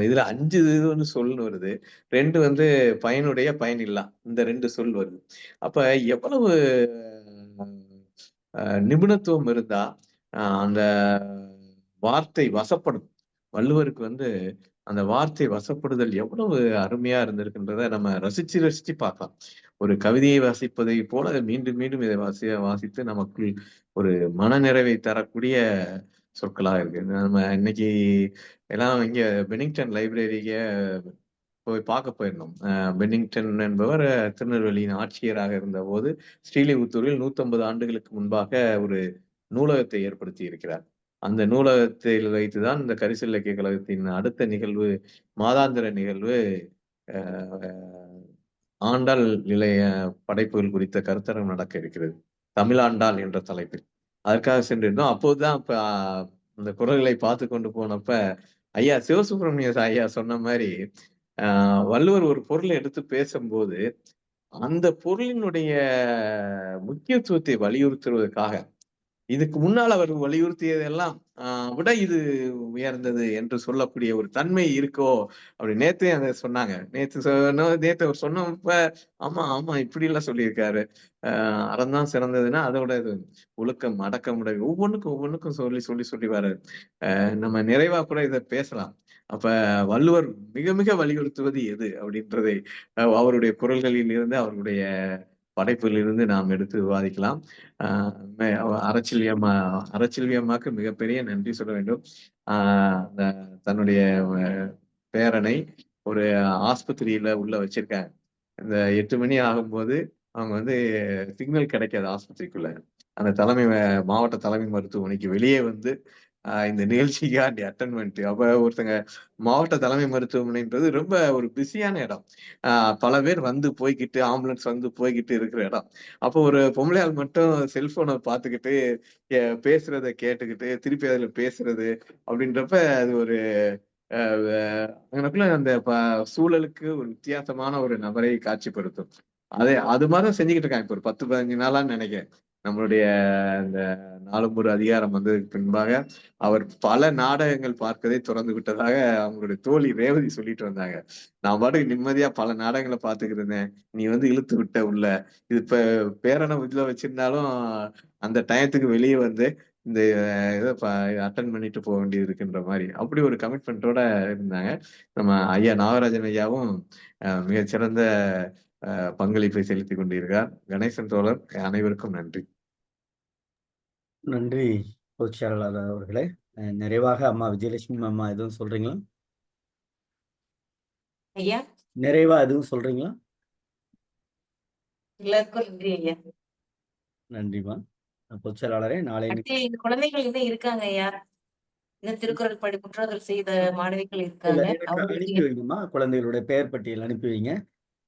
இதுல 5 இது சொல்லுன்னு வருது. 2 பயனுடைய பயனில்லா. இந்த 2 சொல் வருது. அப்ப எவ்வளவு நிபுணத்துவம் இருந்தா அந்த வார்த்தை வசப்படும். வள்ளுவருக்கு அந்த வார்த்தை வசப்படுதல் எவ்வளவு அருமையா இருந்திருக்குன்றத நம்ம ரசிச்சு ரசிச்சு பார்க்கலாம். ஒரு கவிதையை வாசிப்பதை போல மீண்டும் மீண்டும் இதை வாசித்து நமக்குள் ஒரு மனநிறைவை தரக்கூடிய சொற்களாக இருக்கு. நம்ம இன்னைக்கு எல்லாம் இங்க பெனிங்டன் லைப்ரரிக்கு போய் பார்க்க போயிருந்தோம். பென்னிங்டன் என்பவர் திருநெல்வேலியின் ஆட்சியராக இருந்தபோது ஸ்ரீலிபுத்தூரில் 150 ஆண்டுகளுக்கு முன்பாக ஒரு நூலகத்தை ஏற்படுத்தி இருக்கிறார். அந்த நூலகத்தில் வைத்துதான் இந்த கரிசல் இலக்கிய கழகத்தின் அடுத்த நிகழ்வு, மாதாந்திர நிகழ்வு ஆண்டாள் இளைய படைப்புகள் குறித்த கருத்தரங்கம் நடக்க இருக்கிறது. தமிழாண்டாள் என்ற தலைப்பில். அதற்காக சென்றிருந்தோம். அப்போதுதான் இந்த குரல்களை பார்த்து கொண்டு போனப்ப ஐயா சிவசுப்பிரமணிய ஐயா சொன்ன மாதிரி வள்ளுவர் ஒரு பொருளை எடுத்து பேசும்போது அந்த பொருளினுடைய முக்கியத்துவத்தை வலியுறுத்துவதற்காக இதுக்கு முன்னால் அவர் வலியுறுத்தியதெல்லாம் விட இது உயர்ந்தது என்று சொல்லக்கூடிய ஒரு தன்மை இருக்கோ அப்படி நேத்தே அதை சொன்னாங்க. நேத்து அவர் சொன்னப்ப ஆமா இப்படி எல்லாம் சொல்லியிருக்காரு. அறம்தான் சிறந்ததுன்னா அதோட இது ஒழுக்கம் அடக்கமுடைய ஒவ்வொன்றுக்கும் சொல்லி வர்றாரு. நம்ம நிறைவா கூட இதை பேசலாம். அப்ப வள்ளுவர் மிக மிக வலியுறுத்துவது எது அப்படின்றதை அவருடைய குரல்களில் இருந்து அவருடைய படைப்பிலிருந்து நாம் எடுத்து விவாதிக்கலாம். அறச்செல்வி அம்மாக்கு மிகப்பெரிய நன்றி சொல்ல வேண்டும். தன்னுடைய பேரனை ஒரு ஆஸ்பத்திரியில உள்ள வச்சிருக்காங்க. இந்த 8 மணி ஆகும்போது அவங்க வந்து சிக்னல் கிடைக்காது ஆஸ்பத்திரிக்குள்ள. அந்த மாவட்ட தலைமை மருத்துவமனைக்கு வெளியே வந்து இந்த நிகழ்ச்சிக்காண்டி அட்டன் பண்ணிட்டு அப்ப ஒருத்தங்க மாவட்ட தலைமை மருத்துவமனைன்றது ரொம்ப ஒரு பிஸியான இடம். பல பேர் வந்து போய்கிட்டு ஆம்புலன்ஸ் வந்து போய்கிட்டு இருக்கிற இடம். அப்போ ஒரு பொம்பளையால் மட்டும் செல்போனை பார்த்துக்கிட்டு பேசுறத கேட்டுக்கிட்டு திருப்பி அதுல பேசுறது அப்படின்றப்ப அது ஒரு எனக்குள்ள அந்த சூழலுக்கு ஒரு வித்தியாசமான ஒரு நபரை காட்சிப்படுத்தும். அது மாதிரிதான் செஞ்சுக்கிட்டு இருக்காங்க இப்ப ஒரு 10-15 நாளான்னு நினைக்கிறேன். நம்மளுடைய இந்த நாளும் ஒரு அதிகாரம் வந்ததுக்கு பின்பாக அவர் பல நாடகங்கள் பார்க்கதை திறந்து விட்டதாக அவங்களுடைய தோழி ரேவதி சொல்லிட்டு வந்தாங்க. நான் பாட்டுக்கு நிம்மதியா பல நாடகங்களை பார்த்துக்கிட்டு இருந்தேன். நீ வந்து இழுத்து விட்ட உள்ள இது இப்ப பேரனை இதுல வச்சிருந்தாலும் அந்த டயத்துக்கு வெளியே வந்து இந்த இதை அட்டன் பண்ணிட்டு போக வேண்டியது இருக்குன்ற மாதிரி அப்படி ஒரு கமிட்மெண்ட்டோட இருந்தாங்க. நம்ம ஐயா நாகராஜன் ஐயாவும் மிகச்சிறந்த பங்களிப்பை செலுத்தி கொண்டிருக்கார். கணேசன் தோழர் அனைவருக்கும் நன்றி. நன்றி பொதுச் செயலாளர் அவர்களே. நிறைவாக அம்மா விஜயலட்சுமி அம்மா எதுவும் சொல்றீங்களா? ஐயா நிறைவா எதுவும் சொல்றீங்களா? எல்லாருக்கும் நன்றி ஐயா. நன்றிமா பொதுச் செயலாளரே. நாளை இந்த குழந்தைகள் இன்னும் இருக்காங்க ஐயா. இந்த திருக்குறள் படி முற்றோதல் செய்த மாணவிகள் இருக்காங்க. அனுப்பி வைங்கம்மா. குழந்தைகளுடைய பெயர் பட்டியல் அனுப்பி வைங்க.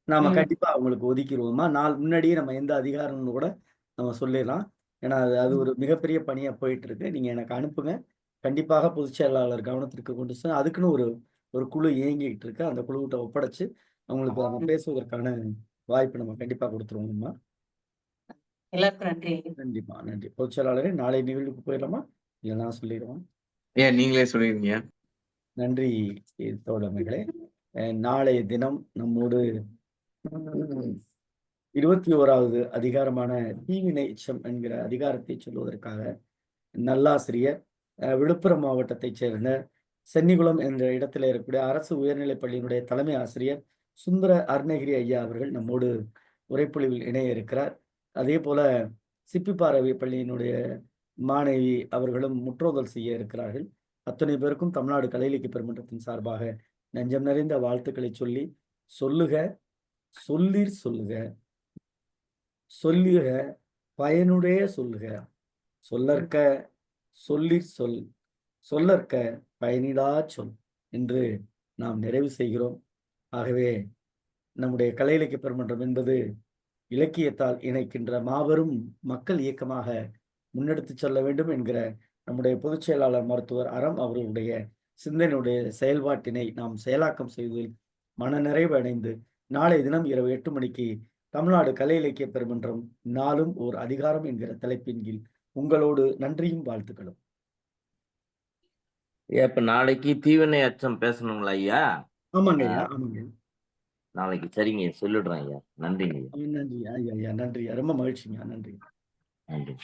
நாம கண்டிப்பா அவங்களுக்கு ஒதுக்கிடுவோமா. நாள் முன்னாடியே நம்ம எந்த அதிகாரம்னு கூட நம்ம சொல்லிடலாம். ஏன்னா அது ஒரு மிகப்பெரிய பணியா போயிட்டு இருக்கு. நீங்க எனக்கு அனுப்புங்க. கண்டிப்பாக பொதுச் செயலாளர் கவனத்திற்கு கொண்டு அதுக்குன்னு ஒரு குழு இயங்கிட்டு இருக்கு. அந்த குழுவிட்ட ஒப்படைச்சு அவங்களுக்கு நம்ம பேசுவதற்கான வாய்ப்பு நம்ம கண்டிப்பா கொடுத்துருவோம்மா. எல்லாருக்கும் நன்றி. கண்டிப்பா நன்றி. பொதுச் செயலாளரே நாளை நிகழ்வுக்கு போயிடலாமா? இல்ல நான் சொல்லிடுவோம். நீங்களே சொல்லிருங்க. நன்றி தோழமைகளே. நாளைய தினம் நம்மோடு 21வது அதிகாரமான தீவினை எச்சம் என்கிற அதிகாரத்தை சொல்வதற்காக நல்லாசிரியர் விழுப்புரம் மாவட்டத்தைச் சேர்ந்த சென்னிகுளம் என்ற இடத்துல இருக்கக்கூடிய அரசு உயர்நிலைப் பள்ளியினுடைய தலைமை ஆசிரியர் சுந்தர அருணகிரி ஐயா அவர்கள் நம்மோடு உரைப்பொழிவில் இணைய இருக்கிறார். அதே போல சிப்பிப்பாறை பள்ளியினுடைய மாணவி அவர்களும் முற்றோதல் செய்ய இருக்கிறார்கள். அத்தனை பேருக்கும் தமிழ்நாடு கலை இலக்கிய பெருமன்றத்தின் சார்பாக நெஞ்சம் நிறைந்த வாழ்த்துக்களை சொல்லி சொல்லுக சொல்லீர் சொல்லுக சொல்லுக பயனுடைய சொல்லுக சொல்லற்க சொல்லீர் சொல் சொல்லற்க பயனிடா சொல் என்று நாம் நிறைவு செய்கிறோம். ஆகவே நம்முடைய கலை இலக்கிய பெருமன்றம் என்பது இலக்கியத்தால் இணைக்கின்ற மாபெரும் மக்கள் இயக்கமாக முன்னெடுத்து செல்ல வேண்டும் என்கிற நம்முடைய பொதுச் செயலாளர் மருத்துவர் அறம் அவர்களுடைய சிந்தனையுடைய செயல்பாட்டினை நாம் செயலாக்கம் செய்வதில் மனநிறைவு அடைந்து நாளை தினம் இரவு 8 மணிக்கு தமிழ்நாடு கலை இலக்கிய பெருமன்றம் நாளும் ஓர் அதிகாரம் என்கிற தலைப்பின் கீழ் உங்களோடு நன்றியும் வாழ்த்துக்களும். இப்ப நாளைக்கு தீவினை அச்சம் பேசணுங்களா ஐயா? ஆமாங்க ஐயா, ஆமாங்க. நாளைக்கு சரிங்க சொல்லிடுறேன் ஐயா. நன்றிங்க நன்றி ஐயா. நன்றி, ரொம்ப மகிழ்ச்சிங்க. நன்றி. நன்றி.